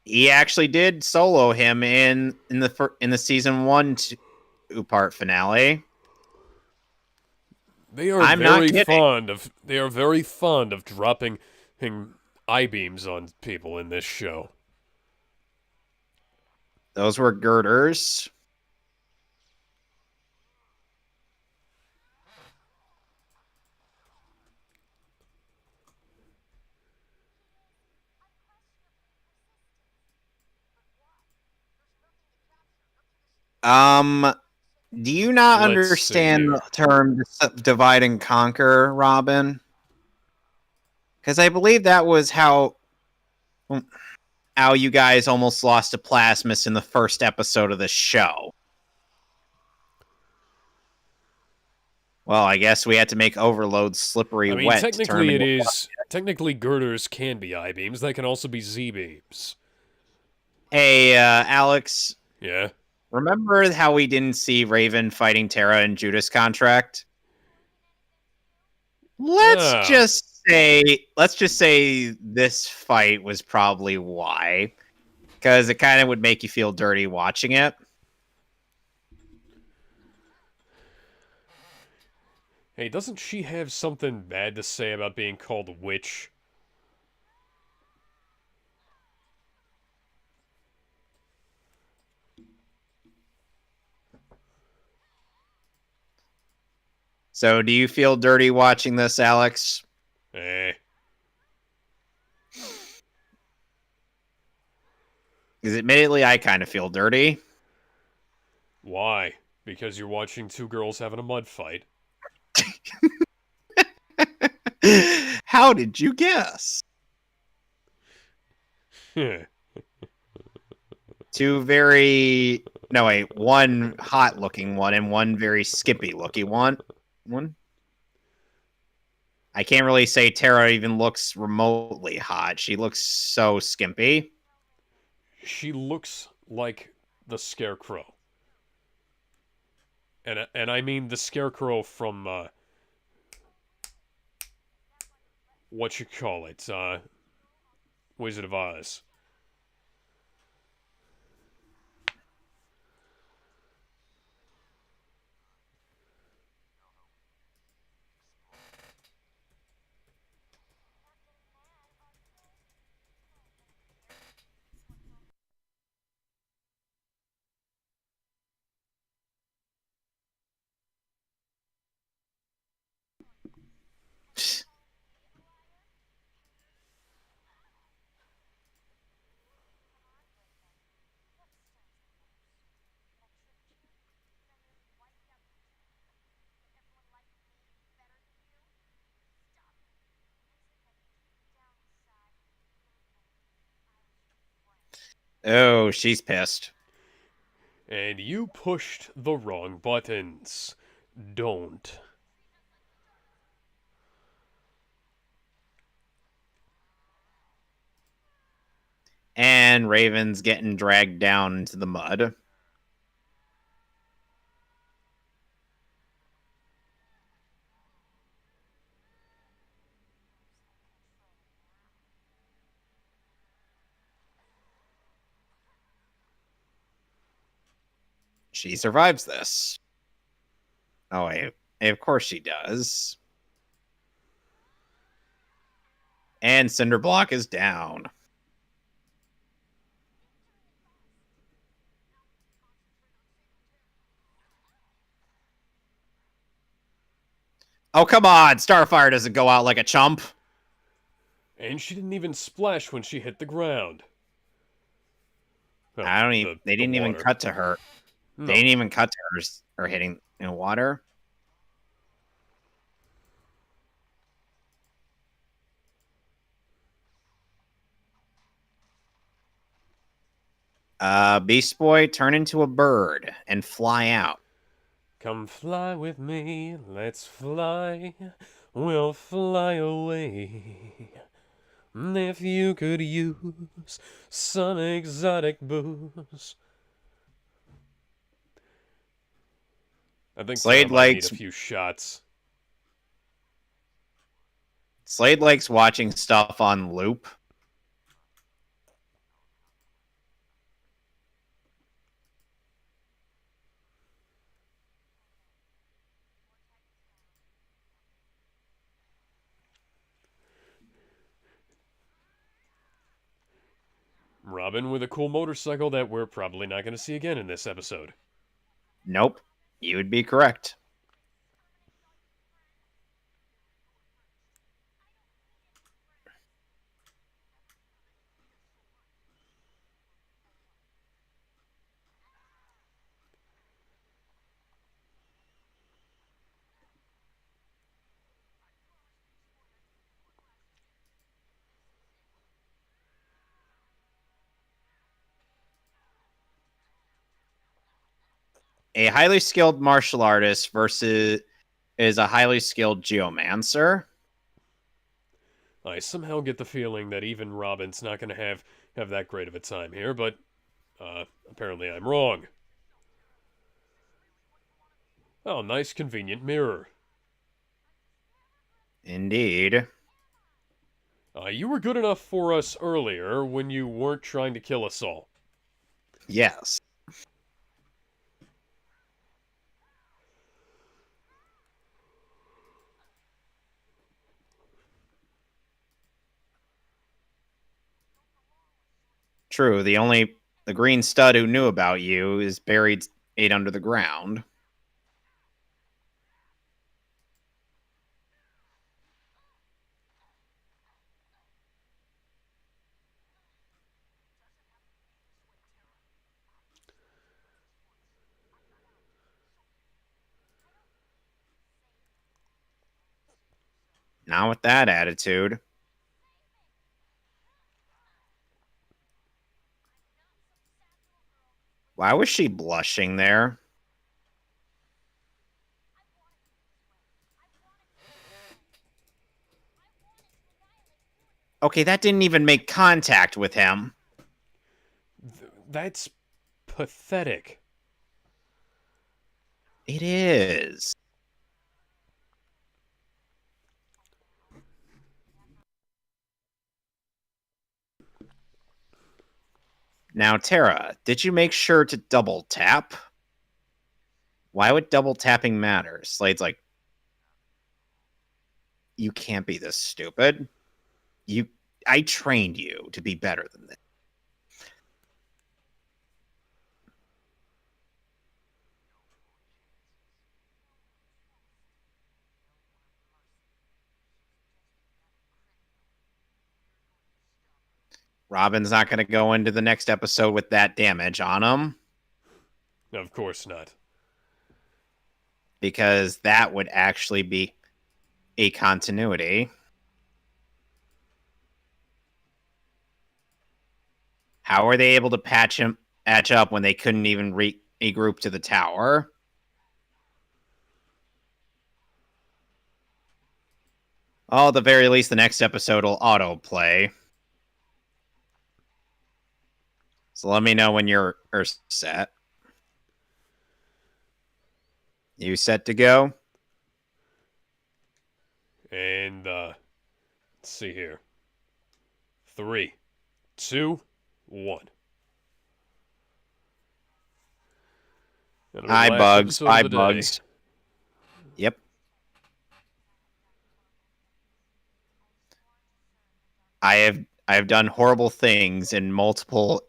He actually did solo him in the season 1 2-part finale. They are very fond of dropping I-beams on people in this show. Those were girders. Do you not understand the term divide and conquer, Robin? Because I believe that was how you guys almost lost to Plasmus in the first episode of the show. Well, I guess we had to make Overload slippery wet. Technically girders can be I-beams. They can also be Z-beams. Hey, Alex. Yeah? Remember how we didn't see Raven fighting Terra in Judas Contract? Let's just say this fight was probably why. Because it kind of would make you feel dirty watching it. Hey, doesn't she have something bad to say about being called a witch? So, do you feel dirty watching this, Alex? Eh. Because admittedly, I kind of feel dirty. Why? Because you're watching two girls having a mud fight. How did you guess? Two very no wait, one hot looking one and one very skimpy looking one. I can't really say Tara even looks remotely hot. She looks so skimpy. She looks like the Scarecrow. And I mean the Scarecrow from, what you call it, Wizard of Oz. Oh, she's pissed. And you pushed the wrong buttons. Don't. And Raven's getting dragged down into the mud. She survives this. Oh, wait. Of course she does. And Cinderblock is down. Oh, come on. Starfire doesn't go out like a chump. And she didn't even splash when she hit the ground. Oh, I don't even. They didn't even cut to her. No. They didn't even cut to her hitting water. Beast Boy, turn into a bird and fly out. Come fly with me, let's fly. We'll fly away. If you could use some exotic booze. I think Slade Sarah might need likes a few shots. Slade likes watching stuff on loop. Robin with a cool motorcycle that we're probably not going to see again in this episode. Nope. You would be correct. A highly skilled martial artist versus is a highly skilled geomancer. I somehow get the feeling that even Robin's not going to have that great of a time here, but apparently I'm wrong. Oh, nice convenient mirror. Indeed. You were good enough for us earlier when you weren't trying to kill us all. Yes. True, the green stud who knew about you is buried 8 under the ground. Not with that attitude. Why was she blushing there? Okay, that didn't even make contact with him. That's pathetic. It is. Now, Tara, did you make sure to double tap? Why would double tapping matter? Slade's like, you can't be this stupid. I trained you to be better than this. Robin's not going to go into the next episode with that damage on him. Of course not. Because that would actually be a continuity. How are they able to patch up when they couldn't even regroup to the tower? Oh, at the very least, the next episode will autoplay. So let me know when you're set. You set to go? And, let's see here. 3, 2, 1. Hi, Bugs. Hi, Bugs. Yep. I have done horrible things in multiple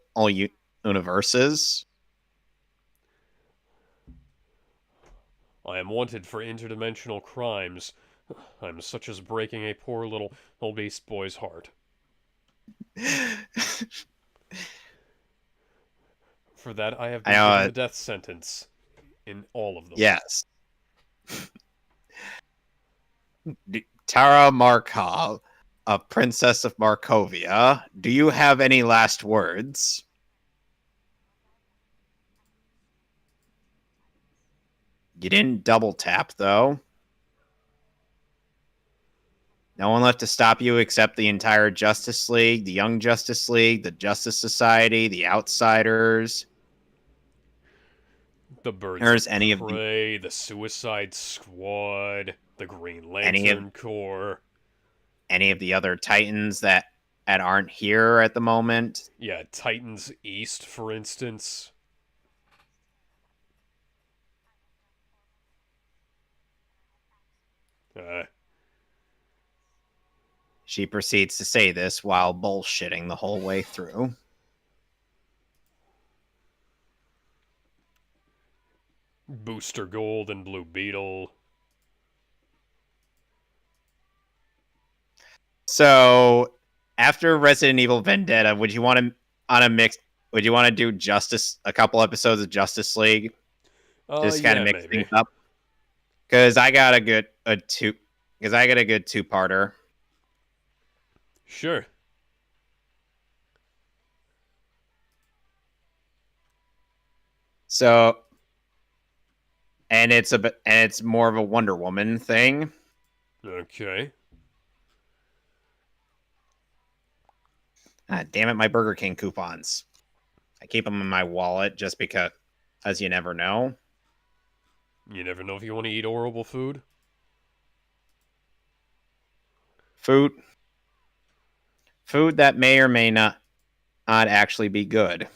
universes. I am wanted for interdimensional crimes. I'm such as breaking a poor little beast boy's heart. For that, I have been given the death sentence in all of them. Yes. Tara Markov, a princess of Markovia, do you have any last words? You didn't double tap, though. No one left to stop you except the entire Justice League, the Young Justice League, the Justice Society, the Outsiders. The Birds There's of Prey, the Suicide Squad, the Green Lantern Corps. Any of the other Titans that aren't here at the moment. Yeah, Titans East, for instance. She proceeds to say this while bullshitting the whole way through. Booster Gold and Blue Beetle. So, after Resident Evil Vendetta, would you want to do a couple episodes of Justice League? Just kind of mix things up. Because I got a good two-parter. Sure. So, and it's more of a Wonder Woman thing. Okay. Ah, damn it, my Burger King coupons. I keep them in my wallet just because, as you never know. You never know if you want to eat horrible food. Food that may or may not actually be good.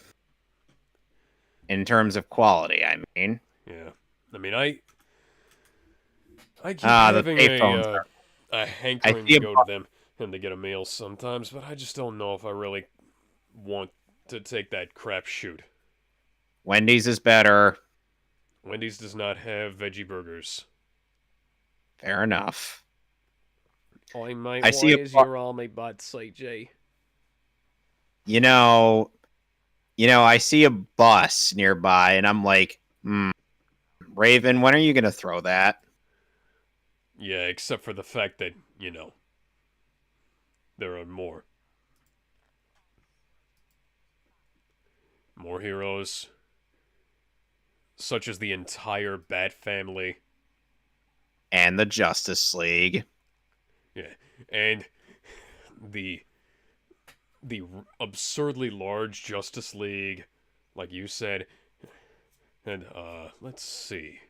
In terms of quality, I mean. Yeah. I mean, I keep having a hankering to go to them and to get a meal sometimes, but I just don't know if I really want to take that crap shoot. Wendy's is better. Wendy's does not have veggie burgers. Fair enough. Oi, mate, I why see a is your army butt CG? You know, I see a bus nearby, and I'm like, Raven, when are you gonna throw that? Yeah, except for the fact that, there are more. More heroes. Such as the entire Bat family. And the Justice League. Yeah, and the absurdly large Justice League, like you said. And, let's see.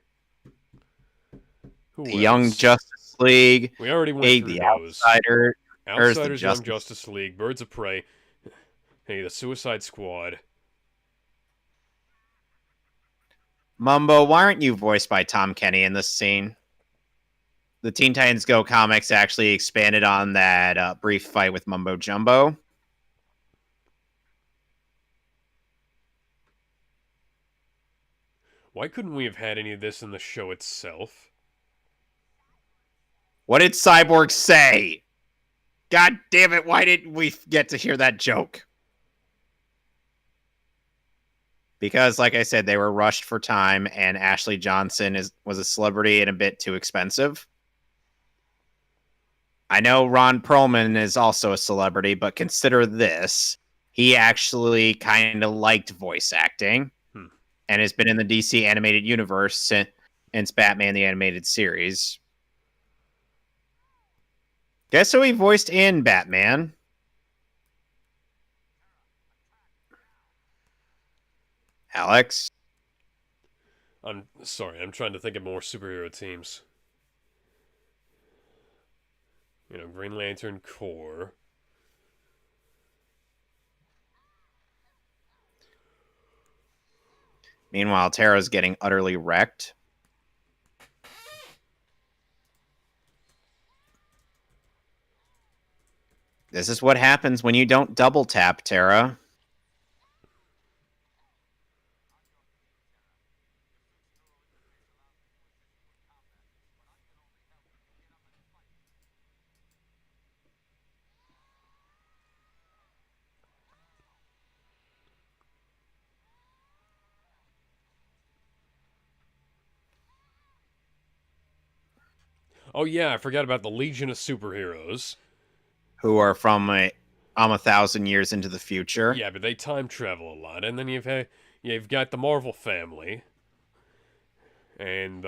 Who The else? Young Justice League. We already went through the those. Outsider. Outsiders, Young Justice League, Birds of Prey. Hey, the Suicide Squad. Mumbo, why aren't you voiced by Tom Kenny in this scene? The Teen Titans Go comics actually expanded on that brief fight with Mumbo Jumbo. Why couldn't we have had any of this in the show itself? What did Cyborg say? God damn it, why didn't we get to hear that joke? Because, like I said, they were rushed for time, and Ashley Johnson was a celebrity and a bit too expensive. I know Ron Perlman is also a celebrity, but consider this. He actually kind of liked voice acting and has been in the DC animated universe since Batman the Animated Series. Guess who he voiced in Batman? Alex? I'm sorry, I'm trying to think of more superhero teams. Green Lantern Corps. Meanwhile, Tara's getting utterly wrecked. This is what happens when you don't double tap, Tara. Oh yeah, I forgot about the Legion of Superheroes. Who are from 1,000 years into the future. Yeah, but they time travel a lot. And then you've got the Marvel family. And,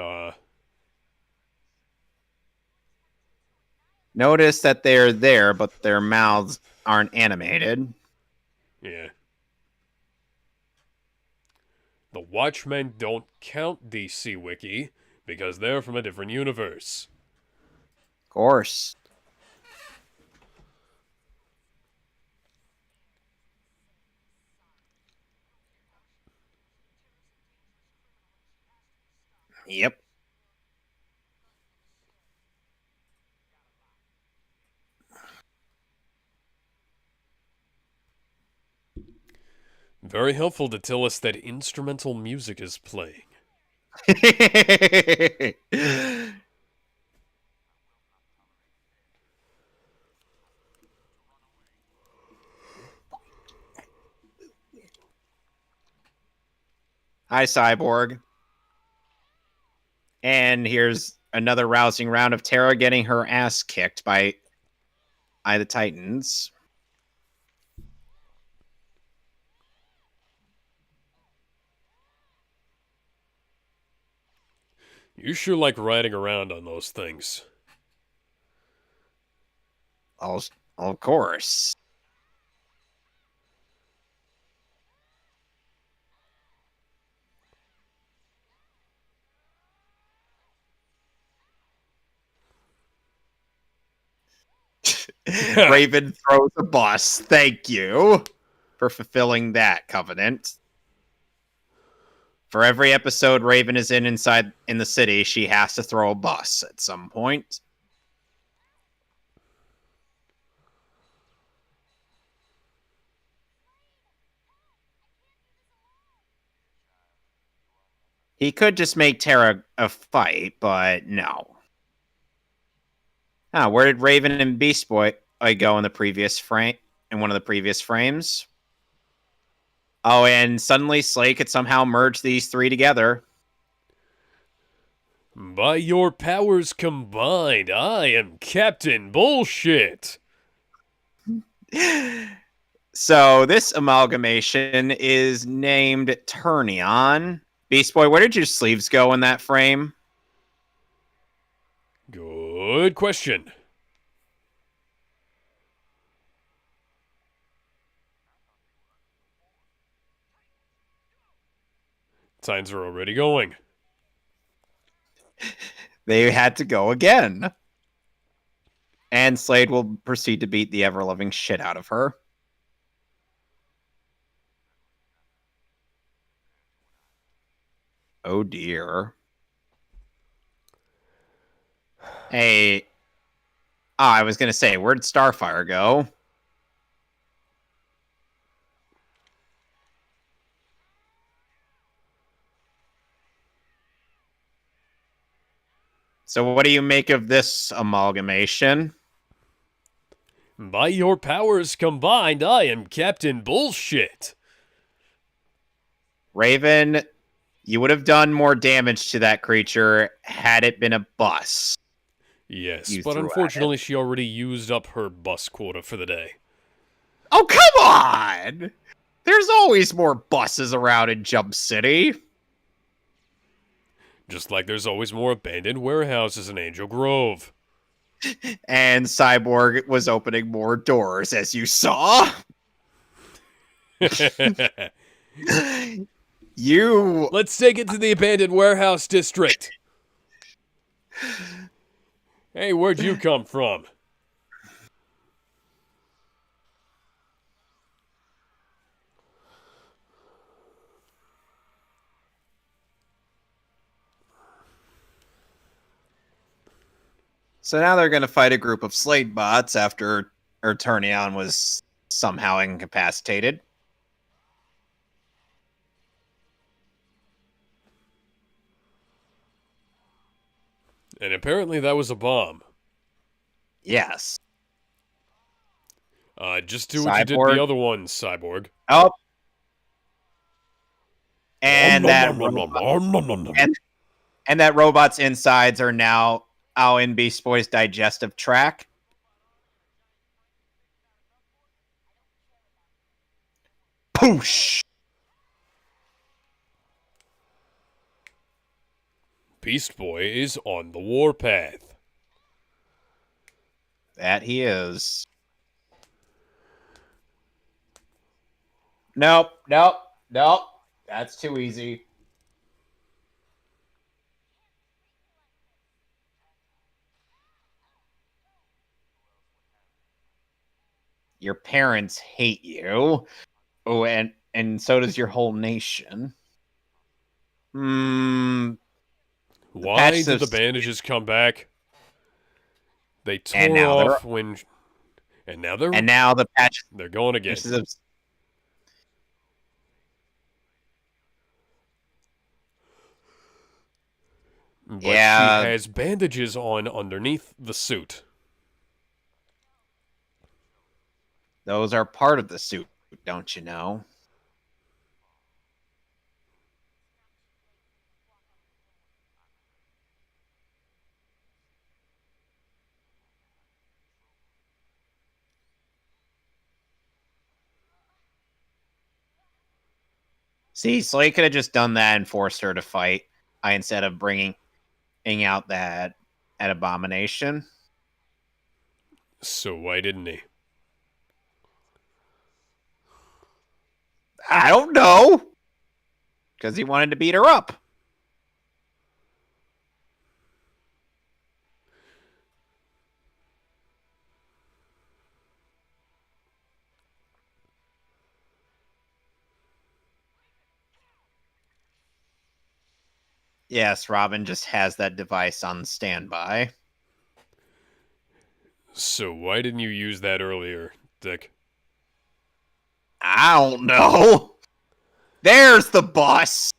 Notice that they're there, but their mouths aren't animated. yeah. The Watchmen don't count DC Wiki, because they're from a different universe. Of course. Yep. Very helpful to tell us that instrumental music is playing. Hi, Cyborg. And here's another rousing round of Tara getting her ass kicked by the Titans. You sure like riding around on those things. Of course. Raven throws a bus. Thank you for fulfilling that covenant. For every episode Raven is in the city, she has to throw a bus at some point. He could just make Tara a fight, but no. Where did Raven and Beast Boy go in the previous frame? In one of the previous frames? Oh, and suddenly Slade could somehow merge these three together. By your powers combined, I am Captain Bullshit. So this amalgamation is named Turnion. Beast Boy, where did your sleeves go in that frame? Good question. Signs are already going. They had to go again. And Slade will proceed to beat the ever-loving shit out of her. Oh dear. Hey. I was going to say, where'd Starfire go? So what do you make of this amalgamation? By your powers combined, I am Captain Bullshit. Raven, you would have done more damage to that creature had it been a bus. Yes, You but threw at unfortunately she already used up her bus quota for the day. Oh, come on! There's always more buses around in Jump City. Just like there's always more abandoned warehouses in Angel Grove. And Cyborg was opening more doors, as you saw. You... Let's take it to the abandoned warehouse district. Hey, where'd you come from? So now they're going to fight a group of Slade bots after Eternion was somehow incapacitated. And apparently that was a bomb. Yes. Just do what you did Cyborg. the other ones, Cyborg. Oh. And that and that robot's insides are now out in Beast Boy's digestive tract. Poosh! Beast Boy is on the warpath. That he is. Nope. That's too easy. Your parents hate you. Oh, and so does your whole nation. Why patch did the of- bandages come back? They tore And now off when... And now they're... And now the patch... They're going again. But Yeah. she has bandages on underneath the suit. Those are part of the suit, don't you know? See, Slade could have just done that and forced her to fight instead of bringing out that abomination. So why didn't he? I don't know. Because he wanted to beat her up. Yes, Robin just has that device on standby. So why didn't you use that earlier, Dick? I don't know. There's the bus.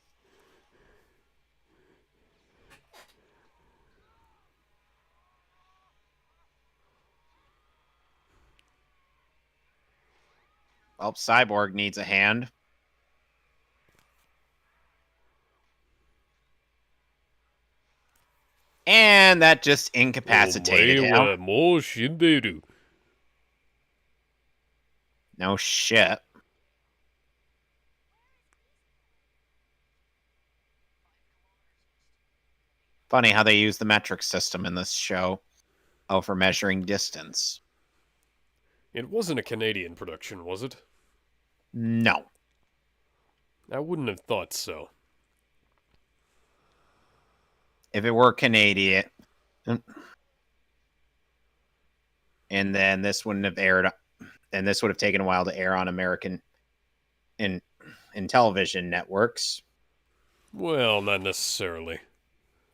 Well, Cyborg needs a hand. And that just incapacitated him. Mo Shinderu. No shit. Funny how they use the metric system in this show. Oh, for measuring distance. It wasn't a Canadian production, was it? No. I wouldn't have thought so. If it were Canadian, and then this wouldn't have aired, and this would have taken a while to air on American in television networks. Well, not necessarily.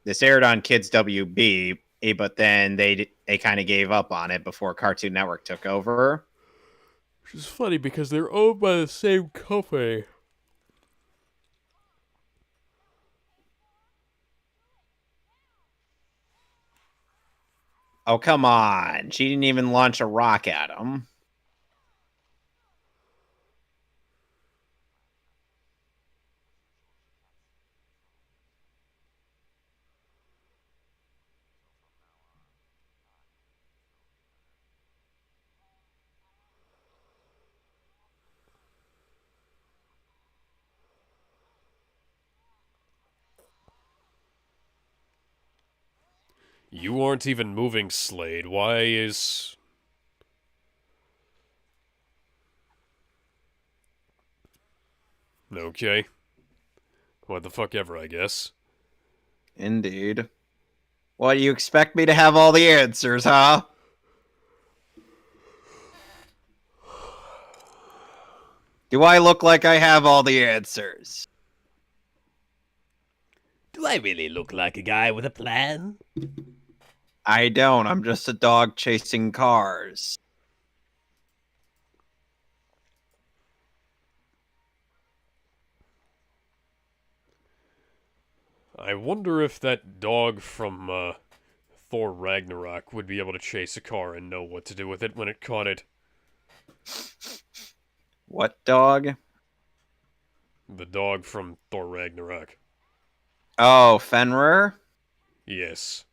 This aired on Kids WB, but then they kind of gave up on it before Cartoon Network took over. Which is funny because they're owned by the same company. Oh, come on. She didn't even launch a rock at him. You aren't even moving, Slade. Why is... Okay. What the fuck ever, I guess. Indeed. What, do you expect me to have all the answers, huh? Do I look like I have all the answers? Do I really look like a guy with a plan? I don't. I'm just a dog chasing cars. I wonder if that dog from Thor Ragnarok would be able to chase a car and know what to do with it when it caught it. What dog? The dog from Thor Ragnarok. Oh, Fenrir? Yes.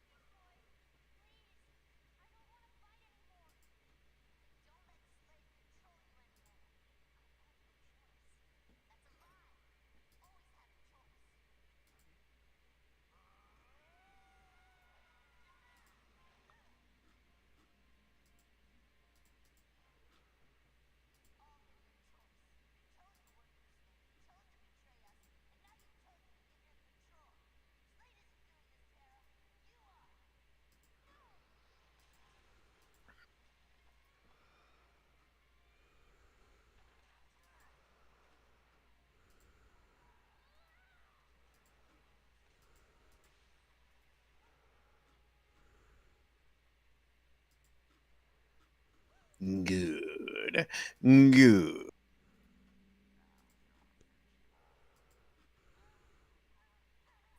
Good. Good.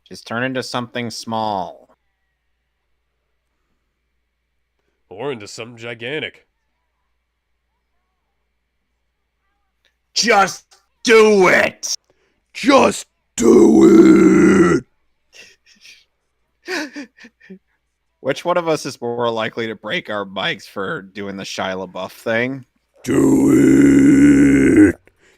Just turn into something small. Or into something gigantic. Just do it! Just do it! Which one of us is more likely to break our mics for doing the Shia LaBeouf thing? Do it!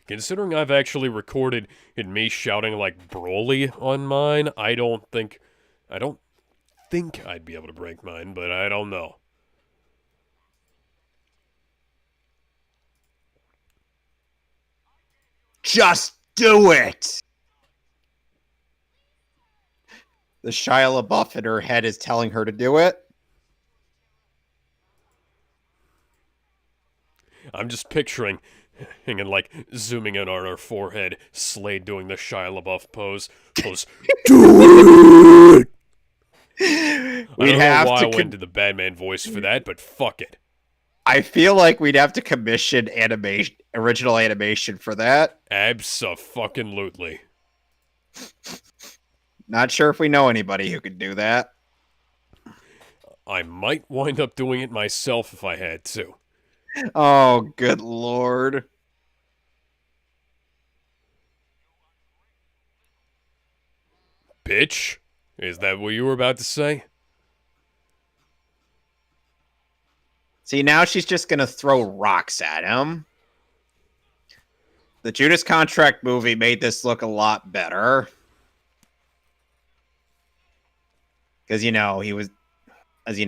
Considering I've actually recorded in me shouting like Broly on mine, I don't think I'd be able to break mine, but I don't know. Just do it! The Shia LaBeouf in her head is telling her to do it. I'm just picturing, and like zooming in on her forehead, Slade doing the Shia LaBeouf pose. Do it! I don't know why I went to the Batman voice for that, but fuck it. I feel like we'd have to commission original animation for that. Abso-fucking-lutely. Not sure if we know anybody who could do that. I might wind up doing it myself if I had to. Oh, good lord. bitch? Is that what you were about to say? See, now she's just going to throw rocks at him. The Judas Contract movie made this look a lot better. Because, he was, as he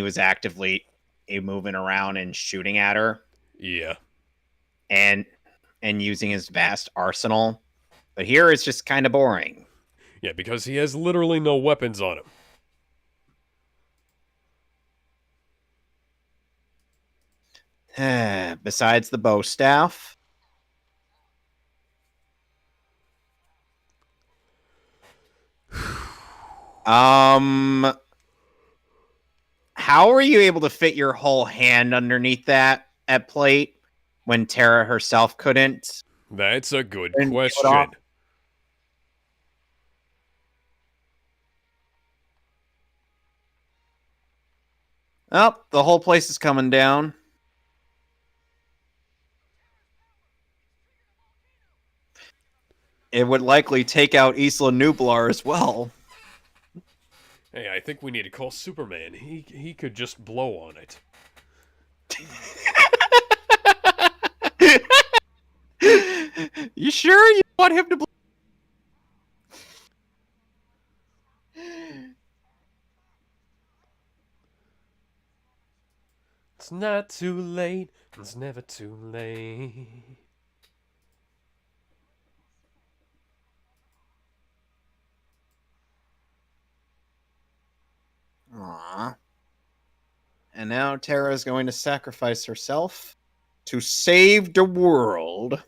was actively moving around and shooting at her. Yeah. And using his vast arsenal. But here it's just kind of boring. Yeah, because he has literally no weapons on him. Besides the bow staff. How are you able to fit your whole hand underneath that at plate when Tara herself couldn't? That's a good Couldn't peel it question. off? Oh, the whole place is coming down. It would likely take out Isla Nublar as well. Hey, I think we need to call Superman. He could just blow on it. You sure you want him to blow? It's not too late. It's never too late. Aww. And now Tara is going to sacrifice herself to save the world.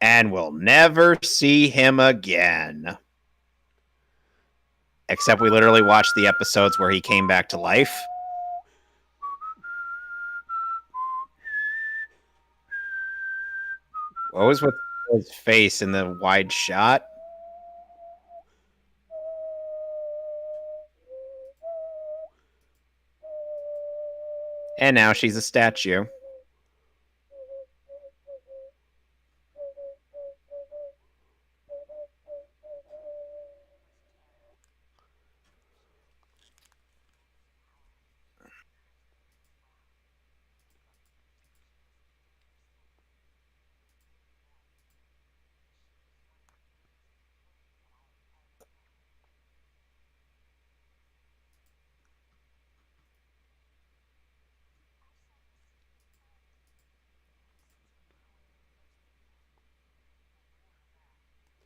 And we'll never see him again. Except we literally watched the episodes where he came back to life. What was with his face in the wide shot? And now she's a statue.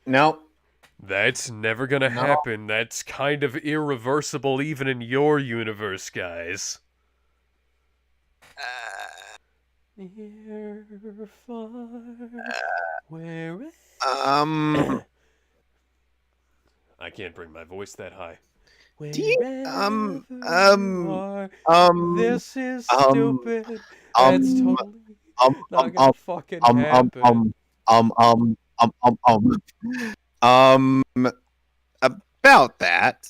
Nope. That's never gonna happen. That's kind of irreversible even in your universe, guys. Near, far, wherever. I can't bring my voice that high. Do you, This is stupid. That's totally not gonna fucking happen. About that.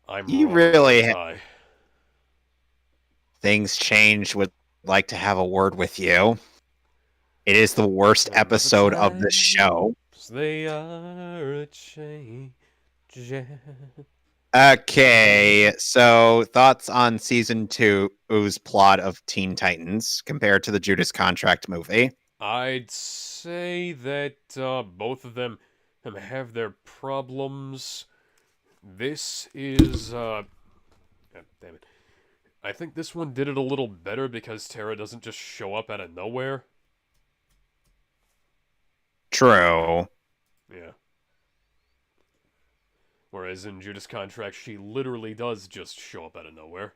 I'm You wrong, really aren't I? Things change. Would like to have a word with you. It is the worst episode of the show. They are a change. Okay, so thoughts on season 2's plot of Teen Titans compared to the Judas Contract movie? I'd say that both of them have their problems. This is God damn it. I think this one did it a little better because Tara doesn't just show up out of nowhere. True. Yeah. Whereas in Judas Contract, she literally does just show up out of nowhere.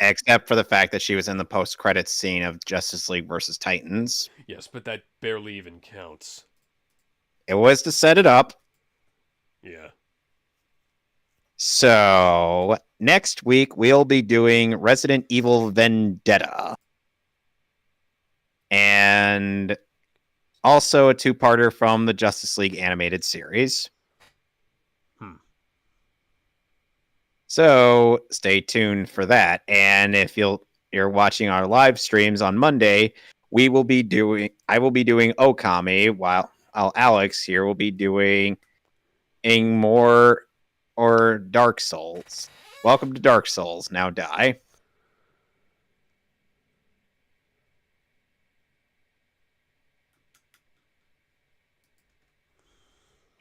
Except for the fact that she was in the post-credits scene of Justice League versus Titans. Yes, but that barely even counts. It was to set it up. Yeah. So, next week we'll be doing Resident Evil Vendetta. And also a two-parter from the Justice League animated series. So stay tuned for that. And if you're watching our live streams on Monday, I will be doing Okami while Alex here will be doing more or Dark Souls. Welcome to Dark Souls. Now die.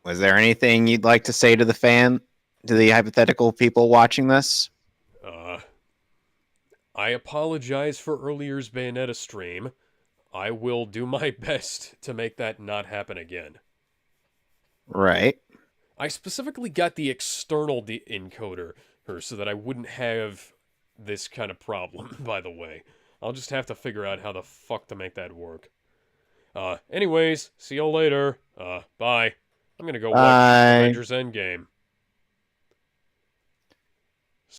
Was there anything you'd like to say to the hypothetical people watching this? I apologize for earlier's Bayonetta stream. I will do my best to make that not happen again. Right. I specifically got the external encoder so that I wouldn't have this kind of problem, by the way. I'll just have to figure out how the fuck to make that work. Anyways, see y'all later. Bye. I'm gonna go watch Avengers Endgame.